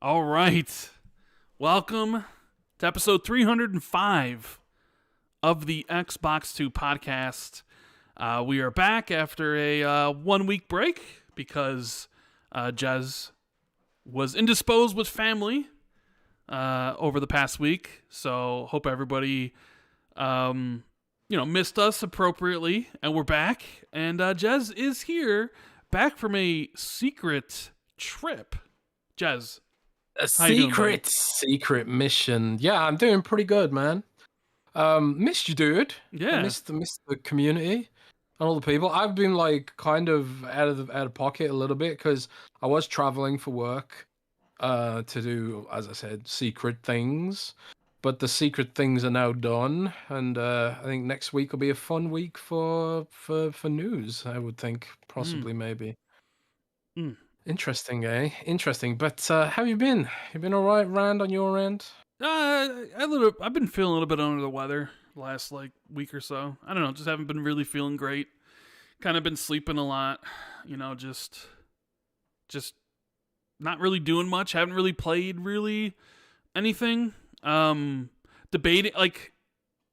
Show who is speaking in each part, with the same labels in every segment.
Speaker 1: All right. Welcome to episode 305 of the Xbox 2 podcast. We are back after a 1 week break because Jez was indisposed with family over the past week. So hope everybody missed us appropriately, and we're back. And Jez is here, back from a secret trip. Jez,
Speaker 2: a secret mission. Yeah, I'm doing pretty good, man. Missed you, dude.
Speaker 1: Yeah,
Speaker 2: I missed the community and all the people. I've been like kind of out of pocket a little bit because I was traveling for work to do, as I said, secret things. But the secret things are now done, and I think next week will be a fun week for news. I would think, possibly, maybe. Interesting, eh? Interesting. But how have you been? You been all right, Rand, on your end?
Speaker 1: I've been feeling a little bit under the weather the last week or so. I don't know, just haven't been really feeling great. Kind of been sleeping a lot, just not really doing much. Haven't really played anything. Debating,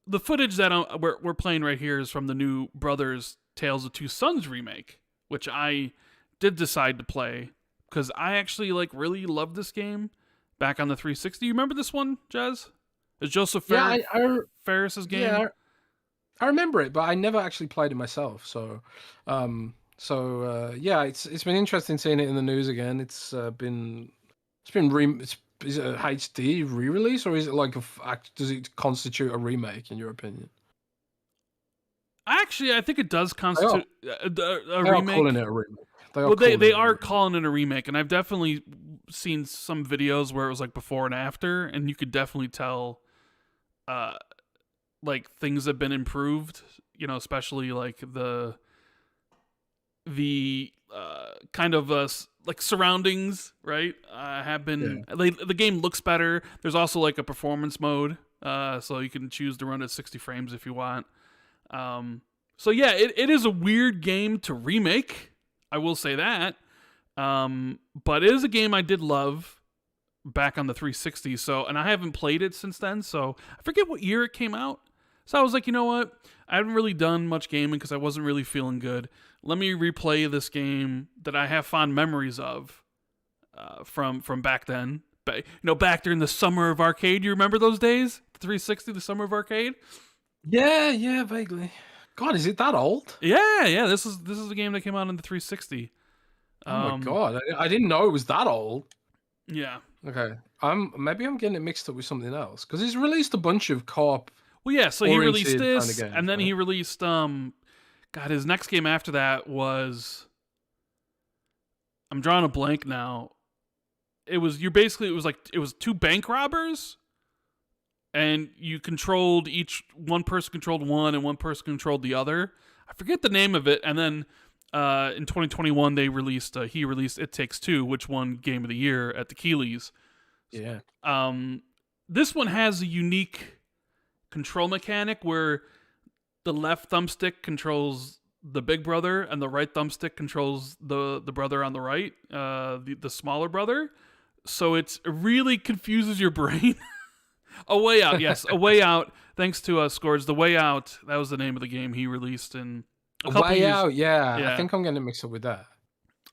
Speaker 1: the footage that we're playing right here is from the new Brothers Tales of Two Sons remake, which I did decide to play because I actually really loved this game back on the 360. You remember this one, Jez? It's Joseph Ferris's game.
Speaker 2: Yeah, I remember it, but I never actually played it myself. So, it's been interesting seeing it in the news again. Is it a HD re-release, or is it does it constitute a remake in your opinion?
Speaker 1: Actually, I think it does constitute a remake.
Speaker 2: Calling it a remake.
Speaker 1: They are calling it a remake, and I've definitely seen some videos where it was before and after, and you could definitely tell things have been improved, especially the kind of surroundings, right? Have been the game looks better. There's also a performance mode, so you can choose to run at 60 frames if you want. So yeah, it is a weird game to remake, I will say that. But it is a game I did love back on the 360. And I haven't played it since then. So I forget what year it came out. So I was like, you know what? I haven't really done much gaming because I wasn't really feeling good. Let me replay this game that I have fond memories of from back then. Back during the summer of arcade. You remember those days? The 360, the summer of arcade?
Speaker 2: Yeah, vaguely. God, is it that old?
Speaker 1: Yeah. This is the game that came out in the 360.
Speaker 2: Oh my God, I didn't know it was that old.
Speaker 1: Yeah.
Speaker 2: Okay. Maybe I'm getting it mixed up with something else because he's released a bunch of co-op.
Speaker 1: Well, yeah. So he released this,
Speaker 2: kind of games,
Speaker 1: and then he released his next game after that was. I'm drawing a blank now. It was two bank robbers. And you controlled one person controlled one and one person controlled the other. I forget the name of it. And then in 2021, he released It Takes Two, which won Game of the Year at the Keeleys.
Speaker 2: Yeah.
Speaker 1: This one has a unique control mechanic where the left thumbstick controls the big brother and the right thumbstick controls the brother on the right, the smaller brother. So it really confuses your brain. A Way Out, yes. A Way Out, thanks to Scourge. The Way Out, that was the name of the game he released in a couple
Speaker 2: Way
Speaker 1: years.
Speaker 2: Out, yeah. I think I'm getting it mixed up with that.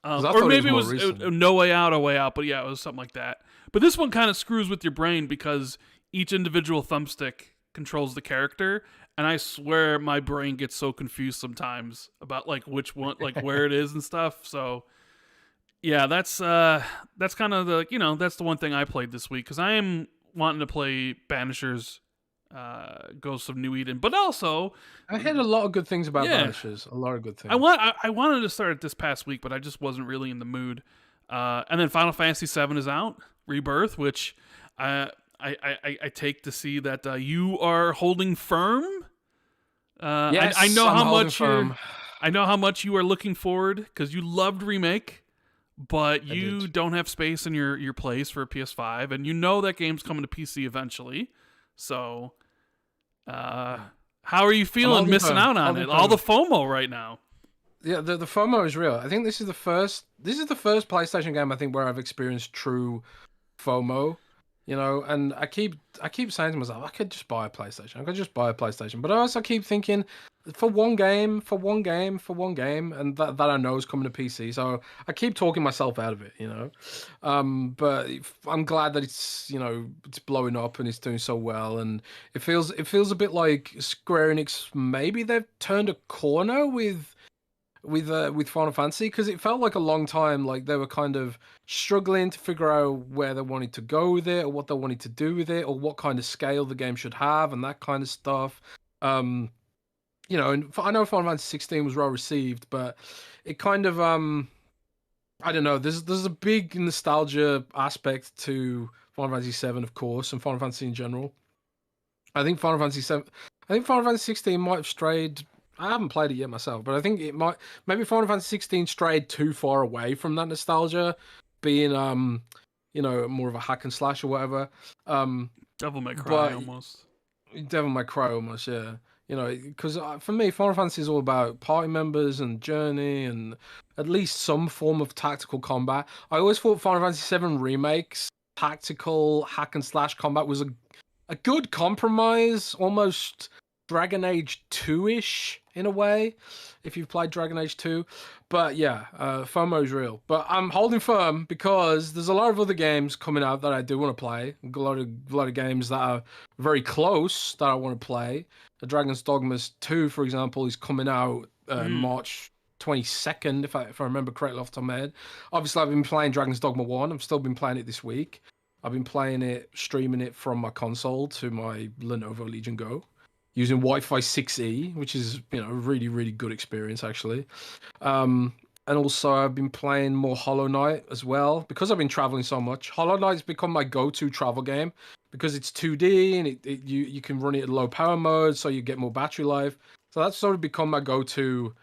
Speaker 1: Or maybe it was No Way Out, A Way Out, but yeah, it was something like that. But this one kind of screws with your brain because each individual thumbstick controls the character, and I swear my brain gets so confused sometimes about which one, where it is and stuff. So yeah, that's kind of that's the one thing I played this week because I am wanting to play Banishers, Ghosts of New Eden, but also
Speaker 2: I heard a lot of good things about Banishers. A lot of good things.
Speaker 1: I wanted to start it this past week, but I just wasn't really in the mood. And then Final Fantasy VII is out, Rebirth, which I take to see that you are holding firm.
Speaker 2: Yes,
Speaker 1: I know how much you are looking forward because you loved Remake. But you don't have space in your place for a PS5, and that game's coming to PC eventually. So, how are you feeling missing out on it? All the FOMO right now.
Speaker 2: Yeah, the FOMO is real. I think this is the first PlayStation game I think where I've experienced true FOMO, and I keep saying to myself, I could just buy a PlayStation. But I also keep thinking, for one game, and that I know is coming to PC. So I keep talking myself out of it. But I'm glad that it's blowing up and it's doing so well, and it feels a bit like Square Enix, maybe they've turned a corner with Final Fantasy, because it felt like a long time like they were kind of struggling to figure out where they wanted to go with it, or what they wanted to do with it, or what kind of scale the game should have, and that kind of stuff. And I know Final Fantasy 16 was well received, but it kind of I don't know. There's a big nostalgia aspect to Final Fantasy 7, of course, and Final Fantasy in general. I think Final Fantasy 7. I think Final Fantasy 16 might have strayed. I haven't played it yet myself, but I think it might. Maybe Final Fantasy 16 strayed too far away from that nostalgia, being more of a hack and slash or whatever.
Speaker 1: Devil May Cry almost.
Speaker 2: Devil May Cry almost, yeah. Because for me, Final Fantasy is all about party members and journey and at least some form of tactical combat. I always thought Final Fantasy 7 Remake's tactical hack and slash combat was a good compromise, almost Dragon Age 2-ish in a way, if you've played Dragon Age 2. But yeah, FOMO is real. But I'm holding firm because there's a lot of other games coming out that I do want to play. A lot of games that are very close that I want to play. The Dragon's Dogma 2, for example, is coming out March 22nd, if I remember correctly off the top of my head. Obviously, I've been playing Dragon's Dogma 1. I've still been playing it this week. I've been playing it, streaming it from my console to my Lenovo Legion Go, using Wi-Fi 6E, which is a really, really good experience, actually. And also I've been playing more Hollow Knight as well, because I've been traveling so much. Hollow Knight's become my go-to travel game because it's 2D and you can run it at low power mode, so you get more battery life. So that's sort of become my go-to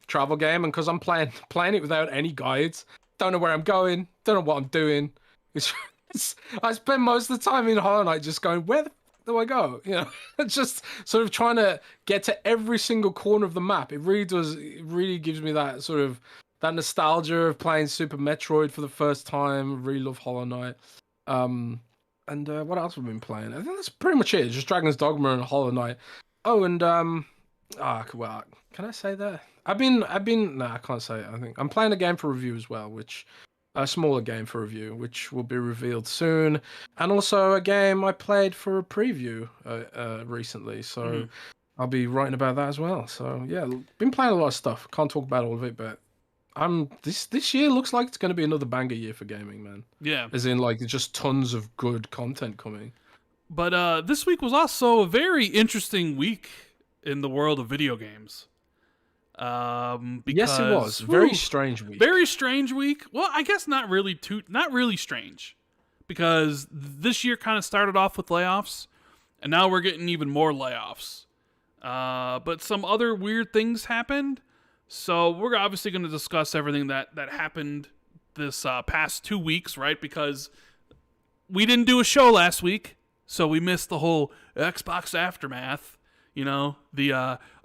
Speaker 2: travel game, and because I'm playing it without any guides, don't know where I'm going, don't know what I'm doing. I spend most of the time in Hollow Knight just going, where the do I go? Just sort of trying to get to every single corner of the map. It really does. It really gives me that sort of that nostalgia of playing Super Metroid for the first time. Really love Hollow Knight. And what else have we been playing? I think that's pretty much it. Just Dragon's Dogma and Hollow Knight. Oh, and well, can I say that? I've been. Nah, I can't say it. I think I'm playing a game for review as well, which. A smaller game for review, which will be revealed soon, and also a game I played for a preview recently, so I'll be writing about that as well. So yeah, been playing a lot of stuff. Can't talk about all of it, but this year looks like it's going to be another banger year for gaming, man.
Speaker 1: Yeah,
Speaker 2: as in like just tons of good content coming.
Speaker 1: But this week was also a very interesting week in the world of video games. Because,
Speaker 2: yes, it was very strange week.
Speaker 1: Very strange week. Well, I guess not really strange, because this year kind of started off with layoffs, and now we're getting even more layoffs. But some other weird things happened, so we're obviously going to discuss everything that happened this past 2 weeks, right? Because we didn't do a show last week, so we missed the whole Xbox aftermath. All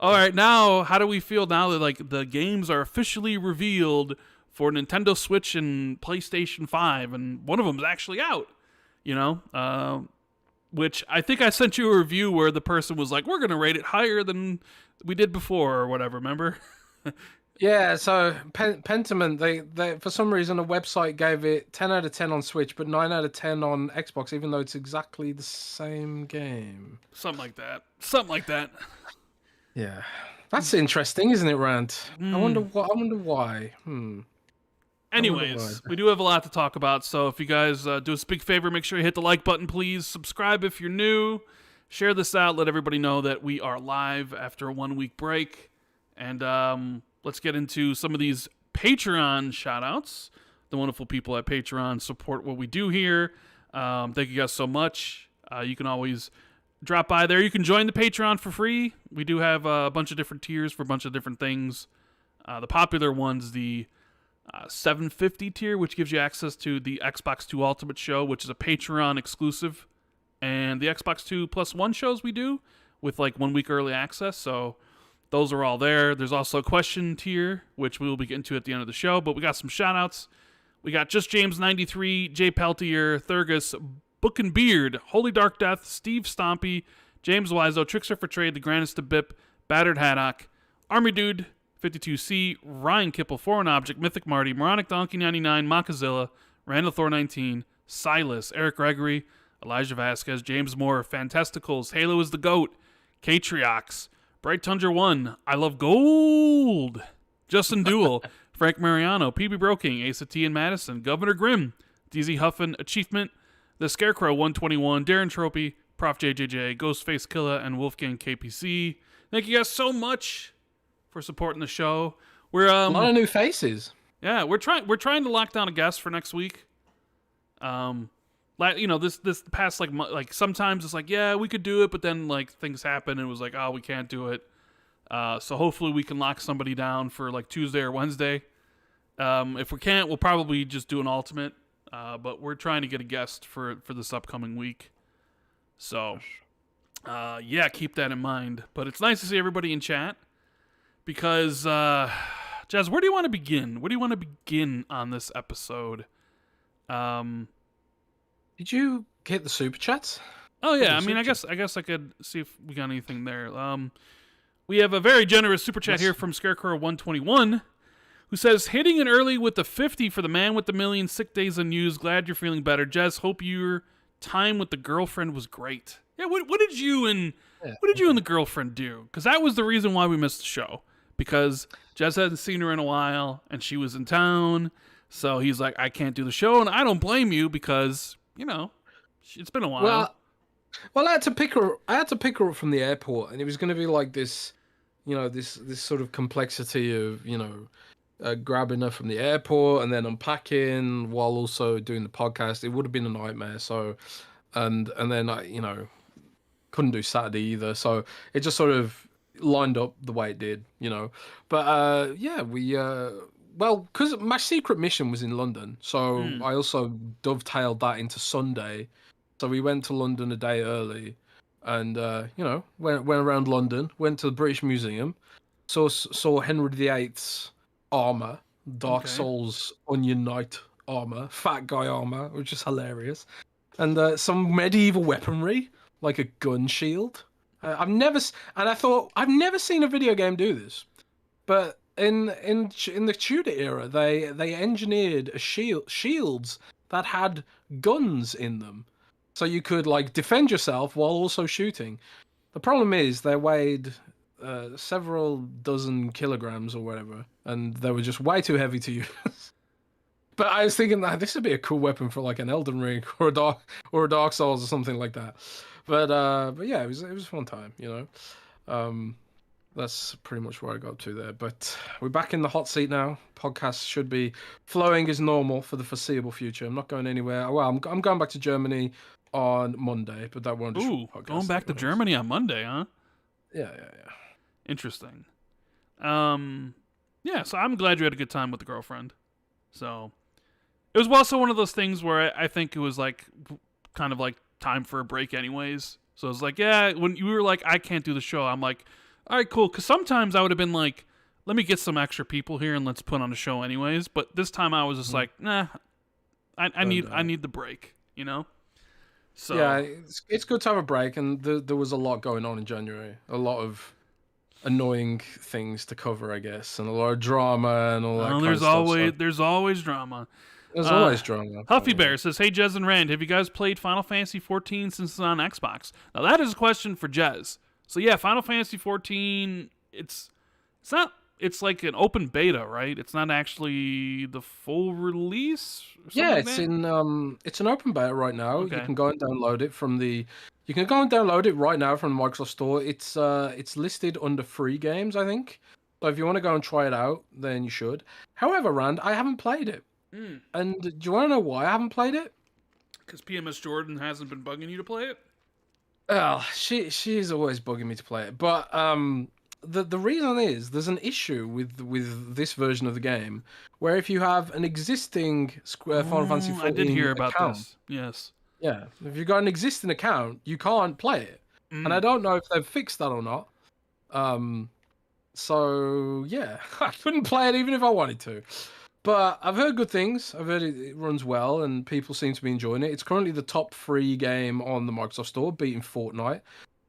Speaker 1: right, now how do we feel now that like the games are officially revealed for Nintendo Switch and PlayStation 5, and one of them is actually out, which I think I sent you a review where the person was like, we're going to rate it higher than we did before or whatever, remember?
Speaker 2: Yeah, so Pentiment, they for some reason a website gave it 10 out of 10 on Switch, but 9 out of 10 on Xbox, even though it's exactly the same game.
Speaker 1: Something like that.
Speaker 2: Yeah, that's interesting, isn't it, Rand? I wonder why.
Speaker 1: Anyways, we do have a lot to talk about, so if you guys do us a big favor, make sure you hit the like button, please. Subscribe if you're new. Share this out. Let everybody know that we are live after a 1 week break. And let's get into some of these Patreon shout-outs. The wonderful people at Patreon support what we do here. Thank you guys so much. You can always drop by there. You can join the Patreon for free. We do have a bunch of different tiers for a bunch of different things. The popular one's the $7.50 tier, which gives you access to the Xbox 2 Ultimate show, which is a Patreon exclusive, and the Xbox 2 Plus 1 shows we do with like 1 week early access. So those are all there. There's also a question tier, which we will be getting to at the end of the show, but we got some shout-outs. We got Just James 93, Jay Peltier, Thurgus, Book and Beard, Holy Dark Death, Steve Stompy, James Wiseau, Trickster for Trade, The Grandest to Bip, Battered Haddock, Army Dude, 52C, Ryan Kipple, Foreign Object, Mythic Marty, Moronic Donkey 99, Mockazilla, Randall Thor 19, Silas, Eric Gregory, Elijah Vasquez, James Moore, Fantasticals, Halo is the GOAT, Katriox, Bright Tundra 1, I Love Gold, Justin Duell, Frank Mariano, PB Broking, Asa T and Madison, Governor Grimm, DZ Huffin, Achievement, The Scarecrow 121, Darren Tropy, Prof JJJ, Ghostface Killa, and Wolfgang KPC. Thank you guys so much for supporting the show. We're
Speaker 2: a lot of new faces.
Speaker 1: Yeah, we're trying to lock down a guest for next week. This past like sometimes it's like, yeah, we could do it, but then like things happen and it was like, oh, we can't do it. So hopefully we can lock somebody down for like Tuesday or Wednesday. If we can't, we'll probably just do an ultimate. But we're trying to get a guest for this upcoming week. So, yeah, keep that in mind. But it's nice to see everybody in chat because, Jez, where do you want to begin? Where do you want to begin on this episode?
Speaker 2: Did you get the super chats?
Speaker 1: Oh yeah, I mean, I guess I could see if we got anything there. We have a very generous super chat here from Scarecrow 121, who says, hitting it early with the 50 for the man with the million sick days unused. Glad you're feeling better, Jez. Hope your time with the girlfriend was great. Yeah, what did you and the girlfriend do? Because that was the reason why we missed the show. Because Jez hadn't seen her in a while, and she was in town. So he's like, I can't do the show, and I don't blame you because, you know, it's been a while.
Speaker 2: Well, I had to pick her up from the airport, and it was going to be like this, you know, this sort of complexity of, you know, grabbing her from the airport and then unpacking while also doing the podcast. It would have been a nightmare. So, and then I, you know, couldn't do Saturday either. So it just sort of lined up the way it did, you know. But yeah, we well, because my secret mission was in London, so I also dovetailed that into Sunday. So we went to London a day early, and you know, went around London, went to the British Museum, saw Henry VIII's armor, Dark Souls Onion Knight armor, fat guy armor, which is hilarious, and some medieval weaponry like a gun shield. I've never seen a video game do this, but in the Tudor era, they engineered shields that had guns in them. So you could like defend yourself while also shooting. The problem is they weighed several dozen kilograms or whatever, and they were just way too heavy to use. But I was thinking that this would be a cool weapon for like an Elden Ring or a Dark Souls or something like that. But yeah, it was a fun time, you know. That's pretty much where I got up to there. But we're back in the hot seat now. Podcast should be flowing as normal for the foreseeable future. I'm not going anywhere. Well, I'm going back to Germany on Monday, but that won't.
Speaker 1: Ooh, going back to Germany on Monday, huh?
Speaker 2: Yeah.
Speaker 1: Interesting. Yeah. So I'm glad you had a good time with the girlfriend. So it was also one of those things where I think it was like kind of like time for a break, anyways. So it was like, yeah, when you were like, I can't do the show, I'm like, all right, cool. Because sometimes I would have been like, let me get some extra people here and let's put on a show anyways. But this time I was just like, nah, I need the break, you know? So
Speaker 2: yeah, it's good to have a break. And there was a lot going on in January. A lot of annoying things to cover, I guess. And a lot of drama and all that kind of stuff.
Speaker 1: There's always drama.
Speaker 2: There's always drama.
Speaker 1: Huffy Bear says, hey, Jez and Rand, have you guys played Final Fantasy 14 since it's on Xbox? Now, that is a question for Jez. So, yeah, Final Fantasy 14, it's like an open beta, right? It's not actually the full release?
Speaker 2: Yeah, it's an open beta right now. Okay. You can go and download it from the right now from the Microsoft Store. It's listed under free games, I think. So if you want to go and try it out, then you should. However, Rand, I haven't played it. And do you want to know why I haven't played it?
Speaker 1: Because PMS Jordan hasn't been bugging you to play it?
Speaker 2: Oh, she's always bugging me to play it. But the reason is there's an issue with this version of the game where if you have an existing Final Fantasy 14
Speaker 1: I did hear about
Speaker 2: account,
Speaker 1: this. Yes.
Speaker 2: Yeah, if you've got an existing account, you can't play it. And I don't know if they've fixed that or not. So yeah, I couldn't play it even if I wanted to. But I've heard good things. I've heard it runs well, and people seem to be enjoying it. It's currently the top free game on the Microsoft Store, beating Fortnite.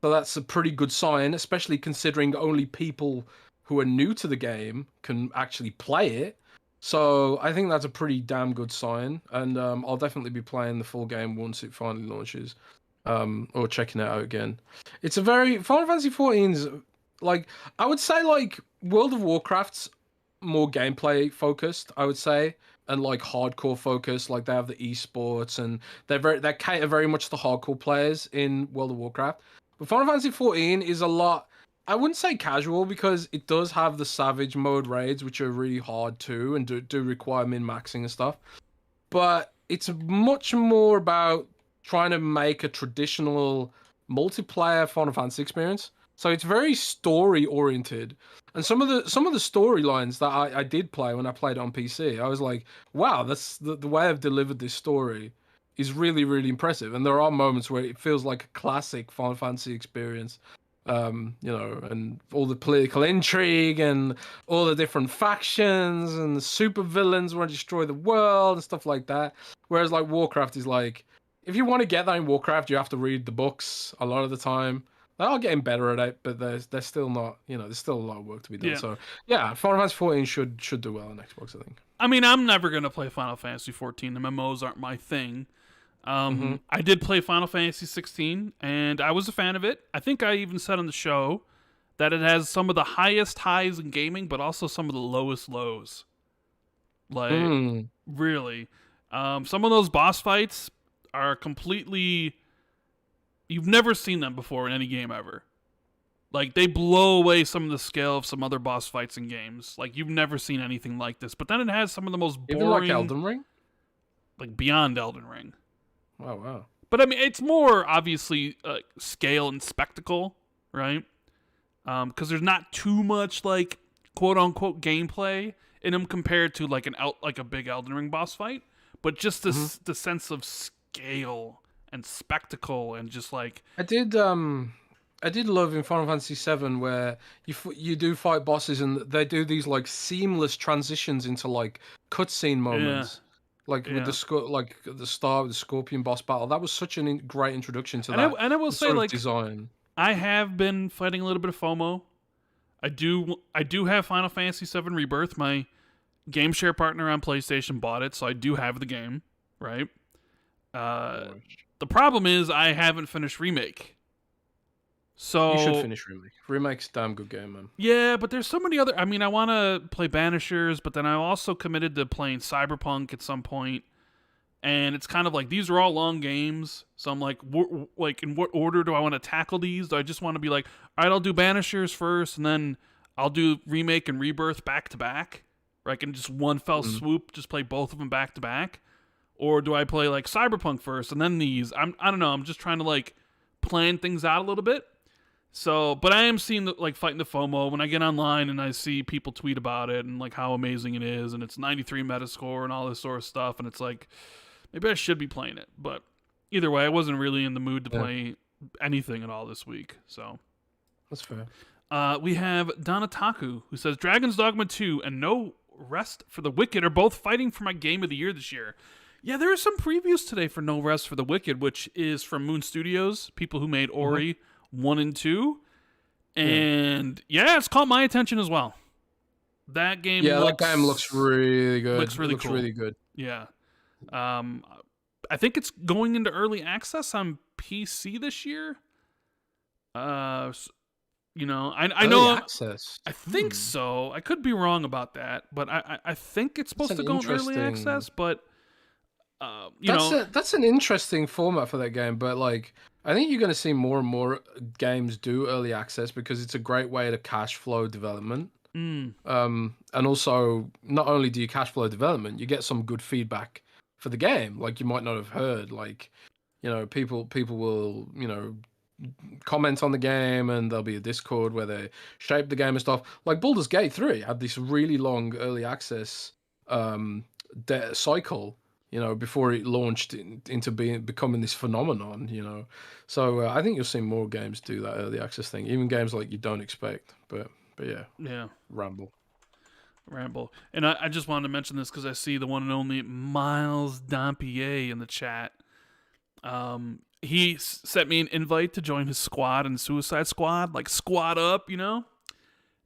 Speaker 2: So that's a pretty good sign, especially considering only people who are new to the game can actually play it. So I think that's a pretty damn good sign, and I'll definitely be playing the full game once it finally launches, or checking it out again. It's a very Final Fantasy 14's like I would say like World of Warcraft's more gameplay focused, I would say, and like hardcore focused. Like they have the esports, and they cater very much to hardcore players in World of Warcraft. But Final Fantasy 14 is a lot. I wouldn't say casual because it does have the Savage mode raids, which are really hard too, and do require min maxing and stuff. But it's much more about trying to make a traditional multiplayer Final Fantasy experience. So it's very story oriented, and some of the storylines that I did play when I played it on PC, I was like, wow, that's the way I've delivered this story is really really impressive. And there are moments where it feels like a classic Final Fantasy experience. And all the political intrigue and all the different factions and the super villains want to destroy the world and stuff like that. Whereas like Warcraft is like, if you want to get that in Warcraft, you have to read the books a lot of the time. They are getting better at it, but they're still not. There's still a lot of work to be done.
Speaker 1: Yeah.
Speaker 2: So yeah, Final Fantasy 14 should do well on Xbox, I think.
Speaker 1: I mean, I'm never gonna play Final Fantasy 14. The MMOs aren't my thing.
Speaker 2: Hmm.
Speaker 1: I did play Final Fantasy 16, and I was a fan of it. I think I even said on the show that it has some of the highest highs in gaming, but also some of the lowest lows. Like,
Speaker 2: Mm.
Speaker 1: really. Some of those boss fights are completely. You've never seen them before in any game ever. Like, they blow away some of the scale of some other boss fights in games. Like, you've never seen anything like this. But then it has some of the most
Speaker 2: Even like
Speaker 1: boring,
Speaker 2: Elden Ring.
Speaker 1: like, beyond Elden Ring.
Speaker 2: Oh wow.
Speaker 1: But I mean, it's more obviously scale and spectacle, right? Because there's not too much like quote unquote gameplay in them compared to like like a big Elden Ring boss fight. But just this the sense of scale and spectacle and just like
Speaker 2: I did love in Final Fantasy VII where you do fight bosses and they do these like seamless transitions into like cutscene
Speaker 1: yeah,
Speaker 2: moments, like with
Speaker 1: yeah.
Speaker 2: like the start with the Scorpion boss battle. That was such a great introduction to
Speaker 1: And I
Speaker 2: that
Speaker 1: and I will say
Speaker 2: sort of
Speaker 1: like
Speaker 2: design.
Speaker 1: I have been fighting a little bit of FOMO. I do have Final Fantasy VII Rebirth. My game share partner on PlayStation bought it, so I do have the game, right? Uh, the problem is I haven't finished Remake.
Speaker 2: You should
Speaker 1: So
Speaker 2: finish Remake. Remake's a damn good game, man.
Speaker 1: yeah, but there's so many other. I mean, I want to play Banishers, but then I'm also committed to playing Cyberpunk at some point. And it's kind of like these are all long games, so I'm like, like in what order do I want to tackle these? Do I just want to be like, all right, I'll do Banishers first, and then I'll do Remake and Rebirth back to back, where I can just one fell
Speaker 2: Mm.
Speaker 1: swoop, just play both of them back to back, or do I play like Cyberpunk first and then these? I don't know. I'm just trying to like plan things out a little bit. So, but I am seeing like fighting the FOMO when I get online and I see people tweet about it and like how amazing it is, and it's 93 Metascore and all this sort of stuff, and it's like maybe I should be playing it. But either way, I wasn't really in the mood to
Speaker 2: Yeah,
Speaker 1: play anything at all this week. So
Speaker 2: that's fair.
Speaker 1: we have Donataku who says Dragon's Dogma 2 and No Rest for the Wicked are both fighting for my game of the year this year. Yeah, there are some previews today for No Rest for the Wicked, which is from Moon Studios, people who made Ori 1 and 2. And yeah, it's caught my attention as well. That game
Speaker 2: That game looks really good.
Speaker 1: looks really
Speaker 2: looks
Speaker 1: cool.
Speaker 2: really good.
Speaker 1: Yeah. I think it's going into early access on PC this year. I
Speaker 2: Early
Speaker 1: know.
Speaker 2: access.
Speaker 1: I think so. I could be wrong about that, but I think it's supposed to go in early access. But
Speaker 2: That's an interesting format for that game, but like I think you're going to see more and more games do early access because it's a great way to cash flow development.
Speaker 1: mm,
Speaker 2: And also not only do you cash flow development, you get some good feedback for the game. Like you might not have heard, like people will comment on the game, and there'll be a Discord where they shape the game and stuff. Like Baldur's Gate 3 had this really long early access cycle, before it launched into becoming this phenomenon. So I think you'll see more games do that early access thing, even games like you don't expect. But yeah,
Speaker 1: yeah.
Speaker 2: ramble.
Speaker 1: ramble. And I just wanted to mention this because I see the one and only Miles Dampier in the chat. He sent me an invite to join his squad in Suicide Squad, like squad up, you know?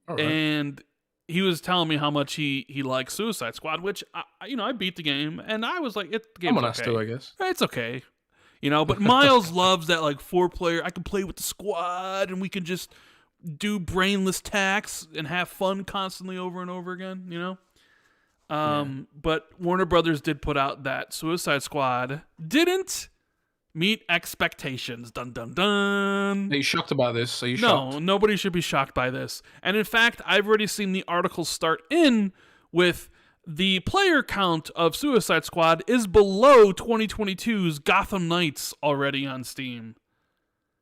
Speaker 2: All right.
Speaker 1: And he was telling me how much he likes Suicide Squad, which, I beat the game, and I was like, the game's okay.
Speaker 2: Someone has to, I guess.
Speaker 1: It's okay. But Miles loves that, like, 4-player, I can play with the squad, and we can just do brainless tasks and have fun constantly over and over again, But Warner Brothers did put out that Suicide Squad didn't meet expectations. Dun, dun, dun.
Speaker 2: Are you shocked about this? Are you shocked?
Speaker 1: No, nobody should be shocked by this. And in fact, I've already seen the article start in with the player count of Suicide Squad is below 2022's Gotham Knights already on Steam.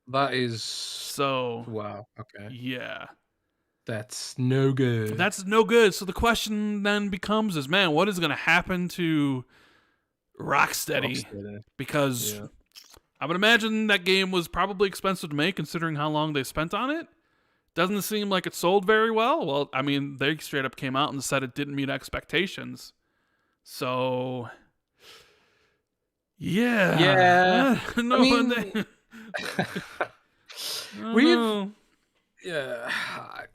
Speaker 2: That is...
Speaker 1: So...
Speaker 2: Wow, okay.
Speaker 1: Yeah.
Speaker 2: That's no good.
Speaker 1: That's no good. So the question then becomes man, what is going to happen to Rocksteady? Because I would imagine that game was probably expensive to make considering how long they spent on it. Doesn't seem like it sold very well. Well, I mean, they straight up came out and said it didn't meet expectations. So, yeah.
Speaker 2: Yeah.
Speaker 1: No,
Speaker 2: I mean,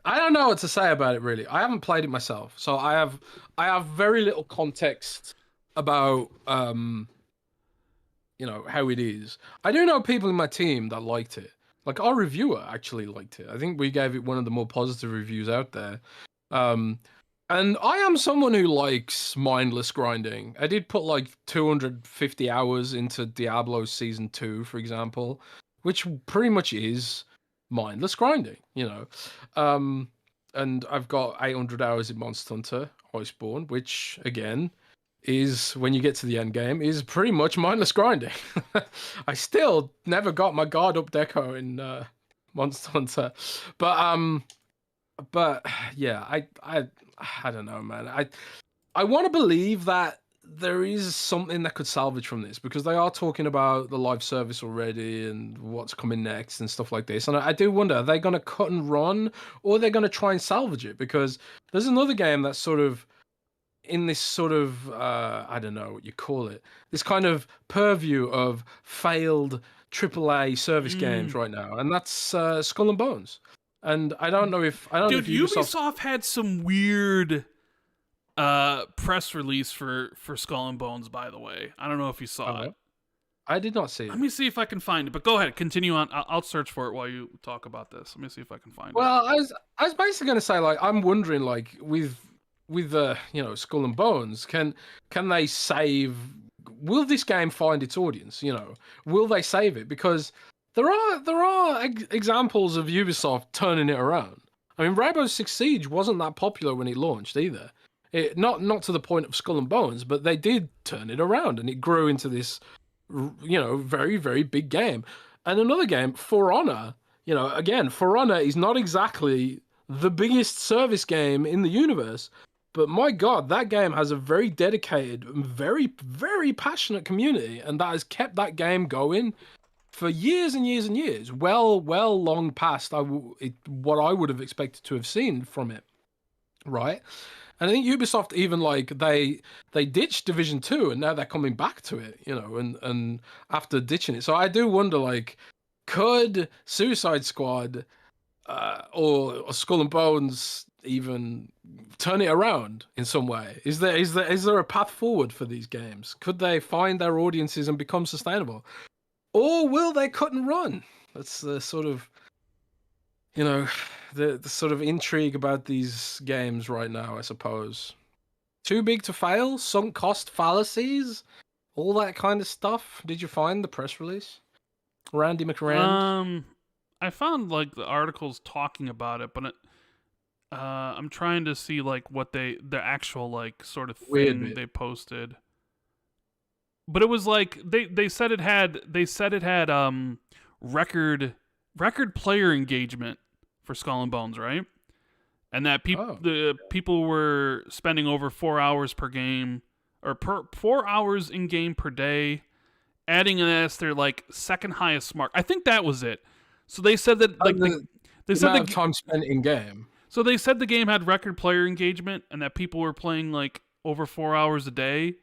Speaker 2: I don't know what to say about it, really. I haven't played it myself, so I have very little context about how it is. I do know people in my team that liked it. Like, our reviewer actually liked it. I think we gave it one of the more positive reviews out there. And I am someone who likes mindless grinding. I did put like 250 hours into Diablo Season 2, for example, which pretty much is mindless grinding, And I've got 800 hours in Monster Hunter Iceborne, which, again, is, when you get to the end game, is pretty much mindless grinding. I still never got my guard up deco in Monster Hunter, but yeah, I don't know, man. I want to believe that there is something that could salvage from this, because they are talking about the live service already and what's coming next and stuff like this. And I do wonder, are they going to cut and run, or are they going to try and salvage it? Because there's another game that's sort of in this sort of, I don't know what you call it, this kind of purview of failed AAA service games right now, and that's Skull and Bones. And I don't know if
Speaker 1: Ubisoft had some weird press release for Skull and Bones, by the way. I don't know if you saw it.
Speaker 2: I did not see it.
Speaker 1: Let me see if I can find it. But go ahead, continue on. I'll search for it while you talk about this. Let me see if I can find it.
Speaker 2: Well, I was basically going to say, like, I'm wondering, like, with Skull and Bones, can they save? Will this game find its audience? Will they save it? Because there are examples of Ubisoft turning it around. I mean, Rainbow Six Siege wasn't that popular when it launched either. Not to the point of Skull and Bones, but they did turn it around, and it grew into this, very, very big game. And another game, For Honor. Again, For Honor is not exactly the biggest service game in the universe. But my God, that game has a very dedicated, very, very passionate community, and that has kept that game going for years and years and years. Well, long past what I would have expected to have seen from it, right? And I think Ubisoft even, like, they ditched Division 2, and now they're coming back to it, and after ditching it. So I do wonder, like, could Suicide Squad or Skull and Bones even turn it around in some way? Is there a path forward for these games? Could they find their audiences and become sustainable, or will they cut and run? That's the sort of the sort of intrigue about these games right now, I suppose. Too big to fail, sunk cost fallacies, all that kind of stuff. Did you find the press release, Randy McRand?
Speaker 1: I found, like, the articles talking about it, but I'm trying to see, like, what the actual, like, sort of thing they posted. But it was like they said it had record player engagement for Skull and Bones, right? And that people were spending over 4 hours per game, or 4 hours in game per day, adding it as their, like, second highest mark. I think that was it. So they said that, like,
Speaker 2: they said the time spent in game.
Speaker 1: So they said the game had record player engagement and that people were playing like over 4 hours a day,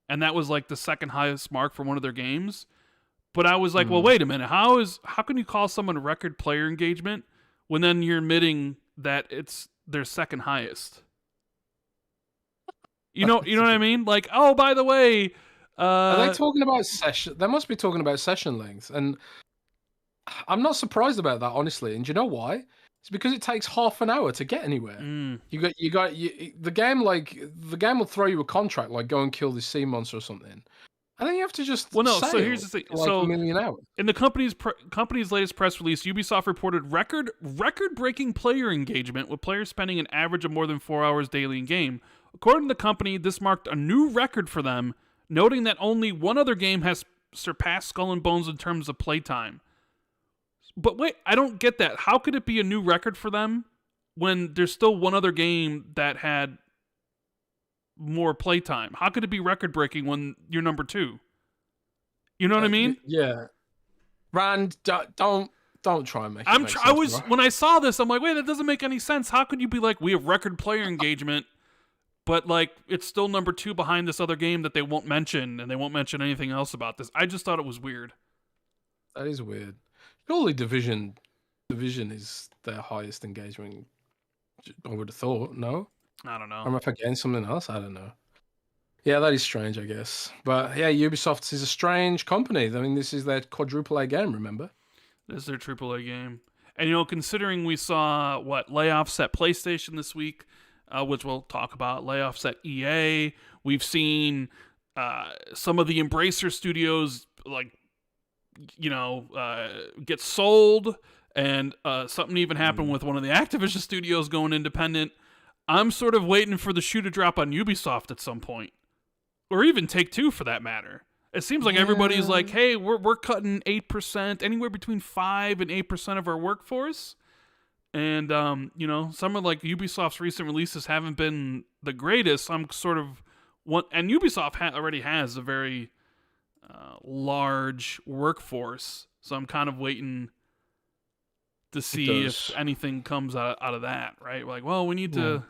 Speaker 1: and that was like the second highest mark for one of their games. But I was like, well, wait a minute. How can you call someone record player engagement when then you're admitting that it's their second highest? You know what I mean? Like, oh, by the way,
Speaker 2: are they talking about session? They must be talking about session length, and I'm not surprised about that, honestly. And do you know why? It's because it takes half an hour to get anywhere. The game will throw you a contract, like go and kill this sea monster or something. And then you have to just
Speaker 1: so
Speaker 2: here's
Speaker 1: the thing.
Speaker 2: Like a million hours.
Speaker 1: In the company's latest press release, Ubisoft reported record-breaking player engagement, with players spending an average of more than 4 hours daily in game. According to the company, this marked a new record for them, noting that only one other game has surpassed Skull and Bones in terms of playtime. But wait, I don't get that. How could it be a new record for them when there's still one other game that had more playtime? How could it be record-breaking when you're number 2? You know what I mean?
Speaker 2: Yeah. Rand, don't try and make it make sense,
Speaker 1: when I saw this, I'm like, wait, that doesn't make any sense. How could you be like, we have record player engagement, but like it's still number 2 behind this other game that they won't mention, and they won't mention anything else about this? I just thought it was weird.
Speaker 2: That is weird. Surely Division is their highest engagement. I would have thought. No,
Speaker 1: I don't know.
Speaker 2: Or am I forgetting something else? I don't know. Yeah, that is strange, I guess. But yeah, Ubisoft is a strange company. I mean, this is their quadruple A game, remember?
Speaker 1: This is their AAA game. And, considering we saw, layoffs at PlayStation this week, which we'll talk about, layoffs at EA. We've seen some of the Embracer studios, get sold, and something even happened with one of the Activision studios going independent. I'm sort of waiting for the shoe to drop on Ubisoft at some point. Or even Take-Two, for that matter. It seems like everybody's like, hey, we're cutting 8%, anywhere between 5 and 8% of our workforce. And, some of Ubisoft's recent releases haven't been the greatest. I'm sort of... and Ubisoft already has a very large workforce. So I'm kind of waiting to see if anything comes out of that, right? Like, well, we need to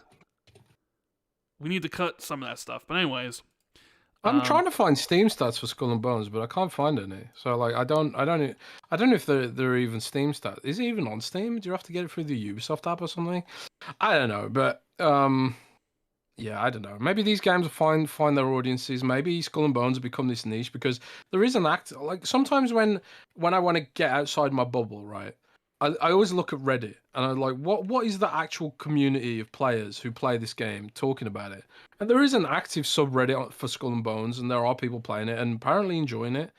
Speaker 1: cut some of that stuff. But anyways...
Speaker 2: I'm trying to find Steam stats for Skull and Bones, but I can't find any. So I don't know if there are even Steam stats. Is it even on Steam? Do you have to get it through the Ubisoft app or something? I don't know, but yeah, I don't know. Maybe these games will find their audiences. Maybe Skull and Bones will become this niche because there is an sometimes when I want to get outside my bubble, right? I always look at Reddit and I'm like, what is the actual community of players who play this game talking about it? And there is an active subreddit for Skull and Bones, and there are people playing it and apparently enjoying it.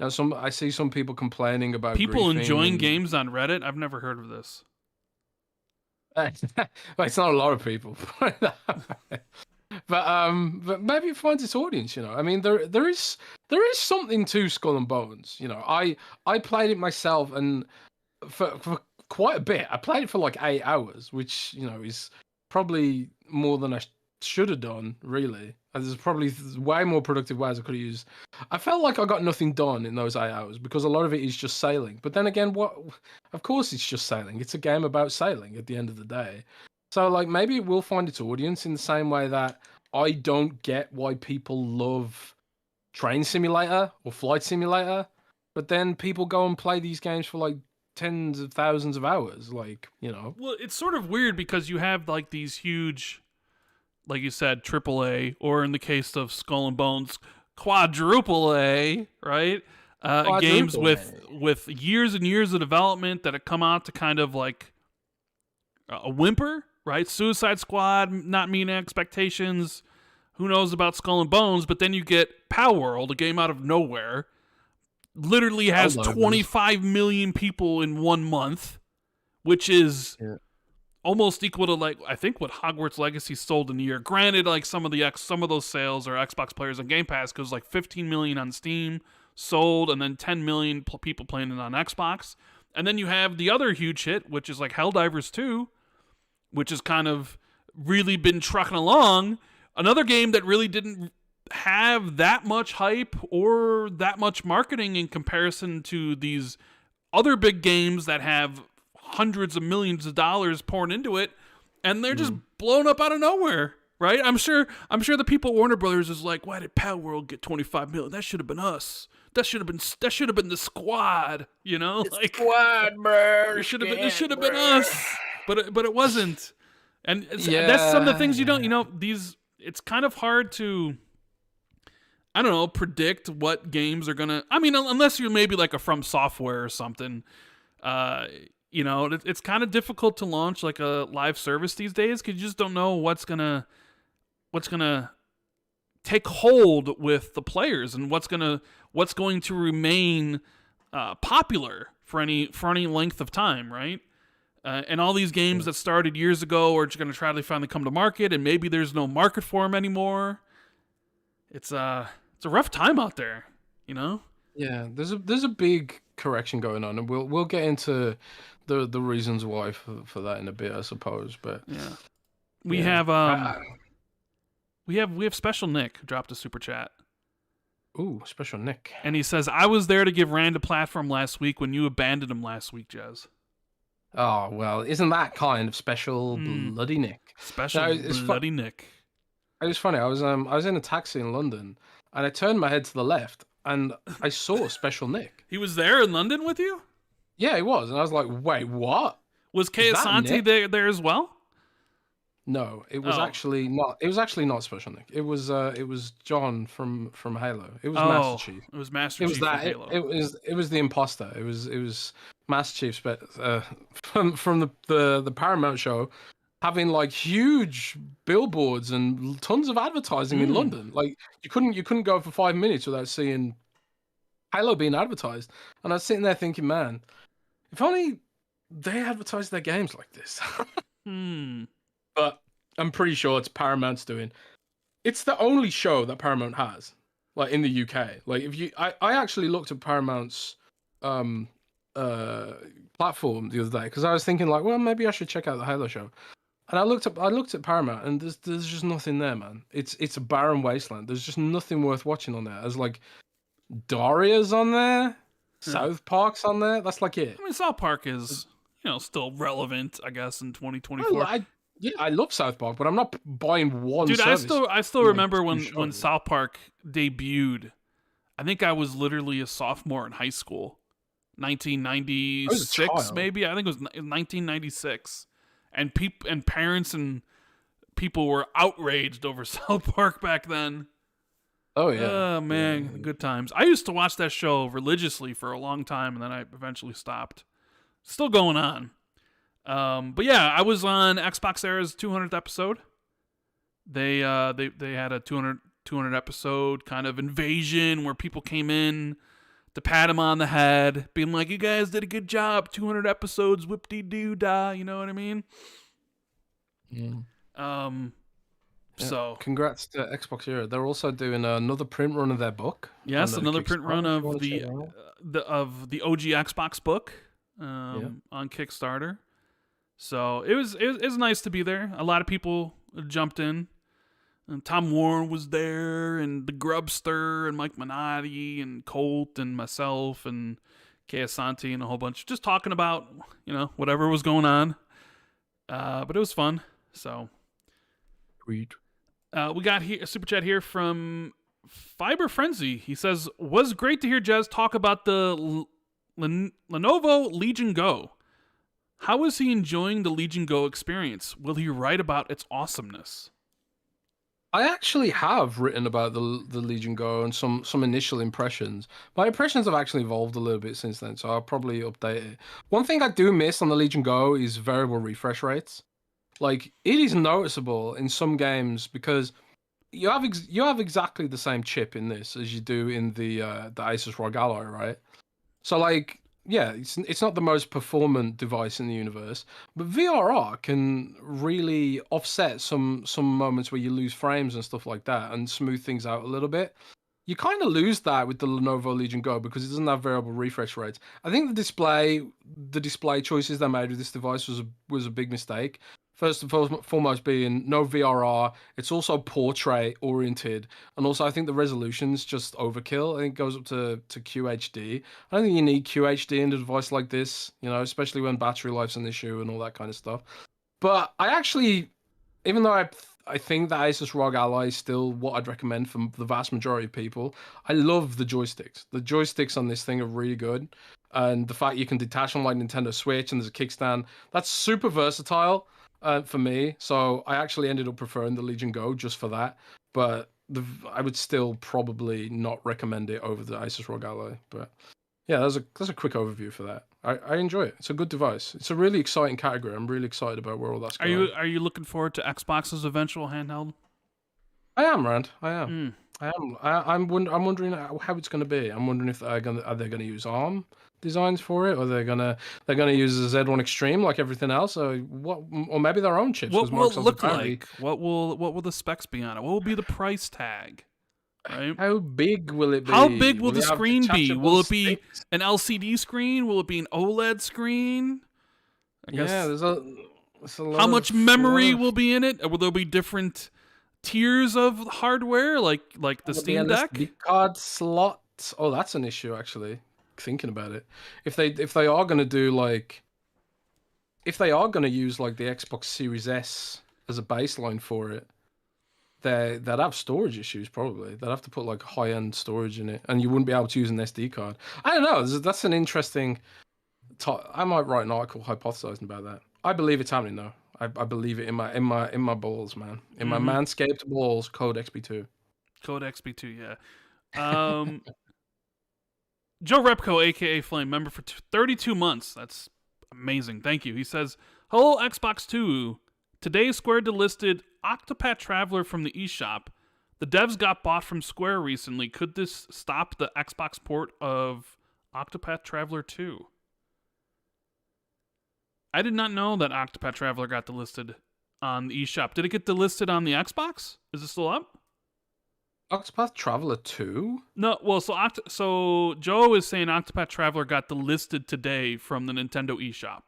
Speaker 2: Now, I see some people complaining about
Speaker 1: people enjoying games on Reddit. I've never heard of this.
Speaker 2: It's not a lot of people, but maybe it finds its audience. I mean, there is something to Skull and Bones. I played it myself and. For quite a bit. I played it for 8 hours, which, is probably more than I should have done, really. And there's probably way more productive ways I could have used. I felt like I got nothing done in those 8 hours because a lot of it is just sailing. But then again, of course it's just sailing. It's a game about sailing at the end of the day. So, maybe it will find its audience in the same way that I don't get why people love Train Simulator or Flight Simulator. But then people go and play these games for, tens of thousands of hours,
Speaker 1: Well, it's sort of weird because you have these huge, like you said, AAA, or in the case of Skull and Bones, quadruple A, right? Games with years and years of development that have come out to kind of a whimper, right? Suicide Squad not meeting expectations. Who knows about Skull and Bones? But then you get Power World, a game out of nowhere. Literally has 25 million people in 1 month, which is almost equal to I think what Hogwarts Legacy sold in a year. Granted, some of those sales are Xbox players on Game Pass because 15 million on Steam sold, and then 10 million people playing it on Xbox. And then you have the other huge hit, which is Helldivers 2, which has kind of really been trucking along. Another game that really didn't have that much hype or that much marketing in comparison to these other big games that have hundreds of millions of dollars poured into it. and they're just blown up out of nowhere, right? I'm sure the people at Warner Brothers is like, why did Pal World get 25 million? That should have been us. That should have been the squad, you know? Like
Speaker 2: Squad, bro.
Speaker 1: it should have been us. But it wasn't. And that's some of the things you don't, it's kind of hard to, I don't know, predict what games are gonna. I mean, unless you're maybe like a From Software or something, it's kind of difficult to launch like a live service these days because you just don't know what's gonna take hold with the players and what's going to remain popular for any length of time, right? And all these games that started years ago are just going to try to finally come to market, and maybe there's no market for them anymore. It's a rough time out there, you know.
Speaker 2: Yeah, there's a big correction going on, and we'll get into the reasons why for that in a bit, I suppose. But
Speaker 1: yeah, we have Special Nick who dropped a super chat.
Speaker 2: Ooh, Special Nick,
Speaker 1: and he says, "I was there to give Rand a platform last week when you abandoned him last week, Jez."
Speaker 2: Oh, well, isn't that kind of special, bloody Nick?
Speaker 1: Bloody Nick.
Speaker 2: It was funny. I was in a taxi in London, and I turned my head to the left, and I saw Special Nick.
Speaker 1: He was there in London with you?
Speaker 2: Yeah, he was, and I was like, "Wait, what?"
Speaker 1: Was Keasanti there as well?
Speaker 2: No, it was actually not. It was actually not Special Nick. It was John from Halo. It was Master Chief.
Speaker 1: It was Master Chief from Halo.
Speaker 2: It was the imposter. It was Master Chief, but from the Paramount show, having like huge billboards and tons of advertising in London. Like you couldn't go for 5 minutes without seeing Halo being advertised. And I was sitting there thinking, man, if only they advertised their games like this. But I'm pretty sure it's Paramount's doing. It's the only show that Paramount has, like in the UK. Like I actually looked at Paramount's platform the other day because I was thinking like, well, maybe I should check out the Halo show. And I looked at Paramount, and there's just nothing there, man. It's a barren wasteland. There's just nothing worth watching on there. There's like Daria's on there, South Park's on there. That's like it.
Speaker 1: I mean, South Park is still relevant, I guess, in 2024.
Speaker 2: I love South Park, but I'm not buying one.
Speaker 1: Dude,
Speaker 2: service.
Speaker 1: I still remember when South Park debuted. I think I was literally a sophomore in high school, 1996 maybe. I think it was 1996, and parents and people were outraged over South Park back then.
Speaker 2: Oh yeah.
Speaker 1: Oh man, good times. I used to watch that show religiously for a long time, and then I eventually stopped. Still going on. But yeah, I was on Xbox Era's 200th episode. They had a 200 episode kind of invasion where people came in to pat him on the head, being like, "You guys did a good job, 200 episodes, whoop-de-doo-dah," you know what I mean? So
Speaker 2: congrats to Xbox Era. They're also doing another print run of their book.
Speaker 1: Yes, another print run of the OG Xbox book on Kickstarter. So it was nice to be there. A lot of people jumped in. And Tom Warren was there, and the Grubster, and Mike Minotti, and Colt, and myself, and Keasanti, and a whole bunch, just talking about whatever was going on. But it was fun. So
Speaker 2: Sweet.
Speaker 1: We got a super chat here from Fiber Frenzy. He says, "Was great to hear Jez talk about the Lenovo Legion Go. How is he enjoying the Legion Go experience? Will he write about its awesomeness?"
Speaker 2: I actually have written about the Legion Go and some initial impressions. My impressions have actually evolved a little bit since then, so I'll probably update it. One thing I do miss on the Legion Go is variable refresh rates. Like, it is noticeable in some games because you have exactly the same chip in this as you do in the Asus ROG Ally, right? So like, yeah, it's not the most performant device in the universe, but VRR can really offset some moments where you lose frames and stuff like that and smooth things out a little bit. You kind of lose that with the Lenovo Legion Go because it doesn't have variable refresh rates. I think the display choices they made with this device was a big mistake. First and foremost being no VRR. It's also portrait oriented. And also I think the resolution's just overkill. I think it goes up to QHD. I don't think you need QHD in a device like this, especially when battery life's an issue and all that kind of stuff. But I actually, even though I think that Asus ROG Ally is still what I'd recommend for the vast majority of people, I love the joysticks. The joysticks on this thing are really good. And the fact you can detach them like Nintendo Switch and there's a kickstand, that's super versatile for me. So I actually ended up preferring the Legion Go just for that. But I would still probably not recommend it over the Asus ROG Ally. But yeah, that's a quick overview for that. I enjoy it. It's a good device. It's a really exciting category. I'm really excited about where all that's going.
Speaker 1: Are you looking forward to Xbox's eventual handheld?
Speaker 2: I am, Rand. I am.
Speaker 1: Mm.
Speaker 2: I am. I'm wondering how it's going to be. I'm wondering if they're gonna use ARM designs for it, or they're gonna use a Z1 Extreme like everything else, or what? Or maybe their own chips.
Speaker 1: What
Speaker 2: Because
Speaker 1: will it
Speaker 2: Microsoft
Speaker 1: look
Speaker 2: apparently.
Speaker 1: like? What will the specs be on it? What will be the price tag? Right?
Speaker 2: How big will it
Speaker 1: How
Speaker 2: be?
Speaker 1: big will
Speaker 2: Will
Speaker 1: the
Speaker 2: it have
Speaker 1: screen be?
Speaker 2: detachable
Speaker 1: Will it be
Speaker 2: sticks?
Speaker 1: an LCD screen? Will it be an OLED screen? I
Speaker 2: Yeah,
Speaker 1: guess.
Speaker 2: there's a
Speaker 1: How
Speaker 2: lot
Speaker 1: much
Speaker 2: of a lot
Speaker 1: memory
Speaker 2: of.
Speaker 1: will be in it? Or will there be different tiers of hardware, like the
Speaker 2: Will be
Speaker 1: Steam
Speaker 2: an
Speaker 1: Deck?
Speaker 2: SD card slot. Oh, that's an issue actually. Thinking about it, if they are gonna do like if they are gonna use like the Xbox Series S as a baseline for it, they'd have storage issues probably. They'd have to put like high end storage in it, and you wouldn't be able to use an SD card. I don't know. That's an interesting. I might write an article hypothesizing about that. I believe it's happening though. I believe it in my balls, man. In my
Speaker 1: Mm-hmm.
Speaker 2: manscaped balls. Code XB2.
Speaker 1: Code XB2, yeah. Um, Joe Repco, aka Flame, member for 32 months. That's amazing. Thank you. He says, "Hello, Xbox Two. Today, Square delisted Octopath Traveler from the eShop. The devs got bought from Square recently. Could this stop the Xbox port of Octopath Traveler 2?" I did not know that Octopath Traveler got delisted on the eShop. Did it get delisted on the Xbox? Is it still up?
Speaker 2: Octopath Traveler 2?
Speaker 1: No, well, so Joe is saying Octopath Traveler got delisted today from the Nintendo eShop.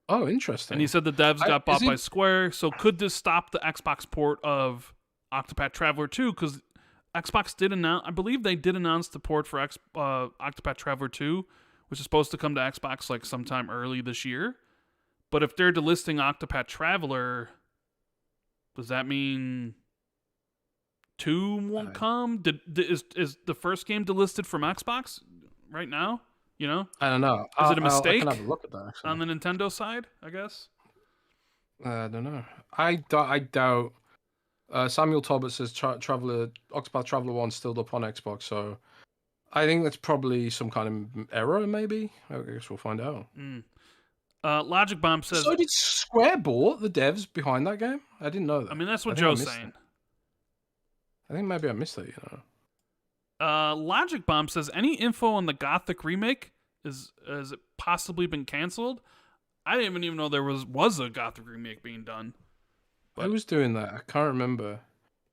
Speaker 2: Oh,
Speaker 1: And he
Speaker 2: interesting.
Speaker 1: said the devs got
Speaker 2: Is
Speaker 1: bought by
Speaker 2: it?
Speaker 1: Square. So could this stop the Xbox port of Octopath Traveler 2? Because Xbox did announce, I believe they did announce the port for Octopath Traveler 2, which is supposed to come to Xbox like sometime early this year. But if they're delisting Octopath Traveler, does that mean 2 won't come? Is the first game delisted from Xbox right now? You know?
Speaker 2: I don't know.
Speaker 1: Is it a
Speaker 2: I can have
Speaker 1: mistake
Speaker 2: a look at that
Speaker 1: on
Speaker 2: actually.
Speaker 1: the Nintendo side, I guess?
Speaker 2: I don't know. I doubt. Samuel Talbot says Octopath Traveler 1 still up on Xbox, so I think that's probably some kind of error, maybe. I guess we'll find out.
Speaker 1: Mm. Logic Bomb says,
Speaker 2: So did Square bought the devs behind that game? I didn't know
Speaker 1: I
Speaker 2: that.
Speaker 1: mean, that's
Speaker 2: I
Speaker 1: what
Speaker 2: think I
Speaker 1: Joe's
Speaker 2: missed
Speaker 1: saying.
Speaker 2: that. I think maybe I missed that, you know.
Speaker 1: Logic Bomb says, any info on the Gothic remake? Has it possibly been canceled? I didn't even know there was a Gothic remake being done.
Speaker 2: Who
Speaker 1: But
Speaker 2: was doing that? I can't remember.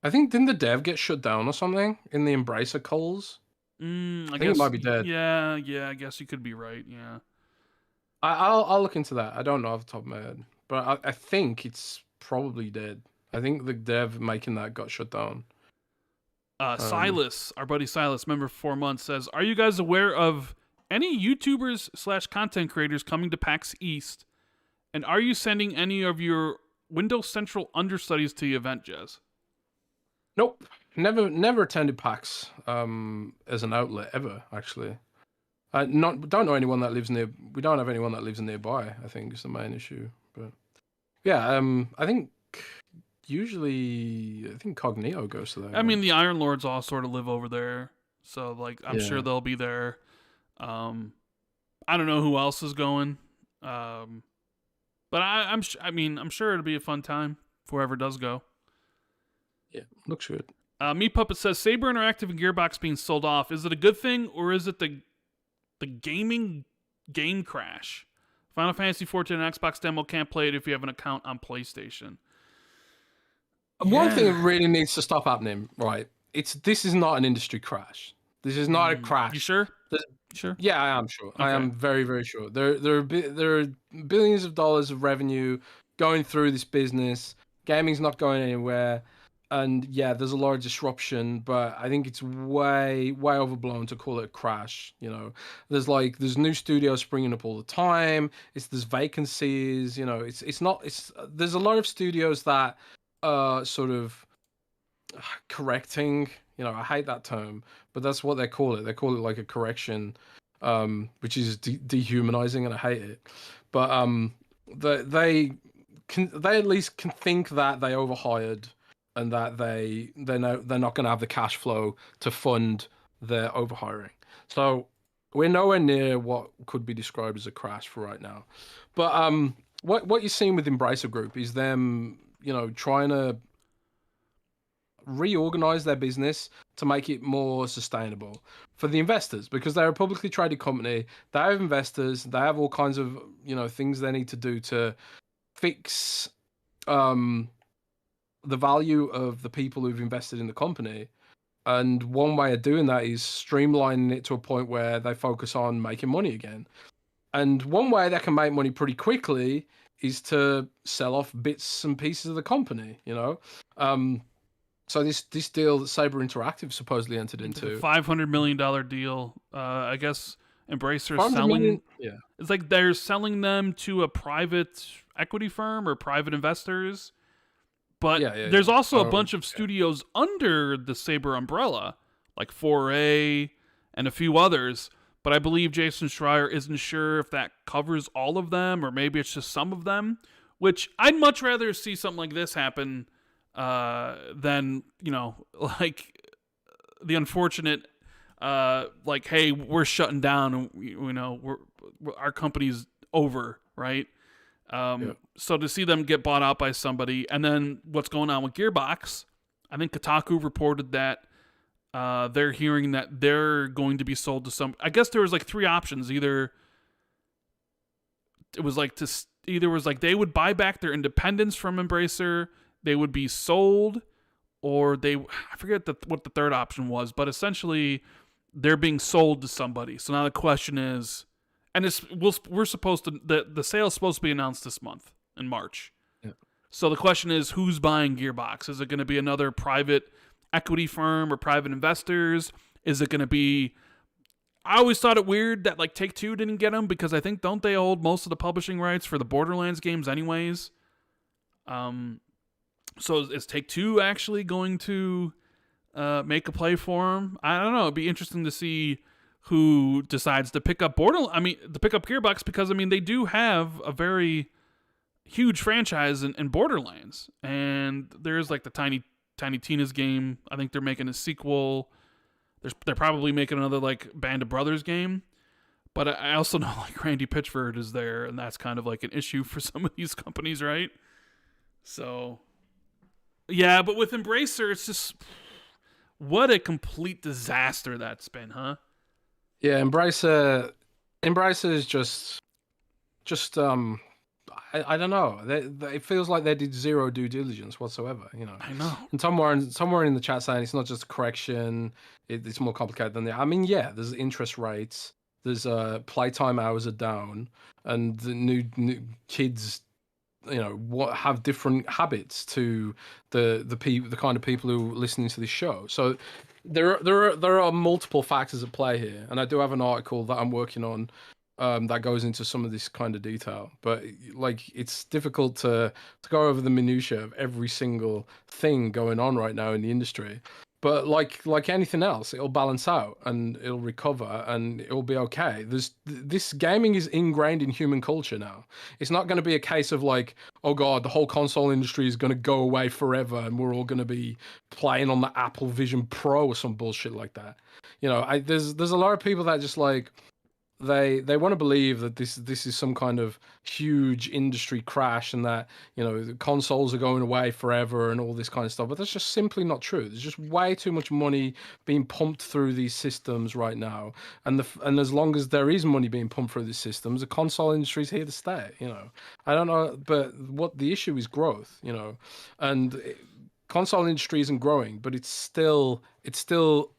Speaker 2: I think didn't the dev get shut down or something in the Embracer calls?
Speaker 1: I
Speaker 2: I think it
Speaker 1: guess
Speaker 2: might be dead.
Speaker 1: yeah, I guess you could be right. Yeah.
Speaker 2: I'll look into that. I don't know off the top of my head, but I think it's probably dead. I think the dev making that got shut down.
Speaker 1: Silas, our buddy Silas, member for 4 months, says, "Are you guys aware of any YouTubers / content creators coming to PAX East? And are you sending any of your Windows Central understudies to the event, Jez?"
Speaker 2: Nope, never attended PAX as an outlet ever. Actually, don't know anyone that lives near. We don't have anyone that lives nearby. I think is the main issue. But yeah, I think usually Cognito goes to that.
Speaker 1: I mean, the Iron Lords all sort of live over there, so like I'm sure
Speaker 2: Yeah.
Speaker 1: they'll be there. I don't know who else is going, but I'm sure it'll be a fun time for whoever does go.
Speaker 2: Yeah, looks good.
Speaker 1: Meat Puppet says, Saber Interactive and Gearbox being sold off. Is it a good thing or is it the gaming game crash? Final Fantasy 14 and Xbox demo can't play it if you have an account on PlayStation.
Speaker 2: One thing that really needs to stop happening, right? This is not an industry crash. This is not a crash.
Speaker 1: You sure?
Speaker 2: There's-
Speaker 1: Sure.
Speaker 2: Yeah, I am sure. I
Speaker 1: Okay.
Speaker 2: am very, very sure. There are billions of dollars of revenue going through this business. Gaming's not going anywhere. And yeah, there's a lot of disruption, but I think it's way overblown to call it a crash. There's new studios springing up all the time. There's vacancies. It's not. It's There's a lot of studios that are sort of correcting. I hate that term, but that's what they call it. They call it like a correction, which is dehumanizing, and I hate it. But they at least can think that they overhired and that they're not going to have the cash flow to fund their overhiring. So we're nowhere near what could be described as a crash for right now. But what you're seeing with Embracer Group is them, trying to reorganize their business to make it more sustainable for the investors, because they're a publicly traded company. They have investors. They have all kinds of things they need to do to fix the value of the people who've invested in the company. And one way of doing that is streamlining it to a point where they focus on making money again. And one way they can make money pretty quickly is to sell off bits and pieces of the company, So this deal that Saber Interactive supposedly entered into,
Speaker 1: $500 million deal. I guess Embracer
Speaker 2: 500
Speaker 1: selling.
Speaker 2: million, yeah.
Speaker 1: It's like they're selling them to a private equity firm or private investors. But there's also a bunch of studios under the Saber umbrella, like 4A and a few others. But I believe Jason Schreier isn't sure if that covers all of them, or maybe it's just some of them. Which I'd much rather see something like this happen than like the unfortunate, like, hey, we're shutting down, and our company's over, right? So to see them get bought out by somebody, and then what's going on with Gearbox, I think Kotaku reported that they're hearing that they're going to be sold to some. I guess there was like three options. Either they would buy back their independence from Embracer, they would be sold, or I forget what the third option was, but essentially they're being sold to somebody. So now the question is, and we're supposed to, the sale's supposed to be announced this month in March.
Speaker 2: Yeah.
Speaker 1: So the question is, who's buying Gearbox? Is it going to be another private equity firm or private investors? Is it going to be? I always thought it weird that like Take-Two didn't get them, because I think, don't they hold most of the publishing rights for the Borderlands games anyways? So is Take-Two actually going to make a play for them? I don't know. It'd be interesting to see who decides to pick up to pick up Gearbox, because they do have a very huge franchise in Borderlands, and there's like the Tiny Tina's game. I think they're making a sequel. They're probably making another like Band of Brothers game, but I also know like Randy Pitchford is there, and that's kind of like an issue for some of these companies, right? So yeah, but with Embracer, it's just, what a complete disaster that's been, huh?
Speaker 2: Yeah, Embracer is just I don't know. It feels like they did zero due diligence whatsoever.
Speaker 1: I know.
Speaker 2: And somewhere in the chat saying it's not just a correction; it's more complicated than that. Yeah, there's interest rates, there's playtime hours are down, and the new kids, what have different habits to the kind of people who are listening to this show. So there are multiple factors at play here, and I do have an article that I'm working on that goes into some of this kind of detail. But like, it's difficult to go over the minutiae of every single thing going on right now in the industry. But like anything else, it'll balance out and it'll recover and it'll be okay. This gaming is ingrained in human culture now. It's not going to be a case of like, oh god, the whole console industry is going to go away forever and we're all going to be playing on the Apple Vision Pro or some bullshit like that. There's a lot of people that just like, they want to believe that this is some kind of huge industry crash, and that the consoles are going away forever and all this kind of stuff. But that's just simply not true. There's just way too much money being pumped through these systems right now, and as long as there is money being pumped through these systems, the console industry is here to stay. I don't know, but what the issue is growth. And console industry isn't growing, but it still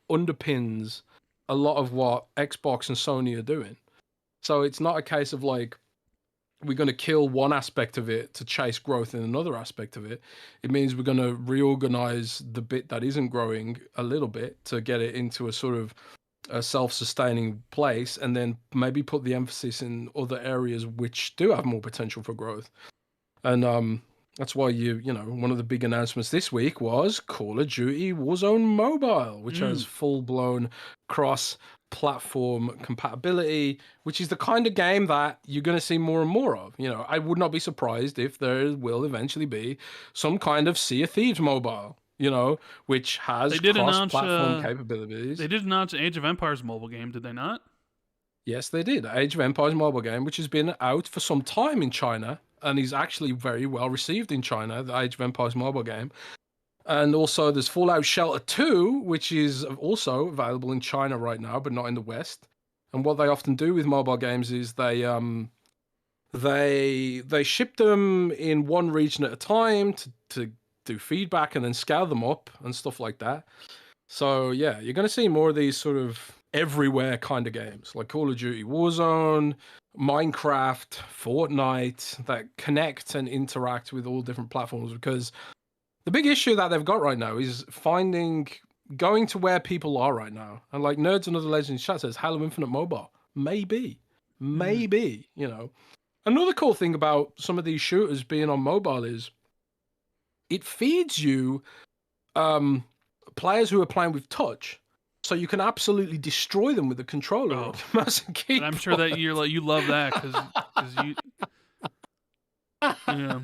Speaker 2: underpins a lot of what Xbox and Sony are doing. So it's not a case of like, we're going to kill one aspect of it to chase growth in another aspect of it. It means we're going to reorganize the bit that isn't growing a little bit to get it into a sort of a self-sustaining place, and then maybe put the emphasis in other areas which do have more potential for growth. And that's why one of the big announcements this week was Call of Duty Warzone Mobile, which has full-blown cross-platform compatibility, which is the kind of game that you're going to see more and more of. I would not be surprised if there will eventually be some kind of Sea of Thieves mobile, which has cross-platform capabilities.
Speaker 1: They did announce an Age of Empires mobile game, did they not?
Speaker 2: Yes, they did. Age of Empires mobile game, which has been out for some time in China, and is actually very well received in China, the Age of Empires mobile game. And also there's Fallout Shelter 2, which is also available in China right now, but not in the West. And what they often do with mobile games is they ship them in one region at a time to do feedback and then scale them up and stuff like that. So yeah, you're going to see more of these sort of everywhere kind of games like Call of Duty Warzone, Minecraft, Fortnite, that connect and interact with all different platforms, because the big issue that they've got right now is going to where people are right now. And like Nerds and Other Legends chat says, Halo Infinite Mobile. Maybe. Another cool thing about some of these shooters being on mobile is it feeds you players who are playing with touch. So you can absolutely destroy them with the controller.
Speaker 1: And I'm sure that you love that because you. Yeah.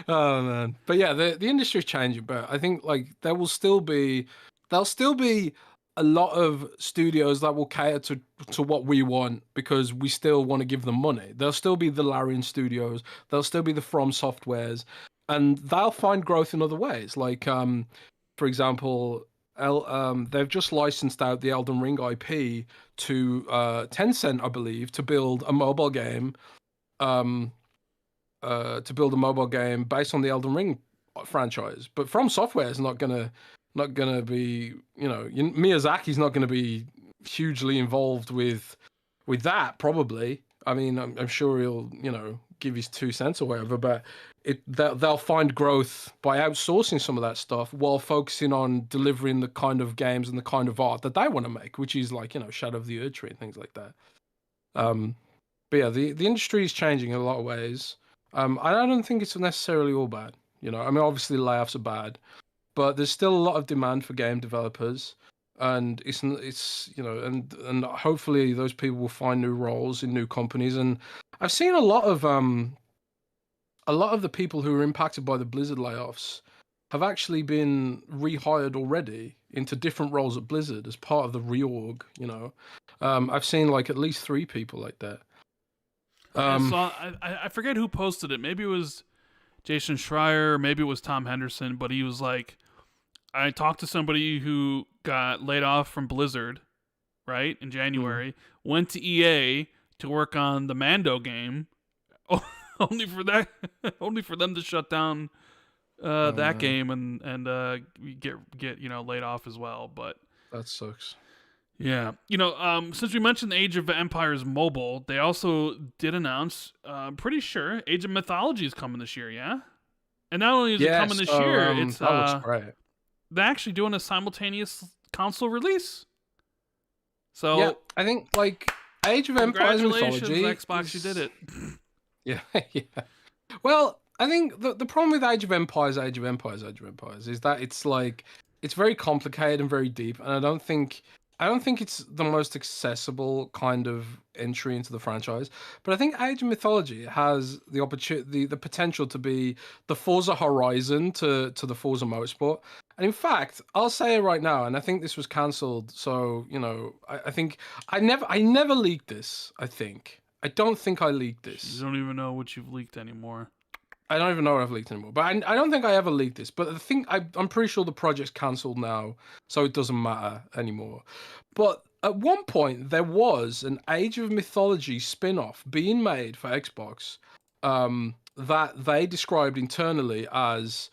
Speaker 2: Oh man, but yeah, the industry's changing. But I think like there'll still be a lot of studios that will cater to what we want, because we still want to give them money. There'll still be the Larian Studios. There'll still be the From Softwares, and they'll find growth in other ways. Like for example, they've just licensed out the Elden Ring IP to Tencent, I believe, to build a mobile game. To build a mobile game based on the Elden Ring franchise, but From Software is not gonna be, Miyazaki's not gonna be hugely involved with that. Probably, I mean, I'm sure he'll give his 2 cents or whatever, but they'll find growth by outsourcing some of that stuff while focusing on delivering the kind of games and the kind of art that they want to make, which is like Shadow of the Erdtree and things like that. But yeah, the industry is changing in a lot of ways. I don't think it's necessarily all bad. I mean, obviously layoffs are bad, but there's still a lot of demand for game developers, and it's and hopefully those people will find new roles in new companies. And I've seen a lot of the people who are impacted by the Blizzard layoffs have actually been rehired already into different roles at Blizzard as part of the reorg. I've seen like at least 3 people like that.
Speaker 1: I forget who posted it. Maybe it was Jason Schreier, or maybe it was Tom Henderson, but he was like, I talked to somebody who got laid off from Blizzard, right, in January, went to EA to work on the Mando game, only for them to shut down that game and get laid off as well. But
Speaker 2: that sucks.
Speaker 1: Yeah. Since we mentioned the Age of Empires mobile, they also did announce, pretty sure, Age of Mythology is coming this year, yeah? And not only is it coming this year, it's
Speaker 2: that looks great.
Speaker 1: They're actually doing a simultaneous console release. So
Speaker 2: yeah, I think like Age of Empires Mythology,
Speaker 1: Xbox, you did it.
Speaker 2: Yeah. Well, I think the problem with Age of Empires is that it's very complicated and very deep, and I don't think it's the most accessible kind of entry into the franchise. But I think Age of Mythology has the opportunity, the potential to be the Forza Horizon to the Forza Motorsport. And in fact, I'll say it right now, and I think this was cancelled. So I think I never leaked this. I don't think I leaked this.
Speaker 1: You don't even know what you've leaked anymore.
Speaker 2: I don't even know what I've leaked anymore. But I don't think I ever leaked this. But I'm pretty sure the project's cancelled now, so it doesn't matter anymore. But at one point, there was an Age of Mythology spin-off being made for Xbox that they described internally as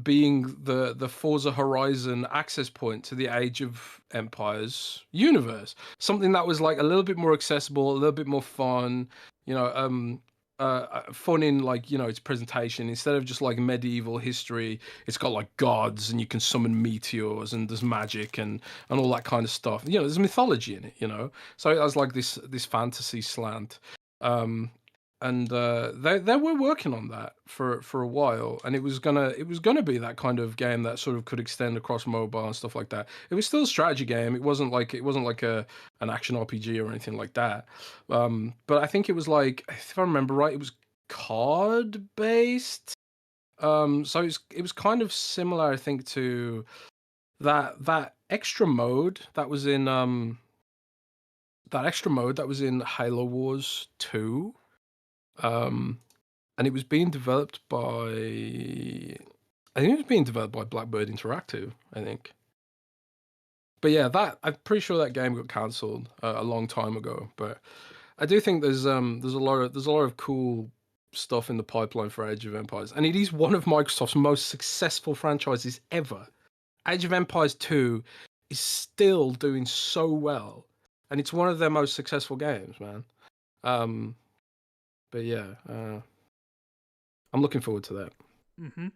Speaker 2: being the Forza Horizon access point to the Age of Empires universe. Something that was like a little bit more accessible, a little bit more fun, fun in like, its presentation. Instead of just like medieval history, it's got like gods and you can summon meteors and there's magic and all that kind of stuff. There's mythology in it, so it has like this fantasy slant. And they were working on that for a while, and it was gonna be that kind of game that sort of could extend across mobile and stuff like that. It was still a strategy game. It wasn't like an action RPG or anything like that. But I think it was like, if I remember right, it was card based. So it was kind of similar, I think, to that extra mode that was in Halo Wars 2. And it was being developed by, I think it was being developed by Blackbird Interactive, I think. But yeah, I'm pretty sure that game got cancelled a long time ago. But I do think there's a lot of cool stuff in the pipeline for Age of Empires, and it is one of Microsoft's most successful franchises ever. Age of Empires 2 is still doing so well, and it's one of their most successful games, man. But yeah, I'm looking forward to that.
Speaker 1: Mm-hmm.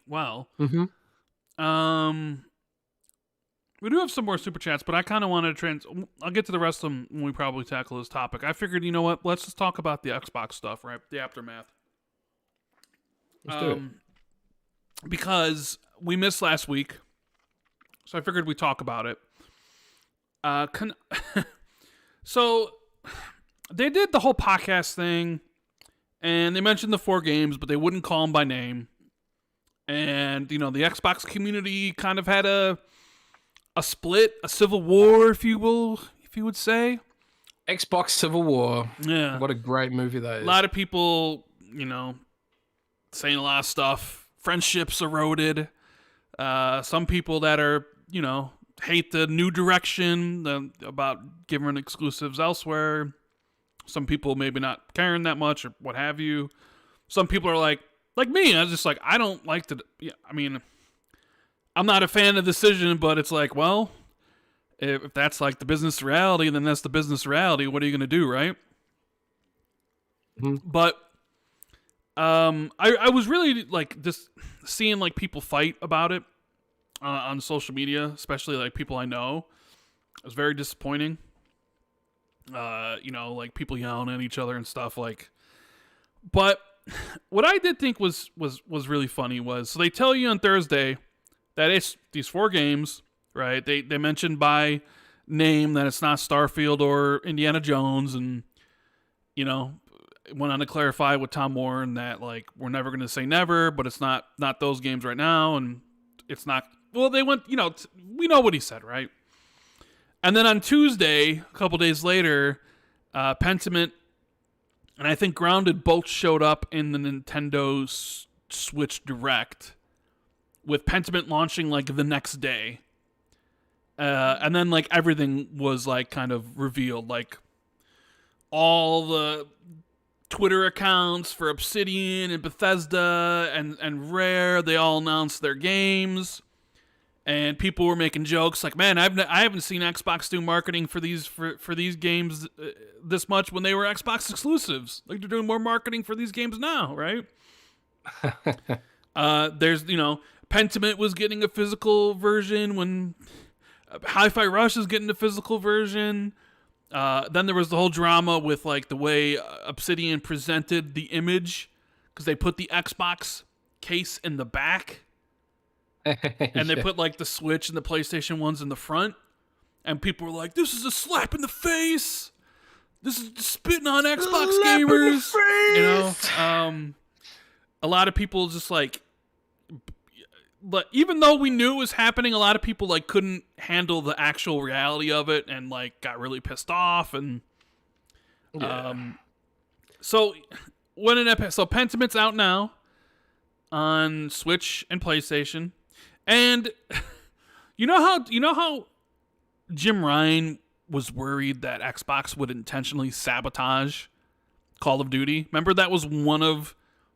Speaker 1: Well, we do have some more super chats, but I kind of want to I'll get to the rest of them when we probably tackle this topic. I figured, you know what? Let's just talk about the Xbox stuff, right? The aftermath.
Speaker 2: Let's do it.
Speaker 1: Because we missed last week, so I figured we'd talk about it. So they did the whole podcast thing, and they mentioned the 4 games, but they wouldn't call them by name. And, the Xbox community kind of had a split, a civil war, if you would say.
Speaker 2: Xbox Civil War.
Speaker 1: Yeah.
Speaker 2: What a great movie that is.
Speaker 1: A lot of people, saying a lot of stuff. Friendships eroded. Some people that are, hate the new direction about giving exclusives elsewhere. Some people maybe not caring that much or what have you. Some people are like me. I was just like, I don't like the. Yeah, I mean, I'm not a fan of the decision, but it's like, well, if that's like the business reality, then that's the business reality. What are you going to do, right?
Speaker 2: Mm-hmm.
Speaker 1: But I was really like just seeing like people fight about it on social media, especially like people I know. It was very disappointing. Like people yelling at each other and stuff like. But what I did think was really funny was, so they tell you on Thursday that it's these 4 games, right? They mentioned by name that it's not Starfield or Indiana Jones, and went on to clarify with Tom Warren that like we're never going to say never, but it's not those games right now, and it's not. Well, they went, we know what he said, right? And then on Tuesday, a couple days later, Pentiment and I think Grounded both showed up in the Nintendo Switch Direct, with Pentiment launching like the next day. And then like everything was like kind of revealed, like all the Twitter accounts for Obsidian and Bethesda and Rare, they all announced their games. And people were making jokes like, "Man, I haven't seen Xbox do marketing for these games this much when they were Xbox exclusives. Like they're doing more marketing for these games now, right?" There's Pentiment was getting a physical version when HiFi Rush is getting a physical version. Then there was the whole drama with like the way Obsidian presented the image, because they put the Xbox case in the back. And they put like the Switch and the PlayStation ones in the front, and people were like, "This is a slap in the face. This is spitting on Xbox gamers." A lot of people just like, but even though we knew it was happening, a lot of people like couldn't handle the actual reality of it and like got really pissed off. And so Pentiment's out now on Switch and PlayStation. And you know how Jim Ryan was worried that Xbox would intentionally sabotage Call of Duty? Remember that was one of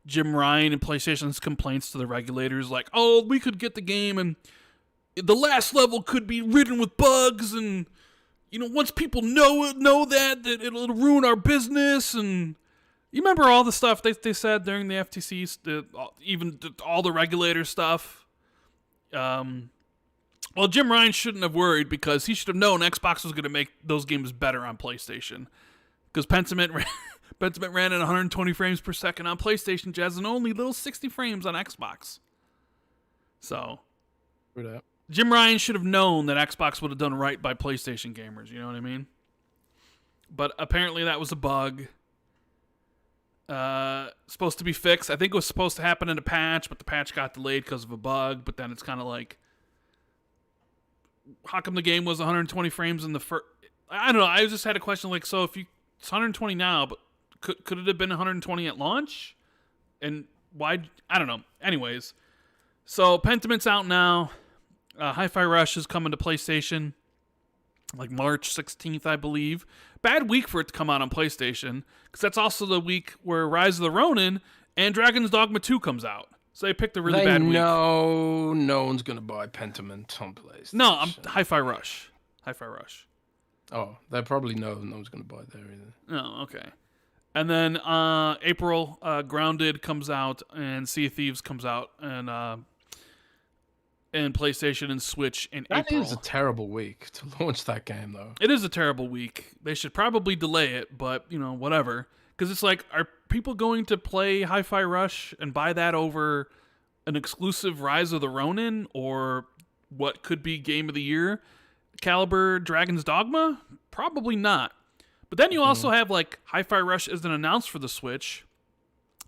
Speaker 1: Jim Ryan and PlayStation's complaints to the regulators, like, oh, we could get the game and the last level could be ridden with bugs, and once people know that it'll ruin our business. And you remember all the stuff they said during the FTC, even all the regulator stuff. Well, Jim Ryan shouldn't have worried, because he should have known Xbox was going to make those games better on PlayStation. Because Pentiment ran at 120 frames per second on PlayStation, Jez, and only little 60 frames on Xbox. So, Jim Ryan should have known that Xbox would have done right by PlayStation gamers, you know what I mean? But apparently that was a bug. Supposed to be fixed. I think it was supposed to happen in a patch, but the patch got delayed because of a bug. But then it's kind of like, how come the game was 120 frames in the first? I don't know. I just had a question, like, so if it's 120 now, but could it have been 120 at launch? And why? I don't know. Anyways, so Pentiment's out now. HiFi Rush is coming to PlayStation like March 16th, I believe. Bad week for it to come out on PlayStation, because that's also the week where Rise of the Ronin and Dragon's Dogma 2 comes out. So they picked a really bad week.
Speaker 2: No one's going to buy Pentiment on PlayStation.
Speaker 1: No, I'm HiFi Rush. HiFi Rush.
Speaker 2: Oh, they probably know no one's going to buy it there either.
Speaker 1: Oh, okay. And then April, Grounded comes out, and Sea of Thieves comes out, and PlayStation and Switch in April.
Speaker 2: That is a terrible week to launch that game, though.
Speaker 1: It is a terrible week. They should probably delay it, but, whatever. Because it's like, are people going to play HiFi Rush and buy that over an exclusive Rise of the Ronin, or what could be Game of the Year caliber Dragon's Dogma? Probably not. But then you also have, like, HiFi Rush isn't announced for the Switch,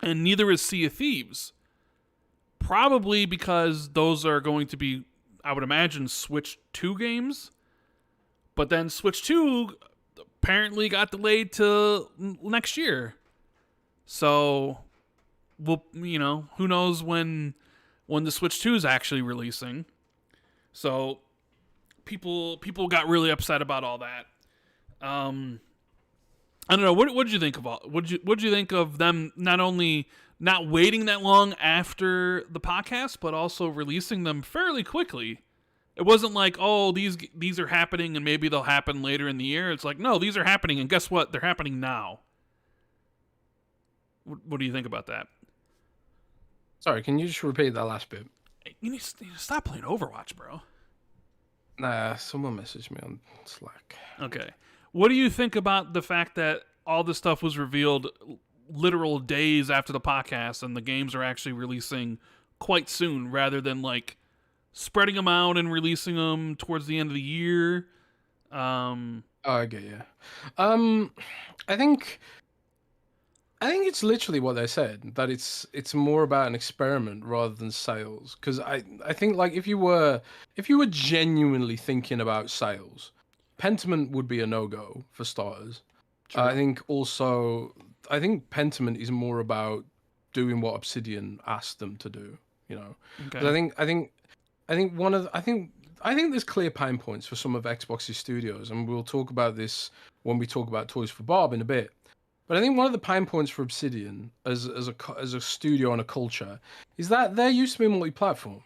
Speaker 1: and neither is Sea of Thieves. Probably because those are going to be, I would imagine, Switch 2 games. But then Switch 2 apparently got delayed to next year. So, who knows when the Switch 2 is actually releasing. So, people got really upset about all that. I don't know. What did you think of all? What did you think of them not only not waiting that long after the podcast, but also releasing them fairly quickly? It wasn't like, oh, these are happening and maybe they'll happen later in the year. It's like, no, these are happening, and guess what? They're happening now. What do you think about that?
Speaker 2: Sorry, can you just repeat that last bit?
Speaker 1: You need to stop playing Overwatch, bro.
Speaker 2: Nah, someone messaged me on Slack.
Speaker 1: Okay. What do you think about the fact that all this stuff was revealed literal days after the podcast, and the games are actually releasing quite soon, rather than like spreading them out and releasing them towards the end of the year?
Speaker 2: Oh, I get you. I think it's literally what they said, that it's more about an experiment rather than sales. Because I think, like, if you were genuinely thinking about sales, Pentiment would be a no-go for starters. I think Pentiment is more about doing what Obsidian asked them to do. Okay. I think there's clear pain points for some of Xbox's studios, and we'll talk about this when we talk about Toys for Bob in a bit. But I think one of the pain points for Obsidian as a studio and a culture is that they're used to being multi-platform,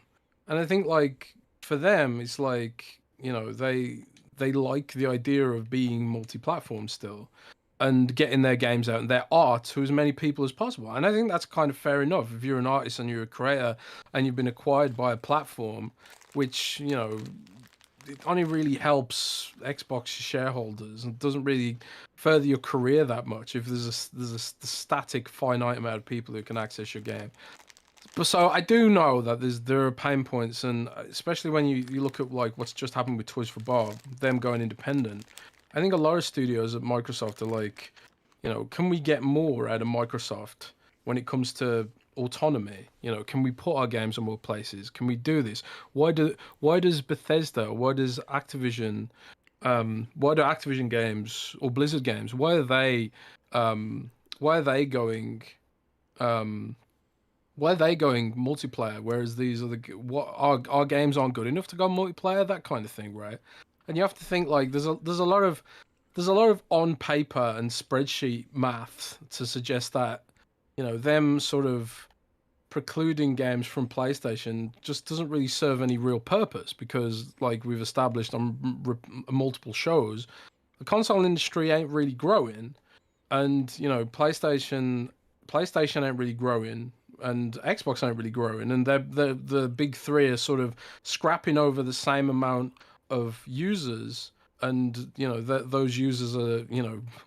Speaker 2: and I think, like, for them it's like, they like the idea of being multi-platform still, and getting their games out and their art to as many people as possible. And I think that's kind of fair enough if you're an artist and you're a creator and you've been acquired by a platform, which, it only really helps Xbox shareholders and doesn't really further your career that much if there's a static finite amount of people who can access your game. But so I do know that there are pain points, and especially when you look at, like, what's just happened with Toys for Bob, them going independent. I think a lot of studios at Microsoft are like, can we get more out of Microsoft when it comes to autonomy? Can we put our games on more places? Can we do this? Why does Bethesda, why do Activision games or Blizzard games, why are they going multiplayer, whereas these are our games aren't good enough to go multiplayer, that kind of thing, right? And you have to think, like, there's a lot of on paper and spreadsheet math to suggest that them sort of precluding games from PlayStation just doesn't really serve any real purpose because, like we've established on multiple shows, the console industry ain't really growing, and PlayStation ain't really growing, and Xbox ain't really growing, and the big three are sort of scrapping over the same amount of users, and those users are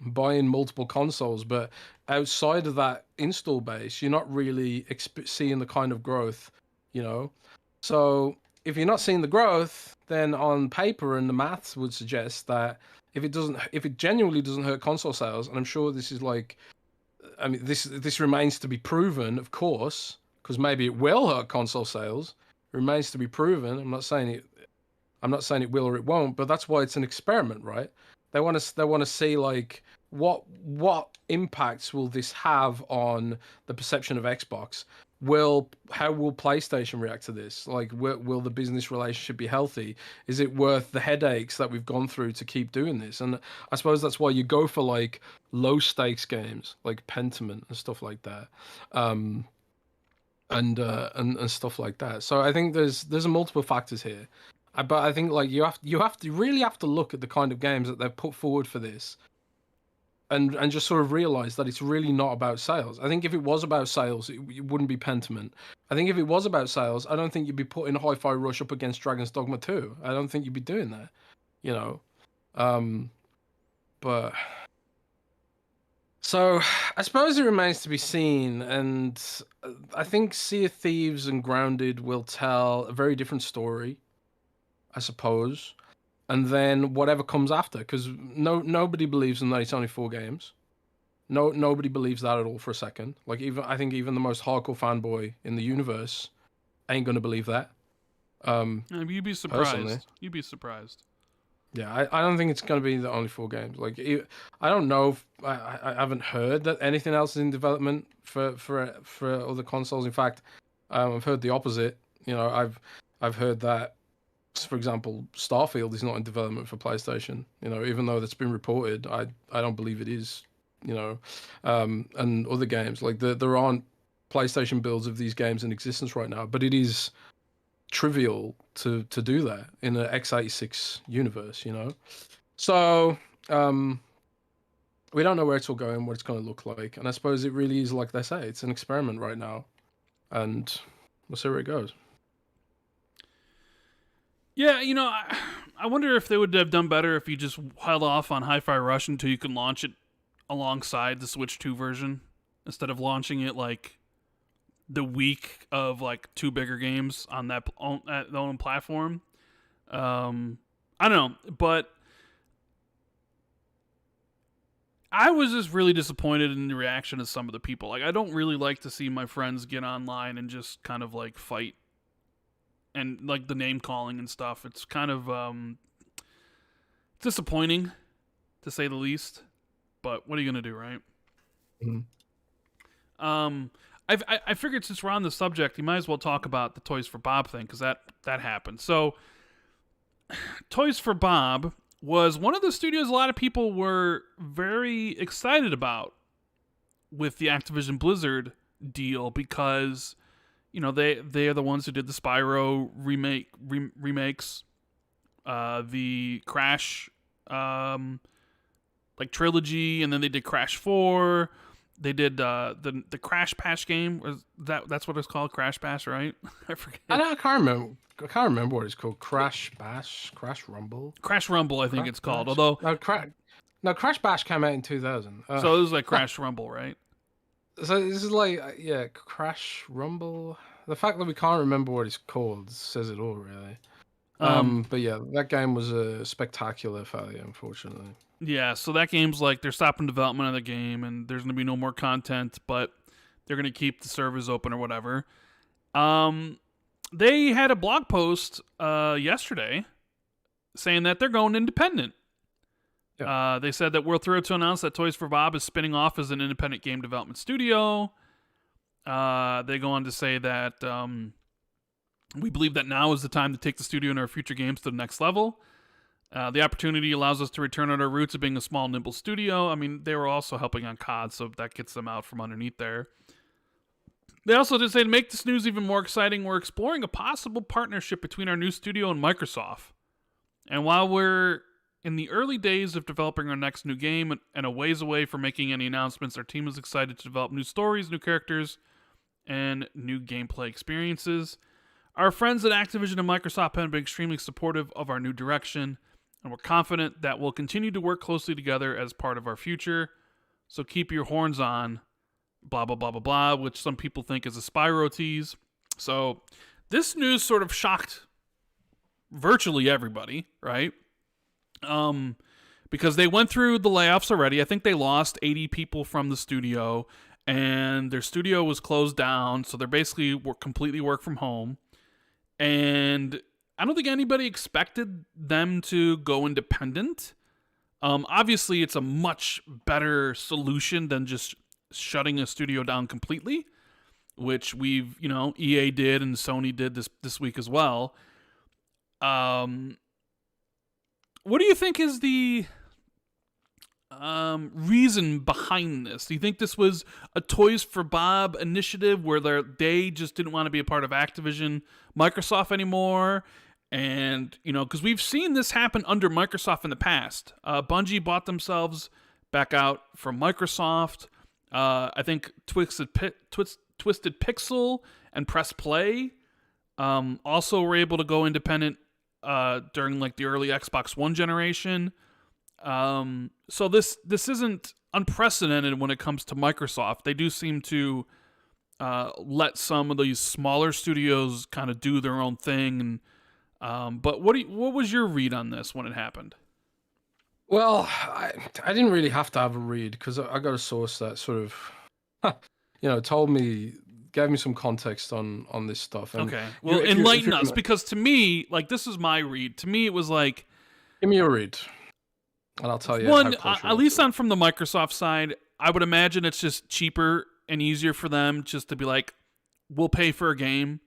Speaker 2: buying multiple consoles, but outside of that install base, you're not really seeing the kind of growth, you know. So if you're not seeing the growth, then on paper and the maths would suggest that if it genuinely doesn't hurt console sales, and I'm sure this is like, I mean, this remains to be proven, of course, because maybe it will hurt console sales. It remains to be proven. I'm not saying it will or it won't, but that's why it's an experiment, right? They want to see like what impacts will this have on the perception of Xbox? How will PlayStation react to this? Like, will the business relationship be healthy? Is it worth the headaches that we've gone through to keep doing this? And I suppose that's why you go for like low stakes games like Pentiment and stuff like that, and stuff like that. So I think there's multiple factors here, but I think like you really have to look at the kind of games that they've put forward for this, and just sort of realize that it's really not about sales. I think if it was about sales, it wouldn't be Pentiment. I think if it was about sales, I don't think you'd be putting HiFi Rush up against Dragon's Dogma 2. I don't think you'd be doing that, you know. But so I suppose it remains to be seen, and I think Sea of Thieves and Grounded will tell a very different story, I suppose. And then whatever comes after, because nobody believes in that it's only 4 games. Nobody believes that at all for a second. Like I think even the most hardcore fanboy in the universe ain't gonna believe that.
Speaker 1: You'd be surprised.
Speaker 2: Personally.
Speaker 1: You'd be surprised.
Speaker 2: Yeah, I don't think it's gonna be the only 4 games. Like I don't know. I haven't heard that anything else is in development for other consoles. In fact, I've heard the opposite. I've heard that, for example, Starfield is not in development for PlayStation. Even though that's been reported, I don't believe it is. And other games like there aren't PlayStation builds of these games in existence right now, but it is trivial to do that in an x86 universe. So we don't know where it's all going, what it's going to look like, and I suppose it really is like they say, it's an experiment right now, and we'll see where it goes.
Speaker 1: Yeah, I wonder if they would have done better if you just held off on HiFi Rush until you can launch it alongside the Switch 2 version, instead of launching it like the week of like 2 bigger games on that own platform. I don't know, but I was just really disappointed in the reaction of some of the people. Like, I don't really like to see my friends get online and just kind of like fight. And like the name calling and stuff, it's kind of disappointing, to say the least. But what are you gonna do, right?
Speaker 2: Mm-hmm.
Speaker 1: I figured since we're on the subject, you might as well talk about the Toys for Bob thing, because that happened. So, Toys for Bob was one of the studios a lot of people were very excited about with the Activision Blizzard deal, because they are the ones who did the Spyro remakes, the Crash like trilogy, and then they did Crash 4. They did the Crash Bash game. That's what it's called, Crash Bash, right? I forget.
Speaker 2: I can't remember what it's called. Crash Bash, Crash Rumble.
Speaker 1: Crash Rumble, I think
Speaker 2: Crash
Speaker 1: it's called.
Speaker 2: Bash?
Speaker 1: Although
Speaker 2: Crash Bash came out in 2000.
Speaker 1: So it was like Crash Rumble, right?
Speaker 2: So this is like Crash Rumble. The fact that we can't remember what it's called says it all, really. But yeah, that game was a spectacular failure, unfortunately.
Speaker 1: Yeah, so that game's like they're stopping development of the game, and there's gonna be no more content, but they're gonna keep the servers open or whatever. They had a blog post yesterday saying that they're going independent. Yeah. They said that we're thrilled to announce that Toys for Bob is spinning off as an independent game development studio. They go on to say that we believe that now is the time to take the studio and our future games to the next level. The opportunity allows us to return on our roots of being a small, nimble studio. I mean, they were also helping on COD, so that gets them out from underneath there. They also did say to make this news even more exciting, we're exploring a possible partnership between our new studio and Microsoft. And while we're in the early days of developing our next new game and a ways away from making any announcements, our team is excited to develop new stories, new characters, and new gameplay experiences. Our friends at Activision and Microsoft have been extremely supportive of our new direction, and we're confident that we'll continue to work closely together as part of our future. So keep your horns on, blah, blah, blah, blah, blah, which some people think is a Spyro tease. So this news sort of shocked virtually everybody, right? Because they went through the layoffs already. I think they lost 80 people from the studio, and their studio was closed down, so they're basically completely work from home. And I don't think anybody expected them to go independent. Obviously, it's a much better solution than just shutting a studio down completely, which EA did and Sony did this week as well. What do you think is the reason behind this? Do you think this was a Toys for Bob initiative where they just didn't want to be a part of Activision, Microsoft anymore? And, because we've seen this happen under Microsoft in the past. Bungie bought themselves back out from Microsoft. I think Twisted Pixel and Press Play also were able to go independent during like the early Xbox One generation. So this isn't unprecedented when it comes to Microsoft. They do seem to let some of these smaller studios kind of do their own thing. But what was your read on this when it happened?
Speaker 2: Well, I didn't really have to have a read because I got a source that sort of, gave me some context on this stuff. And
Speaker 1: okay, well, enlighten us, because to me, like, this is my read. To me, it was like,
Speaker 2: give me a read, and I'll tell you.
Speaker 1: One, at least on from the Microsoft side, I would imagine it's just cheaper and easier for them just to be like, we'll pay for a game,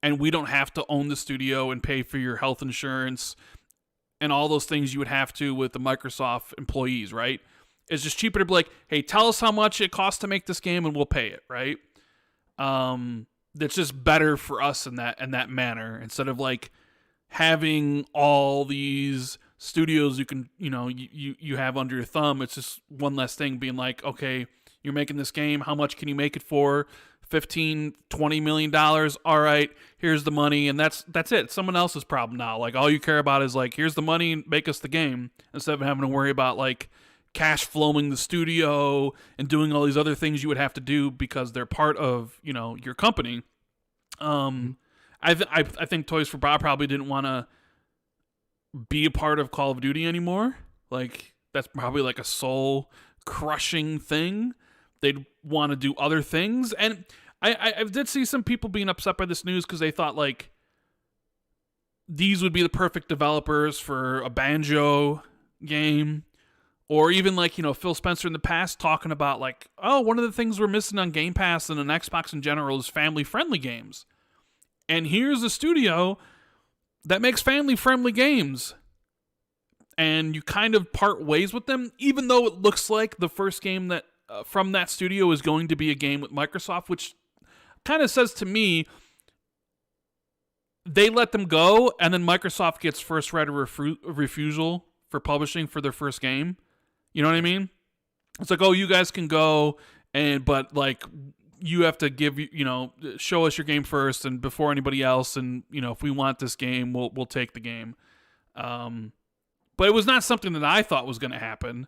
Speaker 1: and we don't have to own the studio and pay for your health insurance and all those things you would have to with the Microsoft employees, right? It's just cheaper to be like, hey, tell us how much it costs to make this game and we'll pay it, right? That's just better for us in that manner, instead of like having all these studios you can, you have under your thumb. It's just one less thing being like, okay, you're making this game, how much can you make it for? $15-20 million. All right, here's the money, and that's it. It's someone else's problem now. Like, all you care about is like, here's the money, make us the game, instead of having to worry about like cash flowing the studio and doing all these other things you would have to do because they're part of your company. I think Toys for Bob probably didn't want to be a part of Call of Duty anymore. Like, that's probably like a soul crushing thing. They'd want to do other things. And I did see some people being upset by this news because they thought like these would be the perfect developers for a Banjo game. Or even like, Phil Spencer in the past talking about like, oh, one of the things we're missing on Game Pass and on Xbox in general is family-friendly games. And here's a studio that makes family-friendly games. And you kind of part ways with them, even though it looks like the first game that from that studio is going to be a game with Microsoft, which kind of says to me they let them go, and then Microsoft gets first right of refusal for publishing for their first game. You know what I mean? It's like, oh, you guys can go, but like you have to give show us your game first and before anybody else, and if we want this game, we'll take the game. But it was not something that I thought was going to happen.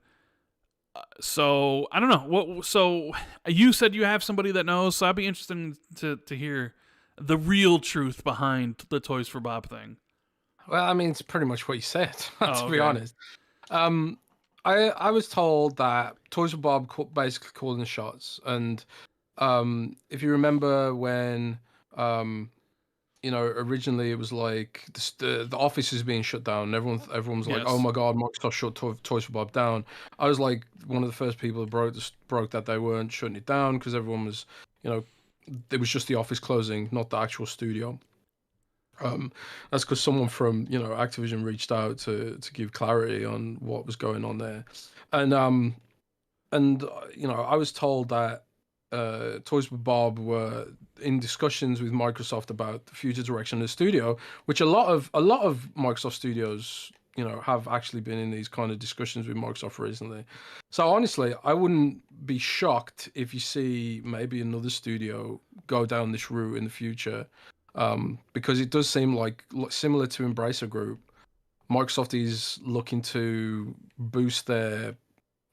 Speaker 1: So I don't know. So you said you have somebody that knows, so I'd be interested to hear the real truth behind the Toys for Bob thing.
Speaker 2: Well, I mean, it's pretty much what you said, to be honest. I was told that Toys for Bob basically calling the shots, and if you remember when originally it was like the office is being shut down, and everyone's like, oh my god, Microsoft shut Toys for Bob down. I was like one of the first people that broke that they weren't shutting it down, because everyone was, it was just the office closing, not the actual studio. That's because someone from Activision reached out to give clarity on what was going on there, and I was told that Toys for Bob were in discussions with Microsoft about the future direction of the studio, which a lot of Microsoft studios, you know, have actually been in these kind of discussions with Microsoft recently. So honestly, I wouldn't be shocked if you see maybe another studio go down this route in the future, because it does seem like similar to Embracer Group. Microsoft is looking to boost their,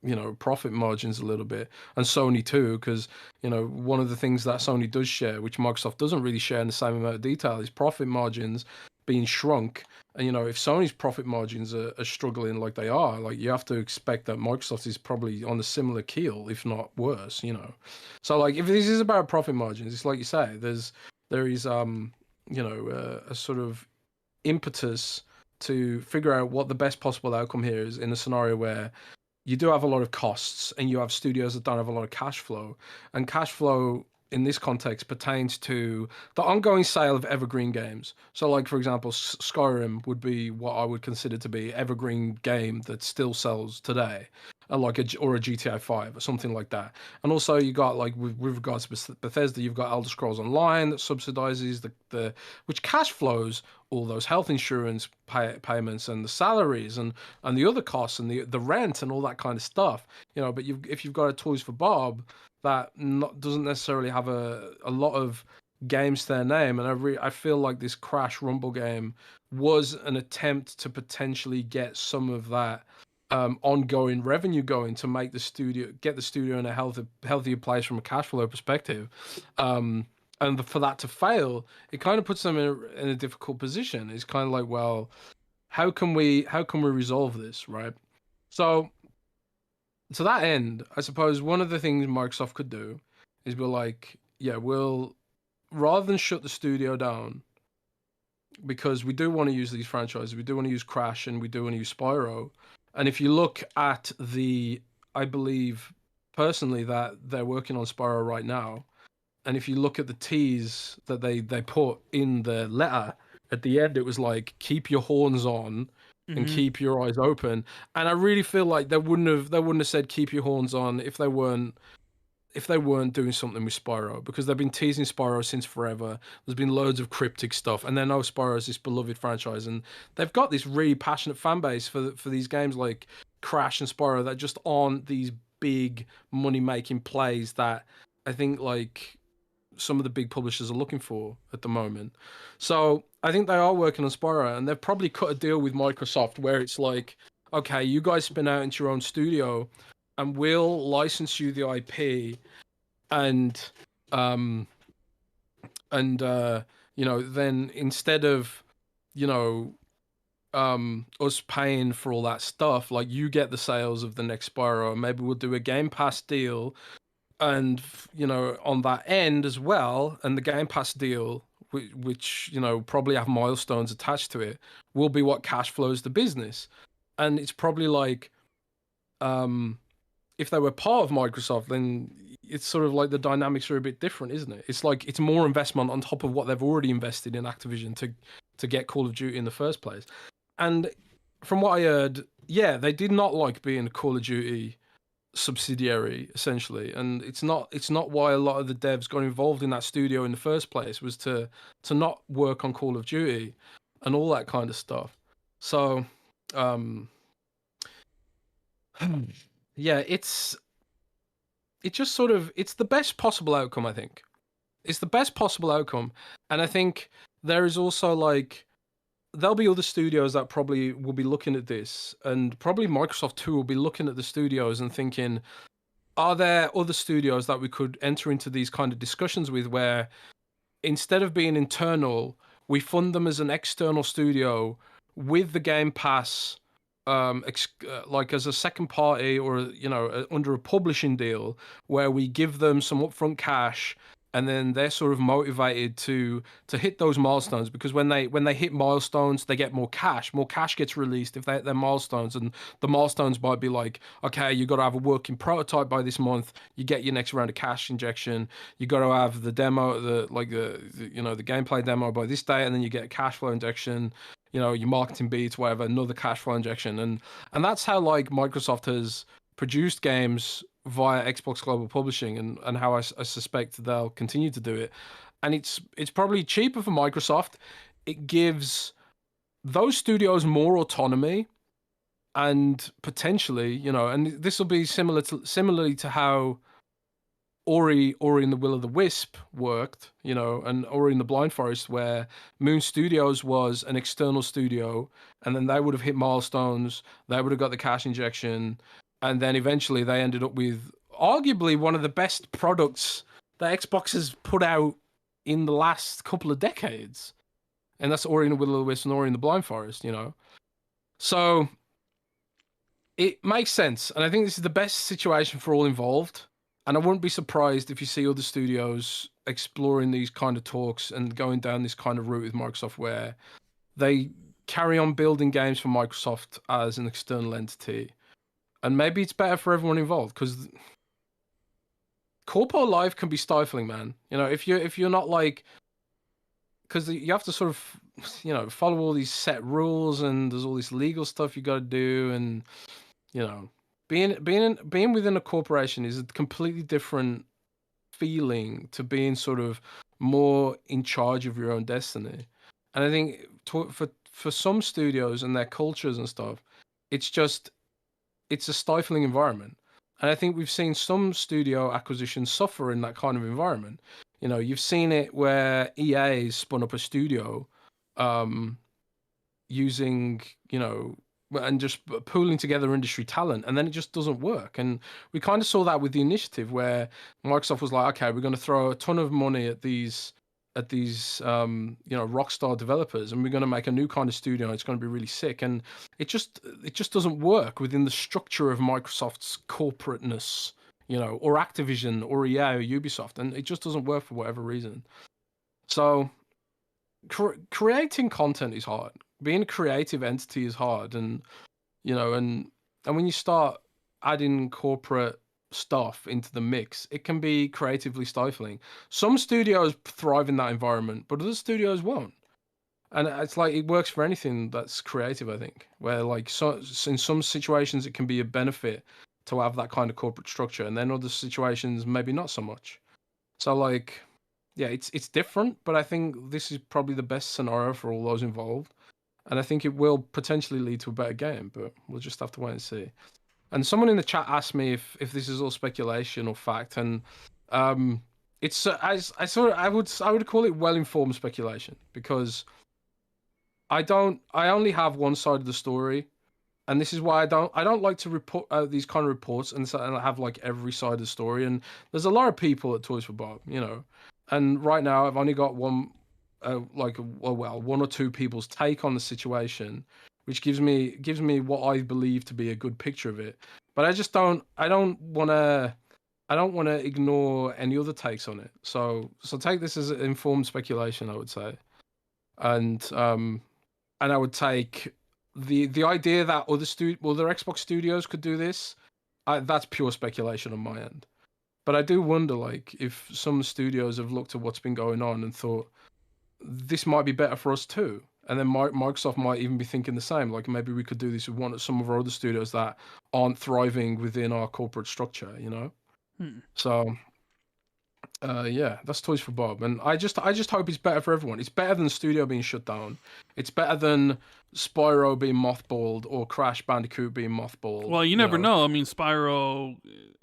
Speaker 2: you know, profit margins a little bit, and Sony too, because, you know, one of the things that Sony does share, which Microsoft doesn't really share in the same amount of detail, is profit margins being shrunk. And, you know, if Sony's profit margins are struggling like they are, like, you have to expect that Microsoft is probably on a similar keel, if not worse, you know. So like, if this is about profit margins, it's like you say, there is you know, a sort of impetus to figure out what the best possible outcome here is in a scenario where you do have a lot of costs and you have studios that don't have a lot of cash flow. And cash flow in this context pertains to the ongoing sale of evergreen games. So like, for example, Skyrim would be what I would consider to be evergreen game that still sells today. Like or a GTA 5 or something like that. And also you got, like, with regards to Bethesda, you've got Elder Scrolls Online that subsidizes the which cash flows all those health insurance payments and the salaries and the other costs and the rent and all that kind of stuff, you know. But if you've got a Toys for Bob that doesn't necessarily have a lot of games to their name, and I feel like this Crash Rumble game was an attempt to potentially get some of that ongoing revenue going to make get the studio in a healthier place from a cash flow perspective. And for that to fail, it kind of puts them in a difficult position. It's kind of like, well, how can we resolve this, right? So to that end, I suppose one of the things Microsoft could do is be like, yeah, we'll, rather than shut the studio down, because we do want to use these franchises, we do want to use Crash and we do want to use Spyro. And if you look at I believe personally that they're working on Spyro right now. And if you look at the tease that they put in the letter at the end, it was like, keep your horns on and keep your eyes open. And I really feel like they wouldn't have said keep your horns on if they weren't doing something with Spyro, because they've been teasing Spyro since forever. There's been loads of cryptic stuff, and they know Spyro is this beloved franchise, and they've got this really passionate fan base for these games like Crash and Spyro that just aren't these big money making plays that I think like some of the big publishers are looking for at the moment. So I think they are working on Spyro, and they've probably cut a deal with Microsoft where it's like, okay, you guys spin out into your own studio and we'll license you the IP, and you know, then instead of, you know, us paying for all that stuff, like, you get the sales of the next Spyro, and maybe we'll do a Game Pass deal, and, you know, on that end as well, and the Game Pass deal, which, you know, probably have milestones attached to it, will be what cash flows the business. And it's probably like, if they were part of Microsoft, then it's sort of like the dynamics are a bit different, isn't it? It's like it's more investment on top of what they've already invested in Activision to get Call of Duty in the first place. And from what I heard, yeah, they did not like being a Call of Duty subsidiary, essentially. And it's not why a lot of the devs got involved in that studio in the first place, was to not work on Call of Duty and all that kind of stuff. So yeah, it's just sort of, it's the best possible outcome, I think. It's the best possible outcome. And I think there is also, like, there'll be other studios that probably will be looking at this, and probably Microsoft too will be looking at the studios and thinking, are there other studios that we could enter into these kind of discussions with, where instead of being internal, we fund them as an external studio with the Game Pass, like as a second party, or, you know, under a publishing deal, where we give them some upfront cash, and then they're sort of motivated to hit those milestones, because when they hit milestones, they get more cash. More cash gets released if they hit their milestones, and the milestones might be like, okay, you got to have a working prototype by this month. You get your next round of cash injection. You got to have the demo, the you know, the gameplay demo by this day, and then you get a cash flow injection. You know, your marketing beats, whatever, another cash flow injection, and that's how, like, Microsoft has produced games via Xbox Global Publishing, and how I suspect they'll continue to do it. And it's probably cheaper for Microsoft. It gives those studios more autonomy, and potentially, and this will be similarly to how Ori and the Will of the Wisp worked, and Ori and the Blind Forest, where Moon Studios was an external studio, and then they would have hit milestones, they would have got the cash injection, and then eventually they ended up with arguably one of the best products that Xbox has put out in the last couple of decades. And that's Ori and the Will of the Wisp and Ori and the Blind Forest, So it makes sense. And I think this is the best situation for all involved. And I wouldn't be surprised if you see other studios exploring these kind of talks and going down this kind of route with Microsoft, where they carry on building games for Microsoft as an external entity. And maybe it's better for everyone involved, because corpo life can be stifling, man. If you're not like, because you have to sort of, follow all these set rules, and there's all this legal stuff you got to do, and being within a corporation is a completely different feeling to being sort of more in charge of your own destiny. And I think for some studios and their cultures and stuff, it's a stifling environment. And I think we've seen some studio acquisitions suffer in that kind of environment. You've seen it where EA spun up a studio using, and just pooling together industry talent, and then it just doesn't work. And we kind of saw that with the initiative, where Microsoft was like, okay, we're going to throw a ton of money at these rockstar developers, and we're going to make a new kind of studio, and it's going to be really sick. And it just doesn't work within the structure of Microsoft's corporateness, or Activision or EA or Ubisoft, and it just doesn't work for whatever reason. So creating content is hard. Being a creative entity is hard, and and when you start adding corporate stuff into the mix, it can be creatively stifling. Some studios thrive in that environment, but other studios won't. And it's like, it works for anything that's creative, I think, where like, so in some situations it can be a benefit to have that kind of corporate structure, and then other situations maybe not so much. So like, yeah, it's different, but I think this is probably the best scenario for all those involved. And I think it will potentially lead to a better game, but we'll just have to wait and see. And someone in the chat asked me if this is all speculation or fact, and it's I would call it well-informed speculation, because I only have one side of the story, and this is why I don't like to report out these kind of reports and I have like every side of the story. And there's a lot of people at Toys for Bob, and right now I've only got one or two people's take on the situation, which gives me what I believe to be a good picture of it. But I don't want to ignore any other takes on it. So take this as informed speculation, I would say. And I would take the idea that other Xbox studios could do this. That's pure speculation on my end. But I do wonder, like, if some studios have looked at what's been going on and thought, this might be better for us too. And then Microsoft might even be thinking the same. Like, maybe we could do this with some of our other studios that aren't thriving within our corporate structure, So, yeah, that's Toys for Bob. And I just hope it's better for everyone. It's better than the studio being shut down. It's better than Spyro being mothballed or Crash Bandicoot being mothballed.
Speaker 1: Well, you never know. I mean, Spyro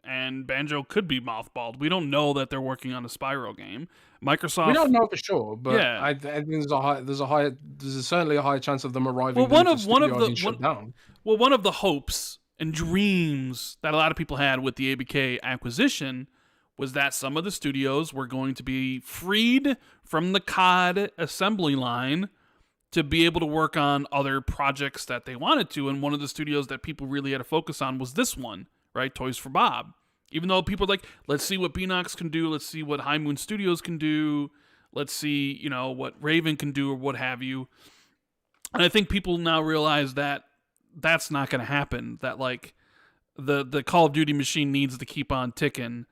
Speaker 1: and Banjo could be mothballed. We don't know that they're working on a Spyro game. Microsoft.
Speaker 2: We don't know for sure, but
Speaker 1: yeah.
Speaker 2: I think there's certainly a higher chance of them arriving. Well, shut down.
Speaker 1: Well, one of the hopes and dreams that a lot of people had with the ABK acquisition was that some of the studios were going to be freed from the COD assembly line to be able to work on other projects that they wanted to. And one of the studios that people really had to focus on was this one, right? Toys for Bob. Even though people are like, let's see what Beanox can do. Let's see what High Moon Studios can do. Let's see, what Raven can do or what have you. And I think people now realize that that's not going to happen. That, like, the Call of Duty machine needs to keep on ticking.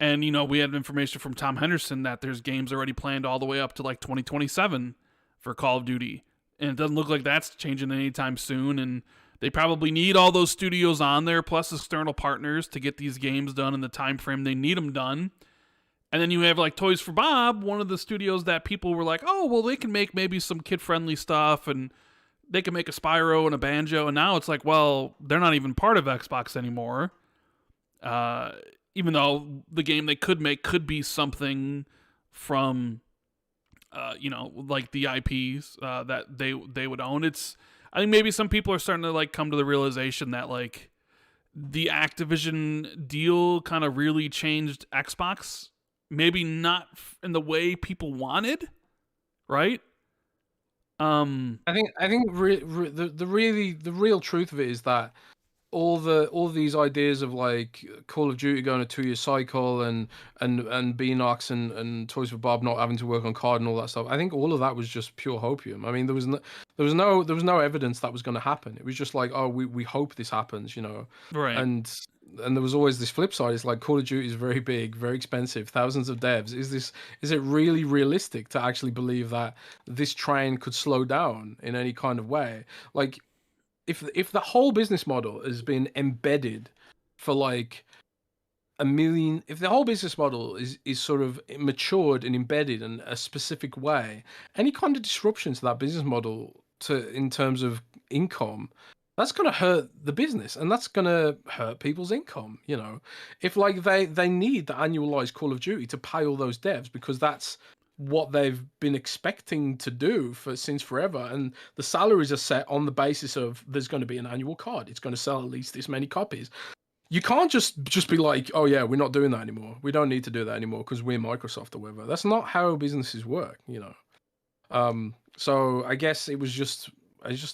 Speaker 1: And, we had information from Tom Henderson that there's games already planned all the way up to, like, 2027 for Call of Duty. And it doesn't look like that's changing anytime soon. And They probably need all those studios on there, plus external partners to get these games done in the time frame they need them done. And then you have like Toys for Bob, one of the studios that people were like, oh, well, they can make maybe some kid-friendly stuff, and they can make a Spyro and a Banjo. And now it's like, well, they're not even part of Xbox anymore. Even though the game they could make could be something from, like the IPs that they would own. I think maybe some people are starting to like come to the realization that like the Activision deal kind of really changed Xbox. Maybe not in the way people wanted, right?
Speaker 2: I think the real truth of it is that all these ideas of like Call of Duty going a 2-year cycle and Beanox and Toys for Bob not having to work on card and all that stuff. I think all of that was just pure hopium. I mean, there was no evidence that was going to happen. It was just like, oh, we hope this happens,
Speaker 1: Right.
Speaker 2: And there was always this flip side. It's like Call of Duty is very big, very expensive, thousands of devs. Is it really realistic to actually believe that this train could slow down in any kind of way? Like, if the whole business model has been embedded for like a million, if the whole business model is sort of matured and embedded in a specific way, any kind of disruption to that business model in terms of income, that's going to hurt the business, and that's going to hurt people's income. If like they need the annualized Call of Duty to pay all those devs because that's what they've been expecting to do since forever, and the salaries are set on the basis of there's going to be an annual card, it's going to sell at least this many copies. You can't just be like, oh yeah, we're not doing that anymore, we don't need to do that anymore because we're Microsoft or whatever. That's not how businesses work. So I guess it's just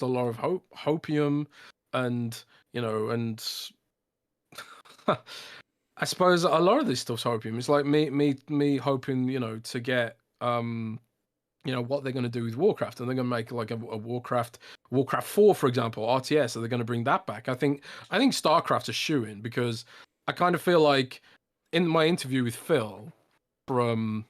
Speaker 2: a lot of hopium, and I suppose a lot of this stuff's hopium. It's like me hoping, to get what they're going to do with Warcraft, and they're going to make like a Warcraft 4, for example, RTS. So they're going to bring that back. I think StarCraft's a shoo-in, because I kind of feel like in my interview with Phil from,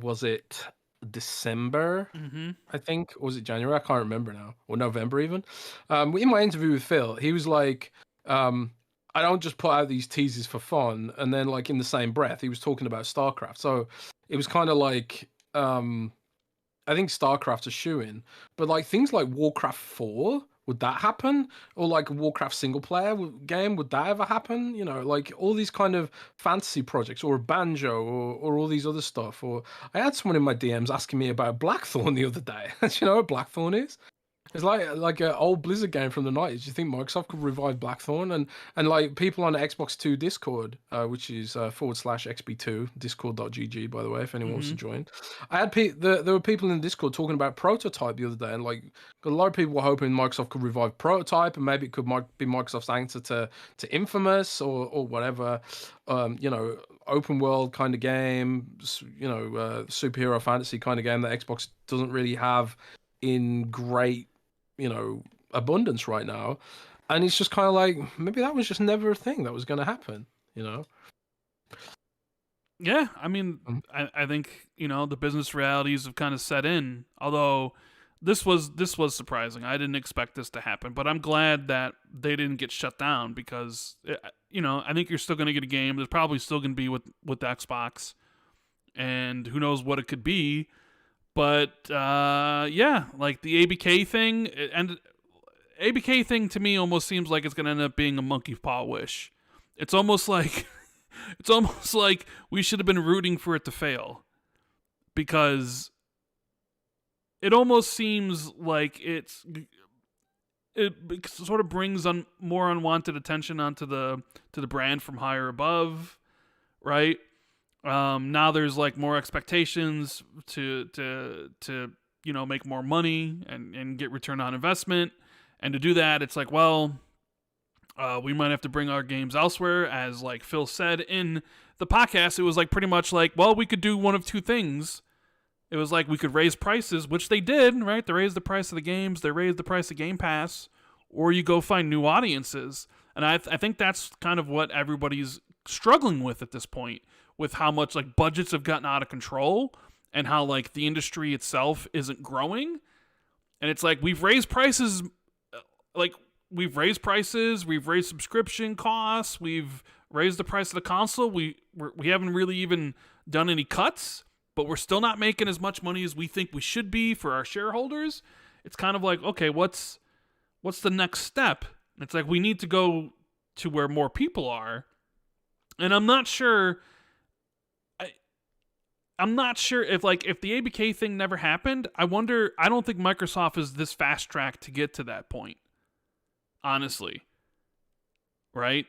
Speaker 2: was it December?
Speaker 1: Mm-hmm.
Speaker 2: I think, or was it January? I can't remember now, or November even. In my interview with Phil, he was like, I don't just put out these teasers for fun, and then like in the same breath, he was talking about StarCraft. So it was kind of like, I think StarCraft's a shoo-in, but like things like Warcraft 4, would that happen? Or like a Warcraft single player game, would that ever happen? Like all these kind of fantasy projects, or a Banjo, or all these other stuff. Or I had someone in my DMs asking me about Blackthorn the other day. Do you know what Blackthorn is? It's like an old Blizzard game from the 90s. Do you think Microsoft could revive Blackthorn? And like people on the Xbox 2 Discord, which is /XB2, discord.gg, by the way, if anyone wants to join. I had there were people in Discord talking about Prototype the other day, and like a lot of people were hoping Microsoft could revive Prototype, and maybe it could be Microsoft's answer to Infamous or whatever, open world kind of game, superhero fantasy kind of game that Xbox doesn't really have in great abundance right now. And it's just kind of like, maybe that was just never a thing that was going to happen.
Speaker 1: Yeah, I mean, I think the business realities have kind of set in. Although this was surprising. I didn't expect this to happen, but I'm glad that they didn't get shut down, because I think you're still going to get a game. There's probably still going to be with Xbox, and who knows what it could be. But yeah, like the ABK thing, and ABK thing to me almost seems like it's gonna end up being a monkey paw wish. It's almost like we should have been rooting for it to fail, because it almost seems like it sort of brings more unwanted attention onto the brand from higher above, right? Now there's like more expectations to make more money and get return on investment, and to do that, it's like, well, we might have to bring our games elsewhere. As like Phil said in the podcast, it was like pretty much like, well, we could do one of two things. It was like we could raise prices, which they did, right? They raised the price of the games, they raised the price of Game Pass, or you go find new audiences. And I think that's kind of what everybody's struggling with at this point, with how much like budgets have gotten out of control, and how like the industry itself isn't growing. And it's like, we've raised prices, like we've raised prices, we've raised subscription costs, we've raised the price of the console. We haven't really even done any cuts, but we're still not making as much money as we think we should be for our shareholders. It's kind of like, okay, what's the next step? And it's like we need to go to where more people are. And I'm not sure if the ABK thing never happened. I don't think Microsoft is this fast track to get to that point. Honestly. Right?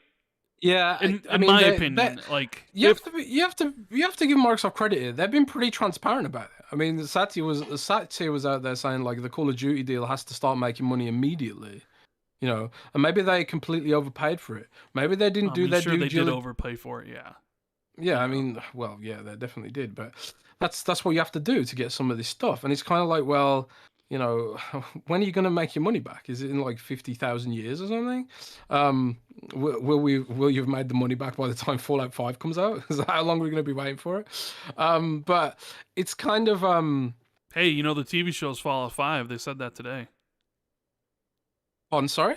Speaker 2: Yeah,
Speaker 1: in my opinion, like
Speaker 2: you have to give Microsoft credit here. They've been pretty transparent about it. I mean, Satya was out there saying like the Call of Duty deal has to start making money immediately, and maybe they completely overpaid for it. Maybe they didn't do their due diligence.
Speaker 1: They did overpay for it, yeah.
Speaker 2: Yeah, I mean, well, yeah, they definitely did, but that's what you have to do to get some of this stuff, and it's kind of like, well, when are you going to make your money back? Is it in like 50,000 years or something? Will you have made the money back by the time Fallout 5 comes out? Is that how long we're going to be waiting for it? But it's kind of
Speaker 1: hey, the TV show's Fallout 5. They said that today.
Speaker 2: Oh, I'm sorry?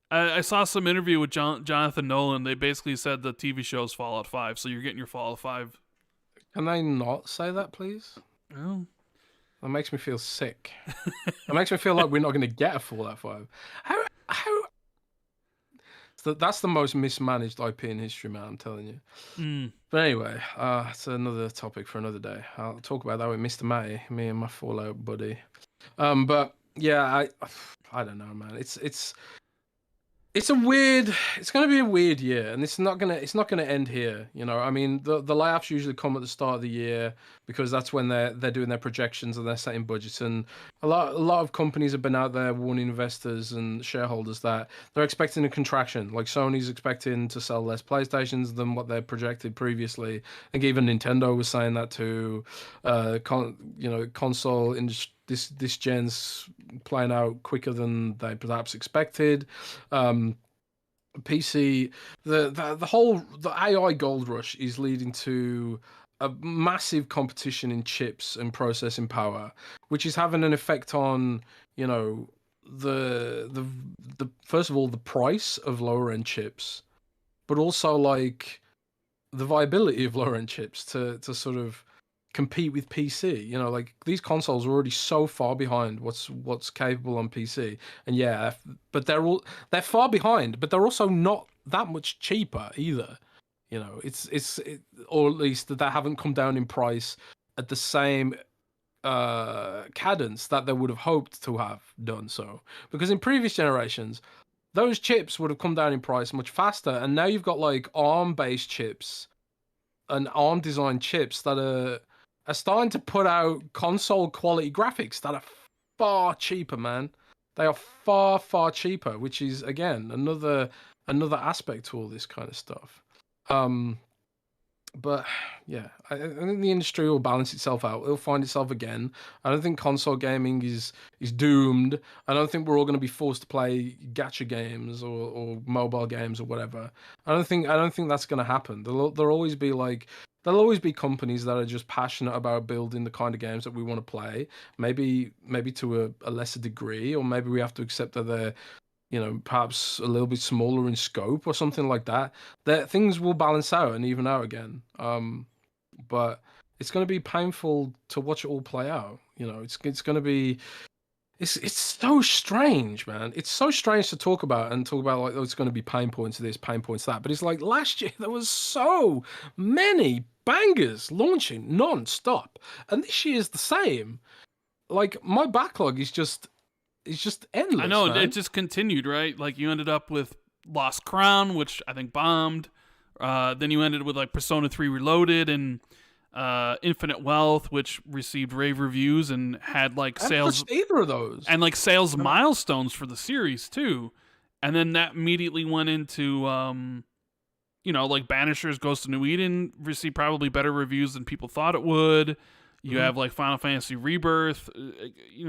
Speaker 1: I saw some interview with Jonathan Nolan. They basically said the TV show's Fallout 5, so you're getting your Fallout 5.
Speaker 2: Can they not say that, please?
Speaker 1: Oh.
Speaker 2: That makes me feel sick. That makes me feel like we're not going to get a Fallout 5. How? So that's the most mismanaged IP in history, man. I'm telling you. But anyway, it's another topic for another day. I'll talk about that with Mr. Matty, me and my Fallout buddy. But yeah, I don't know, man. It's going to be a weird year, and it's not going to end here. I mean, the layoffs usually come at the start of the year because that's when they're doing their projections and they're setting budgets. And a lot of companies have been out there warning investors and shareholders that they're expecting a contraction. Like Sony's expecting to sell less PlayStations than what they projected previously. I think even Nintendo was saying that too. Console industry. This gen's playing out quicker than they perhaps expected. PC, the AI gold rush is leading to a massive competition in chips and processing power, which is having an effect on the first of all the price of lower end chips, but also like the viability of lower end chips to sort of compete with PC. Like these consoles are already so far behind what's capable on PC, and yeah, but they're far behind, but they're also not that much cheaper either. Or at least that they haven't come down in price at the same cadence that they would have hoped to have done so, because in previous generations those chips would have come down in price much faster, and now you've got like ARM based chips and ARM designed chips that are starting to put out console quality graphics that are far cheaper, man. They are far, far cheaper, which is again another aspect to all this kind of stuff. But yeah, I think the industry will balance itself out. It'll find itself again. I don't think console gaming is doomed. I don't think we're all going to be forced to play gacha games or mobile games or whatever. I don't think that's going to happen. There'll always be companies that are just passionate about building the kind of games that we want to play. Maybe to a lesser degree, or maybe we have to accept that they're perhaps a little bit smaller in scope or something like that. That things will balance out and even out again. But it's going to be painful to watch it all play out. It's going to be. It's so strange, man. It's so strange to talk about like, oh, it's going to be pain points to this, pain points to that. But it's like last year there was so many bangers launching non-stop, and this year is the same. Like my backlog is just endless.
Speaker 1: I know,
Speaker 2: man.
Speaker 1: it just continued, right? Like you ended up with Lost Crown, which I think bombed. Then you ended with like Persona 3 Reloaded and Infinite Wealth, which received rave reviews and had like sales,
Speaker 2: either of those,
Speaker 1: and like sales milestones for the series too. And then that immediately went into like Banishers Ghost of New Eden received probably better reviews than people thought it would. You have like Final Fantasy Rebirth,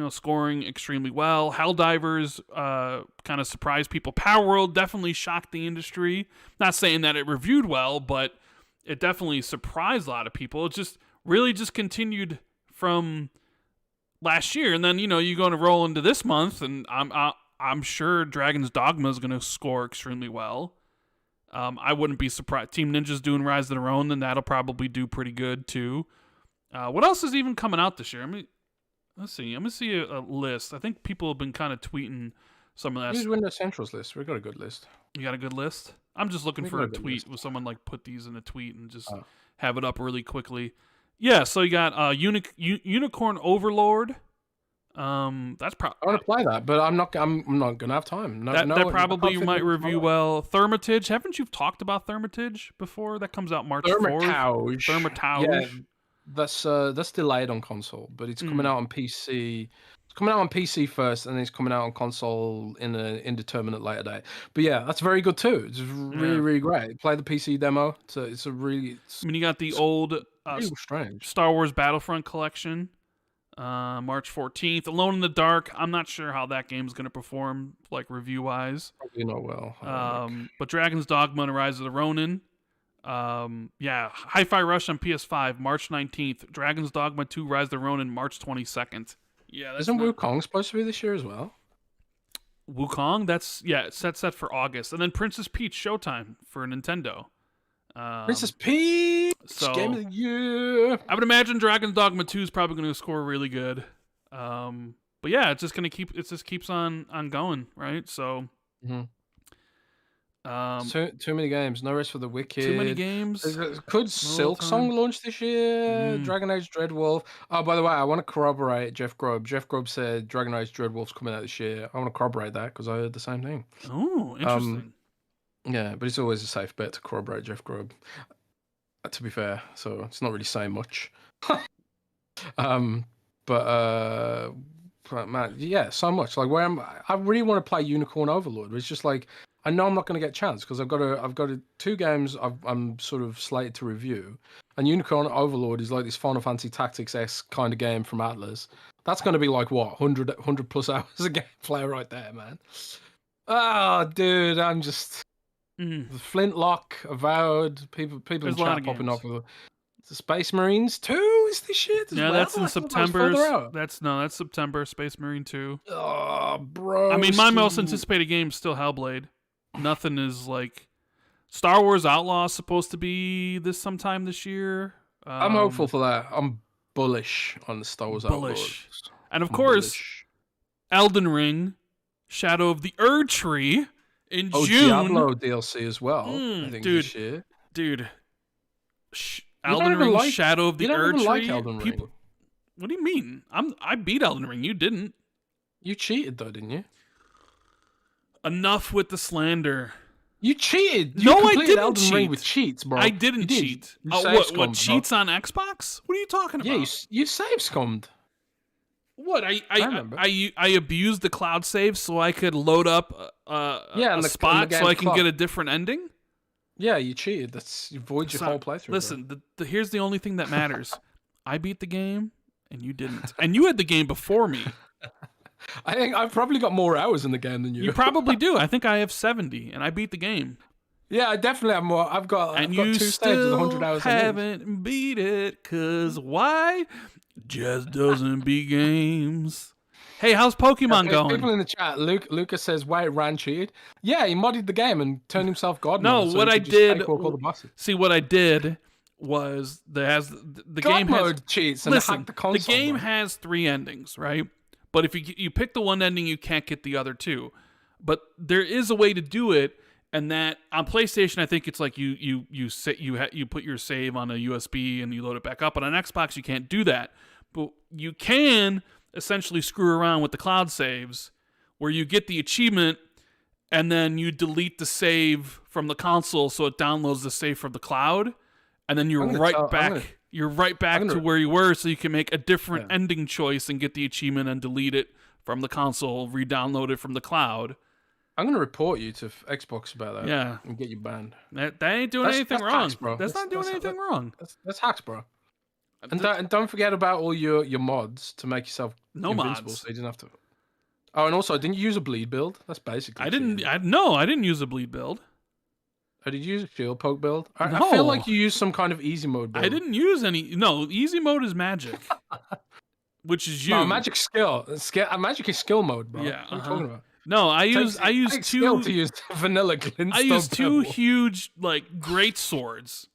Speaker 1: scoring extremely well. Helldivers kind of surprised people. Power World definitely shocked the industry. Not saying that it reviewed well, but it definitely surprised a lot of people. It just really just continued from last year, and then you're going to roll into this month, and I'm sure Dragon's Dogma is going to score extremely well. I wouldn't be surprised. Team Ninja's doing Rise of their Own, then that'll probably do pretty good too. What else is even coming out this year? Let's see. I'm going to see a list. I think people have been kind of tweeting some of that.
Speaker 2: Who's Windows Central's list? We've got a good list.
Speaker 1: You got a good list? I'm just looking for a tweet with someone like put these in a tweet and just have it up really quickly. Yeah, so you got Unicorn Overlord. That's probably
Speaker 2: I want to play that, but I'm not gonna have time.
Speaker 1: That probably you might review well. Thermitage, haven't you talked about Thermitage before? That comes out March 4th. Thermitage.
Speaker 2: Yeah, that's delayed on console, but it's coming out on PC. It's coming out on PC first, and then it's coming out on console in an indeterminate later date. But yeah, that's very good too. It's really, really great. Play the PC demo. It's a really.
Speaker 1: You got the old
Speaker 2: strange
Speaker 1: Star Wars Battlefront collection. March 14th. Alone in the Dark. I'm not sure how that game's going to perform, like review-wise.
Speaker 2: Probably not well.
Speaker 1: But Dragon's Dogma and Rise of the Ronin. HiFi Rush on PS5, March 19th. Dragon's Dogma 2, Rise of the Ronin, March 22nd. Yeah,
Speaker 2: isn't Wukong supposed to be this year as well?
Speaker 1: Wukong? It's set for August. And then Princess Peach Showtime for Nintendo.
Speaker 2: Princess Peach, game of the year.
Speaker 1: I would imagine Dragon's Dogma 2 is probably going to score really good. But yeah, it's just keeps on going, right? So
Speaker 2: too many games. No Rest for the Wicked.
Speaker 1: Too many games.
Speaker 2: Could Silksong launch this year? Dragon Age Dreadwolf. Oh, by the way, I want to corroborate Jeff Grubb. Jeff Grubb said Dragon Age Dreadwolf's coming out this year. I want to corroborate that because I heard the same thing.
Speaker 1: Oh, interesting.
Speaker 2: Yeah, but it's always a safe bet to corroborate Jeff Grubb, to be fair. So it's not really saying much. Man, yeah, so much. Like I really want to play Unicorn Overlord. It's just like I know I'm not going to get a chance because I've got two games I'm sort of slated to review, and Unicorn Overlord is like this Final Fantasy Tactics-esque kind of game from Atlas. That's going to be like what 100 plus hours of gameplay right there, man. Oh, dude, I'm just. The Flintlock, Avowed, people in chat popping off of the Space Marines 2 is this shit?
Speaker 1: Yeah, that's in September. That's September, Space Marine 2.
Speaker 2: Oh, bro.
Speaker 1: I mean, my most anticipated game is still Hellblade. Nothing is like Star Wars Outlaw is supposed to be sometime this year.
Speaker 2: I'm hopeful for that. I'm bullish on the Star Wars Outlaw.
Speaker 1: And of course, Elden Ring, Shadow of the Erdtree. In June,
Speaker 2: Diablo DLC as well. I think this year.
Speaker 1: Dude, Elden Ring, Shadow of the Erdtree.
Speaker 2: Like Elden Ring.
Speaker 1: What do you mean? I beat Elden Ring. You didn't.
Speaker 2: You cheated though, didn't you?
Speaker 1: Enough with the slander.
Speaker 2: You cheated.
Speaker 1: No, I didn't
Speaker 2: Elden
Speaker 1: cheat.
Speaker 2: Ring with cheats, bro.
Speaker 1: I didn't cheat. What cheats on Xbox? What are you talking about?
Speaker 2: Yeah, you save scummed.
Speaker 1: What I abused the cloud save so I could load up a spot so I can get a different ending.
Speaker 2: Yeah, you cheated. You void your whole playthrough.
Speaker 1: Listen, here's the only thing that matters. I beat the game and you didn't, and you had the game before me.
Speaker 2: I think I've probably got more hours in the game than you.
Speaker 1: You probably do. I think I have 70, and I beat the game.
Speaker 2: Yeah, I definitely have more. I've got 2 stages with 100 hours.
Speaker 1: Haven't beat it, cause why? Jez doesn't beat games. Hey, how's Pokemon going?
Speaker 2: People in the chat, Lucas says, wait, Rand cheated? Yeah, he modded the game and turned himself god mode.
Speaker 1: No, what I did... See, what I did was the game
Speaker 2: mode cheats and hack the console.
Speaker 1: The game has 3 endings, right? But if you pick the one ending, you can't get the other 2. But there is a way to do it, and that on PlayStation, I think it's like you put your save on a USB and you load it back up. But on Xbox, you can't do that. But you can essentially screw around with the cloud saves, where you get the achievement and then you delete the save from the console, so it downloads the save from the cloud, and then you're right back to where you were, so you can make a different ending choice and get the achievement and delete it from the console, re-download it from the cloud.
Speaker 2: I'm going to report you to Xbox about that.
Speaker 1: Yeah.
Speaker 2: And get you banned.
Speaker 1: That ain't doing anything wrong. Hacks, bro. That's not doing anything wrong.
Speaker 2: That's hacks, bro. And don't forget about all your mods to make yourself invincible,
Speaker 1: mods.
Speaker 2: So you didn't have to. Oh, and also, didn't you use a bleed build? That's basically.
Speaker 1: I didn't use a bleed build.
Speaker 2: Oh, did you use a shield poke build?
Speaker 1: No.
Speaker 2: I feel like you used some kind of easy mode build.
Speaker 1: I didn't use any. No, easy mode is magic, which is you.
Speaker 2: No, magic skill. Magic is skill mode, bro.
Speaker 1: Yeah.
Speaker 2: What are you talking about?
Speaker 1: No, I use
Speaker 2: skill
Speaker 1: two.
Speaker 2: to use vanilla glintstone.
Speaker 1: I use two
Speaker 2: pebble.
Speaker 1: huge like great swords,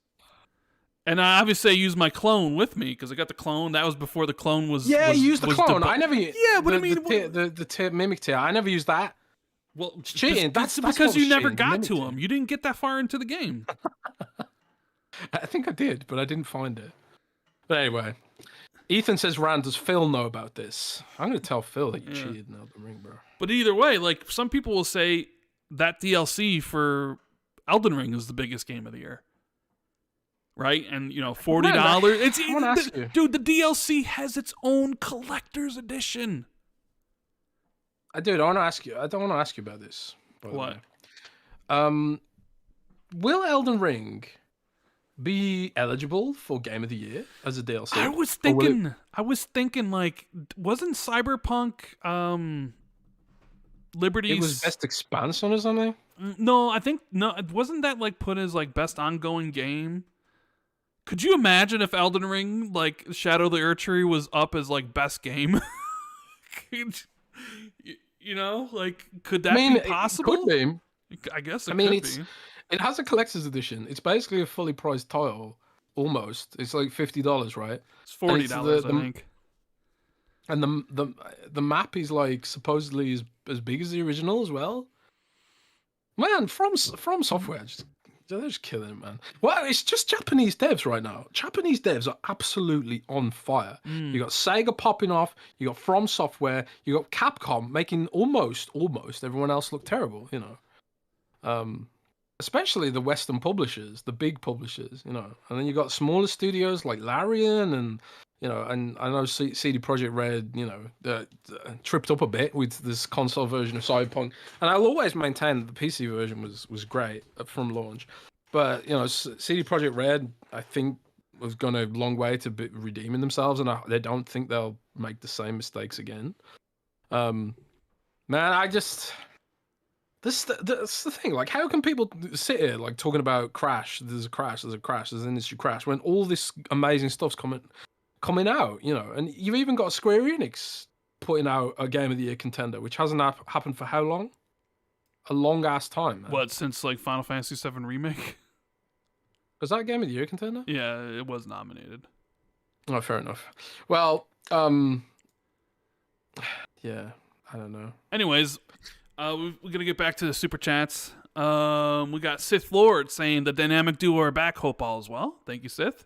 Speaker 1: and I obviously use my clone with me because I got the clone. That was before the clone was.
Speaker 2: Yeah,
Speaker 1: was,
Speaker 2: you used the
Speaker 1: was
Speaker 2: clone.
Speaker 1: debu-
Speaker 2: I never.
Speaker 1: Yeah, but I mean,
Speaker 2: the tier, mimic tier. I never used that.
Speaker 1: well,
Speaker 2: It's cheating. That's
Speaker 1: because
Speaker 2: what
Speaker 1: you
Speaker 2: was
Speaker 1: never
Speaker 2: cheating,
Speaker 1: got
Speaker 2: mimic
Speaker 1: to
Speaker 2: tier.
Speaker 1: them. You didn't get that far into the game.
Speaker 2: I think I did, but I didn't find it. But anyway, Ethan says, "Rand, does Phil know about this?" I'm gonna tell Phil that you cheated in Elden Ring, bro.
Speaker 1: But either way, like some people will say that DLC for Elden Ring is the biggest game of the year, right? And you know, $40.
Speaker 2: I want to ask you,
Speaker 1: dude. The DLC has its own collector's edition.
Speaker 2: dude. I want to ask you. I don't want to ask you about this. By the
Speaker 1: What?
Speaker 2: way. Will Elden Ring be eligible for Game of the Year as a DLC?
Speaker 1: I was thinking, like, wasn't Cyberpunk Liberty's?
Speaker 2: It was best expansion or something.
Speaker 1: No, I think no. Wasn't that like put as like best ongoing game? Could you imagine if Elden Ring, like Shadow of the Erdtree, was up as like best game? You know, like could that be possible?
Speaker 2: It could be.
Speaker 1: I guess. Could
Speaker 2: be. It has a collector's edition. It's basically a fully priced title, almost. It's like $50, right?
Speaker 1: It's $40, I think.
Speaker 2: And the map is like supposedly as big as the original as well. Man, from Software, they're just killing it, man. Well, it's just Japanese devs right now. Japanese devs are absolutely on fire. You got Sega popping off. You got From Software. You got Capcom making almost everyone else look terrible. You know. Especially the Western publishers, the big publishers, you know, and then you got smaller studios like Larian, and you know, and I know CD Projekt Red, you know, tripped up a bit with this console version of Cyberpunk, and I'll always maintain that the PC version was great from launch, but you know, CD Projekt Red, I think, was gone a long way to be redeeming themselves, and they don't think they'll make the same mistakes again. Man, I just. That's the thing. Like, how can people sit here like talking about crash? There's an industry crash when all this amazing stuff's coming out, you know? And you've even got Square Enix putting out a Game of the Year contender, which hasn't happened for how long? A long ass time. Man.
Speaker 1: What, since like Final Fantasy VII Remake?
Speaker 2: Was that a Game of the Year contender?
Speaker 1: Yeah, it was nominated.
Speaker 2: Oh, fair enough. Well, yeah, I don't know.
Speaker 1: Anyways. We're gonna get back to the super chats. We got Sith Lord saying the dynamic duo are back. Hope all is well. Thank you, Sith.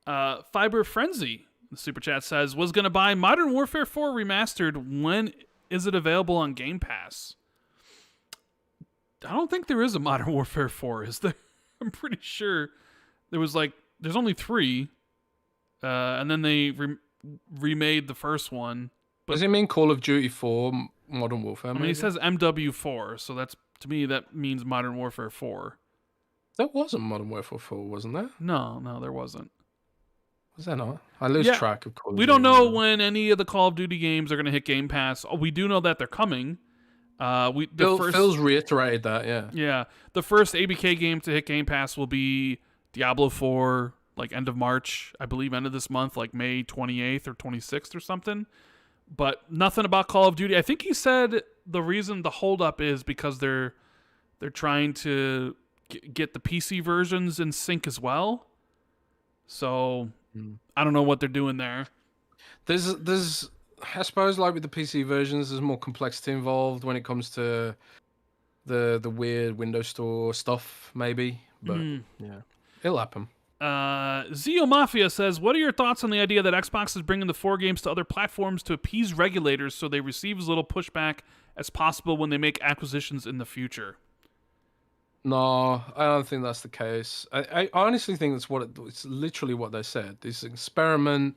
Speaker 1: Fiber Frenzy, the super chat says, was gonna buy Modern Warfare 4 remastered. When is it available on Game Pass? I don't think there is a Modern Warfare 4, is there? I'm pretty sure there's only 3, and then they remade the first one.
Speaker 2: Does it mean Call of Duty 4? Modern Warfare.
Speaker 1: I mean, he says MW4, so to me that means Modern Warfare 4.
Speaker 2: There wasn't Modern Warfare 4, wasn't there?
Speaker 1: No, there wasn't.
Speaker 2: Was there not? I lose track of Call of Duty.
Speaker 1: We don't know when any of the Call of Duty games are going to hit Game Pass. We do know that they're coming.
Speaker 2: Phil's reiterated that, yeah.
Speaker 1: Yeah, the first ABK game to hit Game Pass will be Diablo 4, like end of March, I believe, end of this month, like May 28th or 26th or something. But nothing about Call of Duty. I think he said the reason the holdup is because they're trying to get the PC versions in sync as well. So I don't know what they're doing there.
Speaker 2: There's I suppose like with the PC versions, there's more complexity involved when it comes to the weird Windows Store stuff, maybe. But yeah, it'll happen.
Speaker 1: Zeo Mafia says, what are your thoughts on the idea that Xbox is bringing the 4 games to other platforms to appease regulators so they receive as little pushback as possible when they make acquisitions in the future?
Speaker 2: No, I don't think that's the case. I honestly think it's literally what they said. This experiment,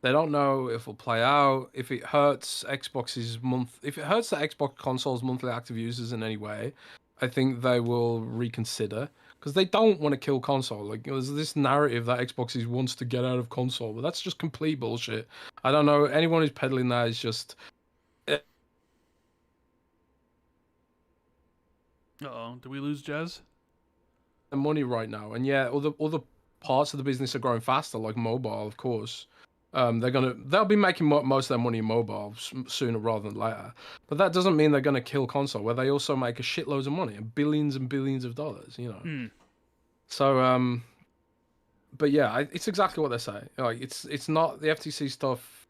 Speaker 2: they don't know if it'll play out, if it hurts if it hurts the Xbox console's monthly active users in any way, I think they will reconsider. Because they don't want to kill console. Like, there's this narrative that Xbox wants to get out of console, but that's just complete bullshit. I don't know. Anyone who's peddling that is just...
Speaker 1: Uh-oh. Did we lose Jez?
Speaker 2: Money right now. And yeah, other parts of the business are growing faster, like mobile, of course. They'll be making most of their money mobile sooner rather than later. But that doesn't mean they're gonna kill console, where they also make a shitload of money and billions of dollars. So but yeah, it's exactly what they say. Like it's not the FTC stuff.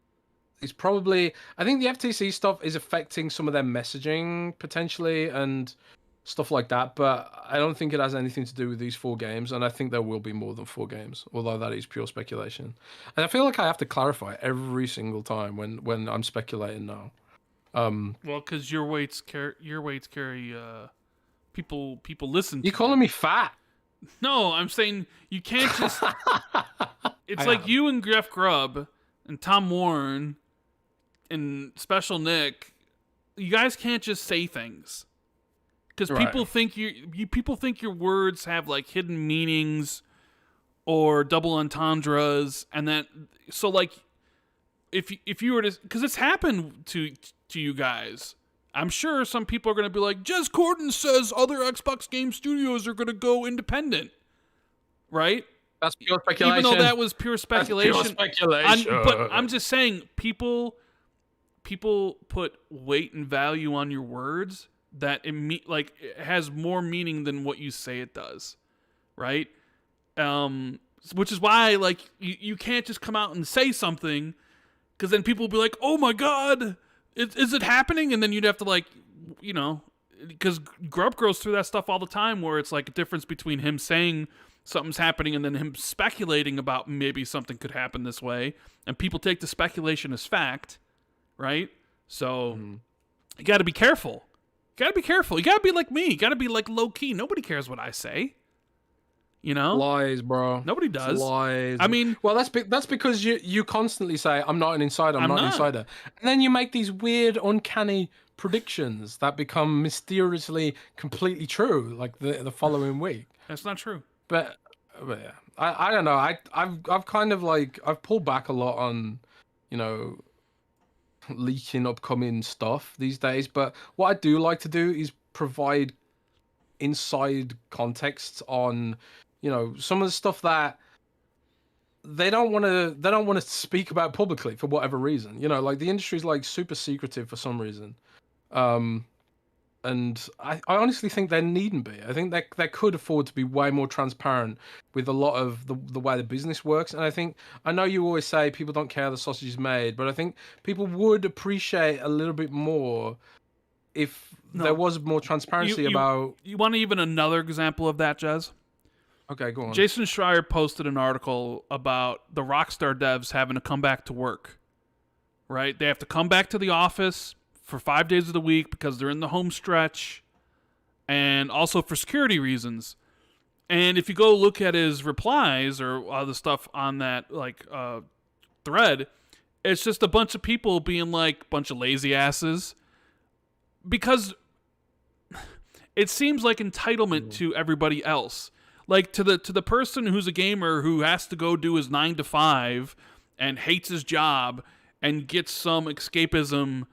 Speaker 2: It's probably, I think the FTC stuff is affecting some of their messaging potentially and stuff like that, but I don't think it has anything to do with these 4 games, and I think there will be more than 4 games, although that is pure speculation. And I feel like I have to clarify every single time when I'm speculating now.
Speaker 1: Well, because your weights carry people listen to
Speaker 2: You calling me fat?
Speaker 1: No, I'm saying you can't just it's like you and Jeff Grubb and Tom Warren and Special Nick, you guys can't just say things. Because people think people think your words have like hidden meanings or double entendres, and that so like if you were to, because it's happened to you guys, I'm sure some people are going to be like, Jez Corden says other Xbox game studios are going to go independent, right?
Speaker 2: That's pure speculation.
Speaker 1: Even though that was pure speculation.
Speaker 2: That's pure speculation.
Speaker 1: But I'm just saying, people put weight and value on your words that it has more meaning than what you say it does, right? Which is why like you can't just come out and say something, because then people will be like, oh my god, is it happening? And then you'd have to like, because Grubb goes through that stuff all the time, where it's like a difference between him saying something's happening and then him speculating about maybe something could happen this way, and people take the speculation as fact, right? So you got to be careful. You gotta be like me. You gotta be like low key. Nobody cares what I say.
Speaker 2: Lies, bro.
Speaker 1: Nobody does.
Speaker 2: It's lies.
Speaker 1: I mean,
Speaker 2: well, that's because you constantly say, I'm not an insider. I'm not an insider, and then you make these weird, uncanny predictions that become mysteriously completely true, like the following week.
Speaker 1: That's not true.
Speaker 2: But yeah, I don't know. I've kind of like I've pulled back a lot on, leaking upcoming stuff these days, but what I do like to do is provide inside context on some of the stuff that they don't want to speak about publicly for whatever reason. Like the industry's like super secretive for some reason, and I honestly think they needn't be. I think they could afford to be way more transparent with a lot of the way the business works. And I know you always say people don't care how the sausage is made, but I think people would appreciate a little bit more if there was more transparency about...
Speaker 1: You want even another example of that, Jez?
Speaker 2: Okay, go on.
Speaker 1: Jason Schreier posted an article about the Rockstar devs having to come back to work, right? They have to come back to the office for 5 days of the week because they're in the home stretch, and also for security reasons. And if you go look at his replies or the stuff on that thread, it's just a bunch of people being like bunch of lazy asses, because it seems like entitlement to everybody else. Like to the person who's a gamer who has to go do his 9 to 5 and hates his job and gets some escapism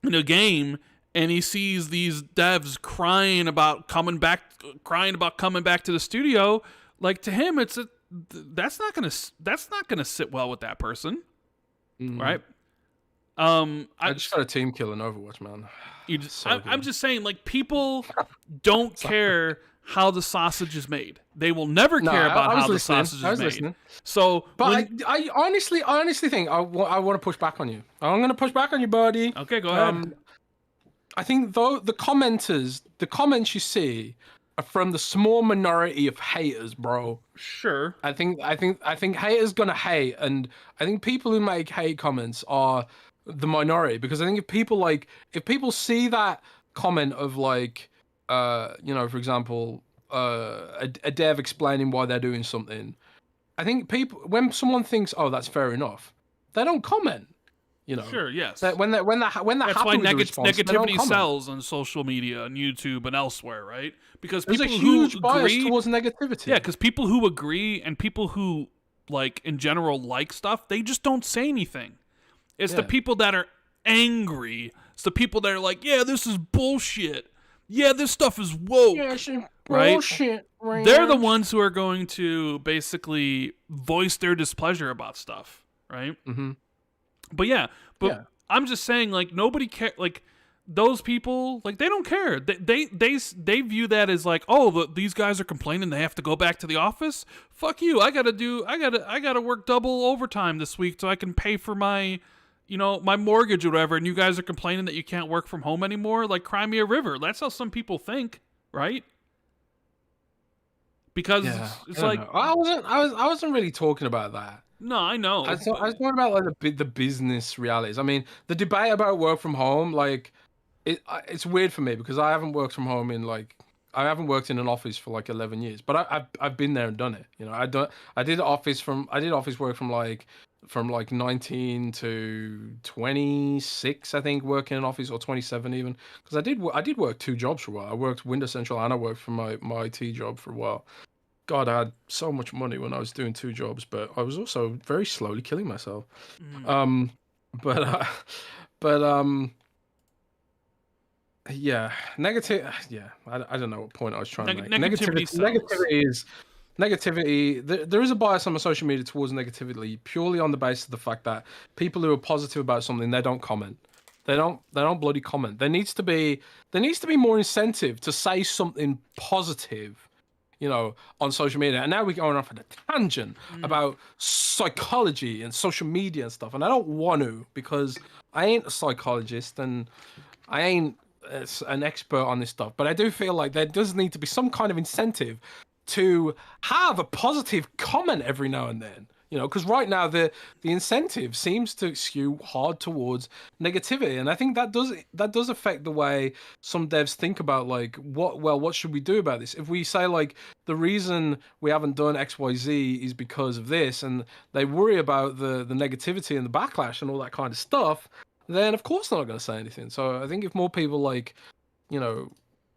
Speaker 1: in a game, and he sees these devs crying about coming back to the studio. Like, to him, that's not gonna sit well with that person, right?
Speaker 2: I just got a team kill in Overwatch, man.
Speaker 1: I'm just saying, like, people don't care how the sausage is made. They will never care about how the sausage is made. Listening. So,
Speaker 2: but I honestly think I want to push back on you. I'm going to push back on you, buddy.
Speaker 1: Okay, go ahead.
Speaker 2: I think though the comments you see are from the small minority of haters, bro.
Speaker 1: Sure.
Speaker 2: I think haters gonna hate, and I think people who make hate comments are the minority, because I think if people see that comment of like, for example, a dev explaining why they're doing something, I think when someone thinks, oh, that's fair enough, they don't comment.
Speaker 1: Sure, yes.
Speaker 2: When they're
Speaker 1: that's
Speaker 2: why
Speaker 1: negativity sells on social media and YouTube and elsewhere, right? Because
Speaker 2: there's
Speaker 1: people
Speaker 2: a huge bias
Speaker 1: agree
Speaker 2: towards negativity.
Speaker 1: Yeah, because people who agree and people who like in general like stuff, they just don't say anything. It's the people that are angry. It's the people that are like, yeah, this is bullshit. Yeah, this stuff is woke.
Speaker 2: Yeah, it's
Speaker 1: right?
Speaker 2: Bullshit.
Speaker 1: They're the ones who are going to basically voice their displeasure about stuff, right?
Speaker 2: Mm-hmm.
Speaker 1: But yeah,
Speaker 2: Yeah.
Speaker 1: I'm just saying, like, nobody care. Like, those people, like, they don't care. They view that as like, oh, these guys are complaining they have to go back to the office. Fuck you. I gotta work double overtime this week so I can pay for my, my mortgage or whatever. And you guys are complaining that you can't work from home anymore. Like, cry me a river. That's how some people think, right? Because
Speaker 2: Yeah.
Speaker 1: it's
Speaker 2: I don't
Speaker 1: like,
Speaker 2: know. I wasn't really talking about that.
Speaker 1: no, I know.
Speaker 2: I was talking about like the business realities. I mean, the debate about work from home, like it's weird for me because I haven't worked from home in like I haven't worked in an office for like 11 years, but I've been there and done it. I did office work from like 19 to 26, I think, working in an office, or 27 even, because I did work two jobs for a while. I worked Windows Central and I worked for my IT job for a while. God, I had so much money when I was doing two jobs, but I was also very slowly killing myself. Um, but but yeah, negative. Yeah, I don't know what point I was trying to make.
Speaker 1: Negativity sells.
Speaker 2: Negativity. There is a bias on my social media towards negativity purely on the basis of the fact that people who are positive about something, they don't comment. They don't bloody comment. There needs to be more incentive to say something positive, on social media. And now we're going off on a tangent about psychology and social media and stuff. And I don't want to, because I ain't a psychologist and I ain't an expert on this stuff. But I do feel like there does need to be some kind of incentive to have a positive comment every now and then. Because right now the incentive seems to skew hard towards negativity, and I think that does affect the way some devs think about like what should we do about this. If we say like the reason we haven't done XYZ is because of this, and they worry about the negativity and the backlash and all that kind of stuff, then of course they're not going to say anything. So I think if more people like,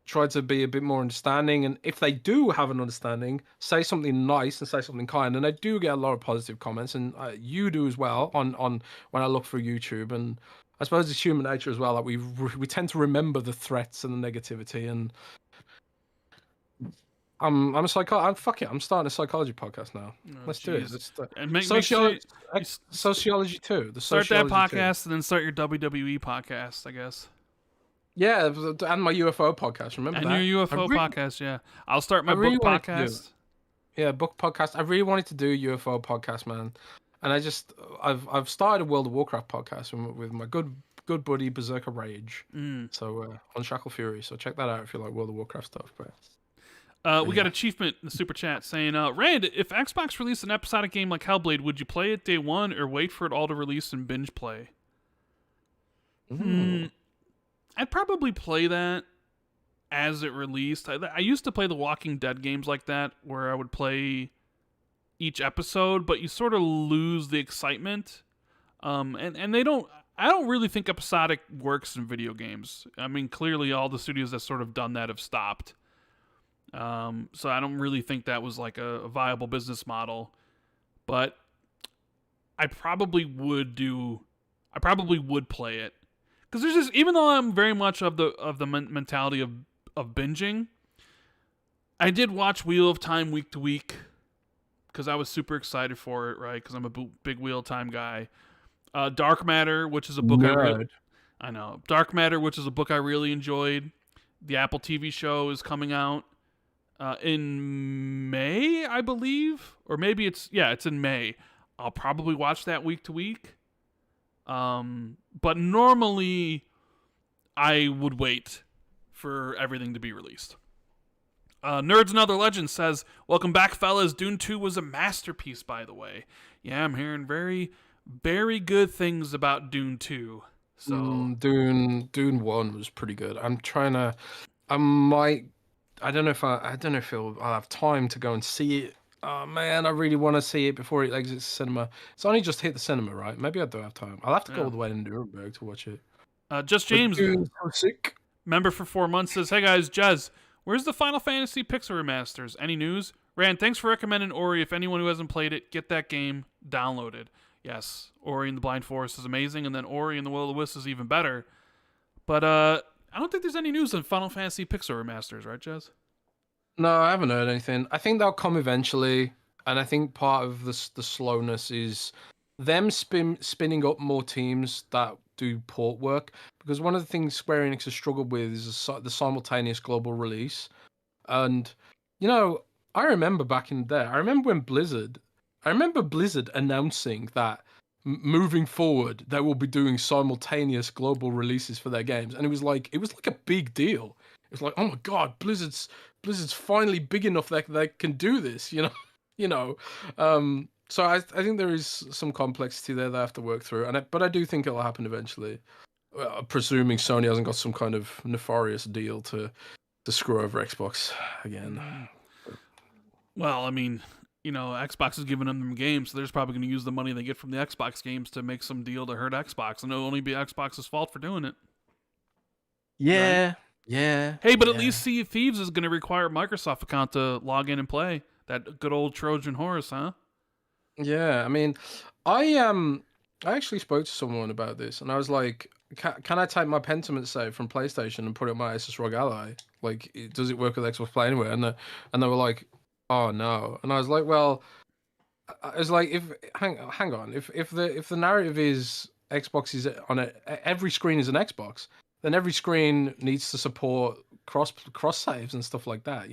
Speaker 2: try to be a bit more understanding, and if they do have an understanding, say something nice and say something kind, and I do get a lot of positive comments, and you do as well on when I look through YouTube, and I suppose it's human nature as well that we tend to remember the threats and the negativity. And I'm a fuck it, I'm starting a psychology podcast now. Let's do it. Let's
Speaker 1: and make
Speaker 2: sociology,
Speaker 1: sure
Speaker 2: sociology too.
Speaker 1: Start that podcast and then start your WWE podcast, I guess.
Speaker 2: Yeah, and my UFO podcast. Remember that?
Speaker 1: And your UFO podcast, yeah. I'll start my book podcast.
Speaker 2: Yeah, book podcast. I really wanted to do a UFO podcast, man. And I've started a World of Warcraft podcast with my good buddy Berserker Rage. So Unshackle Fury. So check that out if you like World of Warcraft stuff. But
Speaker 1: we got Achievement in the super chat saying, Rand, if Xbox released an episodic game like Hellblade, would you play it day one or wait for it all to release and binge play? I'd probably play that as it released. I used to play the Walking Dead games like that, where I would play each episode, but you sort of lose the excitement. And they don't. I don't really think episodic works in video games. I mean, clearly all the studios that sort of done that have stopped. So I don't really think that was like a viable business model. But I probably would play it. Because there's just, even though I'm very much of the mentality of binging, I did watch Wheel of Time week to week because I was super excited for it, right? Because I'm a big Wheel of Time guy. Dark Matter, which is a book I know. Dark Matter, which is a book I really enjoyed. The Apple TV show is coming out in May, I believe, or maybe it's in May. I'll probably watch that week to week. But normally I would wait for everything to be released. Nerds and Other Legends says, welcome back, fellas. Dune 2 was a masterpiece, by the way. Yeah, I'm hearing very, very good things about Dune 2. So
Speaker 2: Dune 1 was pretty good. I don't know if I'll have time to go and see it. Oh man, I really want to see it before it exits the cinema. It's only just hit the cinema, right? Maybe I do have time. I'll have to go all the way to Nuremberg to watch it.
Speaker 1: Just James, member for 4 months, says, hey guys, Jez, where's the Final Fantasy Pixel remasters? Any news? Rand, thanks for recommending Ori. If anyone who hasn't played it, get that game downloaded. Yes, Ori and the Blind Forest is amazing, and then Ori and the Will of the Wisps is even better. But I don't think there's any news on Final Fantasy Pixel remasters, right, Jez?
Speaker 2: No, I haven't heard anything. I think they'll come eventually, and I think part of the slowness is them spinning up more teams that do port work, because one of the things Square Enix has struggled with is the simultaneous global release. And I remember back in there, I remember Blizzard announcing that moving forward they will be doing simultaneous global releases for their games, and it was like a big deal. It was like, oh my god, Blizzard's finally big enough that they can do this, you know. So I think there is some complexity there that I have to work through, but I do think it'll happen eventually, presuming Sony hasn't got some kind of nefarious deal to screw over Xbox again.
Speaker 1: Well, I mean, Xbox is giving them games, so they're just probably going to use the money they get from the Xbox games to make some deal to hurt Xbox, and it'll only be Xbox's fault for doing it.
Speaker 2: Yeah,
Speaker 1: right?
Speaker 2: yeah.
Speaker 1: Hey, but at least Sea of Thieves is going to require a Microsoft account to log in and play. That good old Trojan horse, huh?
Speaker 2: Yeah, I mean, I actually spoke to someone about this, and I was like, "Can I take my Pentiment save from PlayStation and put it on my SSROG Ally? Like, does it work with Xbox Play anyway?" And they were like, "Oh no," and I was like, "Well." I was like, if hang on, if the narrative is Xbox is on every screen is an Xbox, then every screen needs to support cross saves and stuff like that.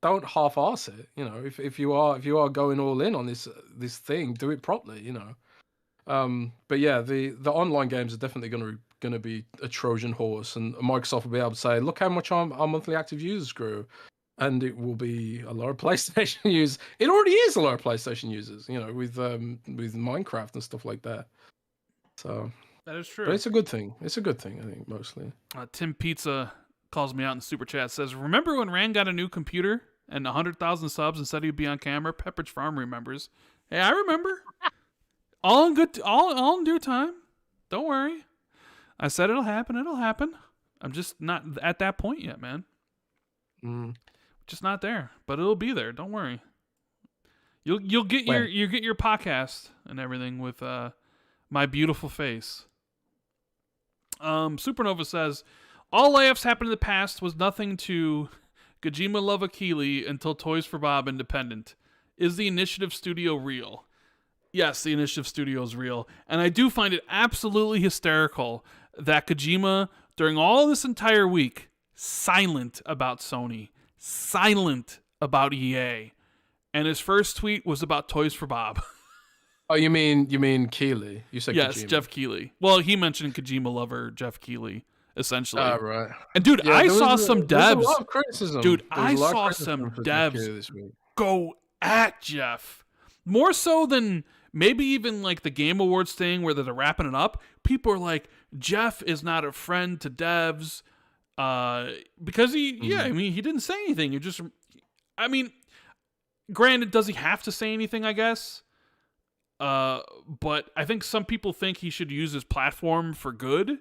Speaker 2: Don't half-ass it. If you are going all in on this thing, do it properly. But yeah, the online games are definitely gonna be a Trojan horse, and Microsoft will be able to say, look how much our monthly active users grew. And it will be a lot of PlayStation users. It already is a lot of PlayStation users, with Minecraft and stuff like that. So
Speaker 1: that is true.
Speaker 2: But it's a good thing. It's a good thing, I think, mostly.
Speaker 1: Tim Pizza calls me out in the super chat. Says, "Remember when Rand got a new computer and 100,000 subs and said he'd be on camera?" Pepperidge Farm remembers. Hey, I remember. All in due time. Don't worry. I said it'll happen. It'll happen. I'm just not at that point yet, man. Just not there, but it'll be there. Don't worry. You'll get your podcast and everything with my beautiful face. Supernova says, all layoffs happened in the past was nothing to Kojima love Akili until Toys for Bob independent. Is the Initiative Studio real? Yes, the Initiative Studio is real, and I do find it absolutely hysterical that Kojima, during all this entire week, silent about Sony, silent about EA, and his first tweet was about Toys for Bob.
Speaker 2: Oh, you mean Keighley? You said
Speaker 1: yes,
Speaker 2: Kojima.
Speaker 1: Jeff Keighley. Well, he mentioned Kojima lover Jeff Keighley, essentially.
Speaker 2: Oh, right.
Speaker 1: And dude, I saw some devs.
Speaker 2: There was a lot of criticism.
Speaker 1: Dude, I saw some devs go at Jeff more so than maybe even like the Game Awards thing where they're wrapping it up. People are like, Jeff is not a friend to devs. Because he didn't say anything. Granted, does he have to say anything, I guess? But I think some people think he should use his platform for good,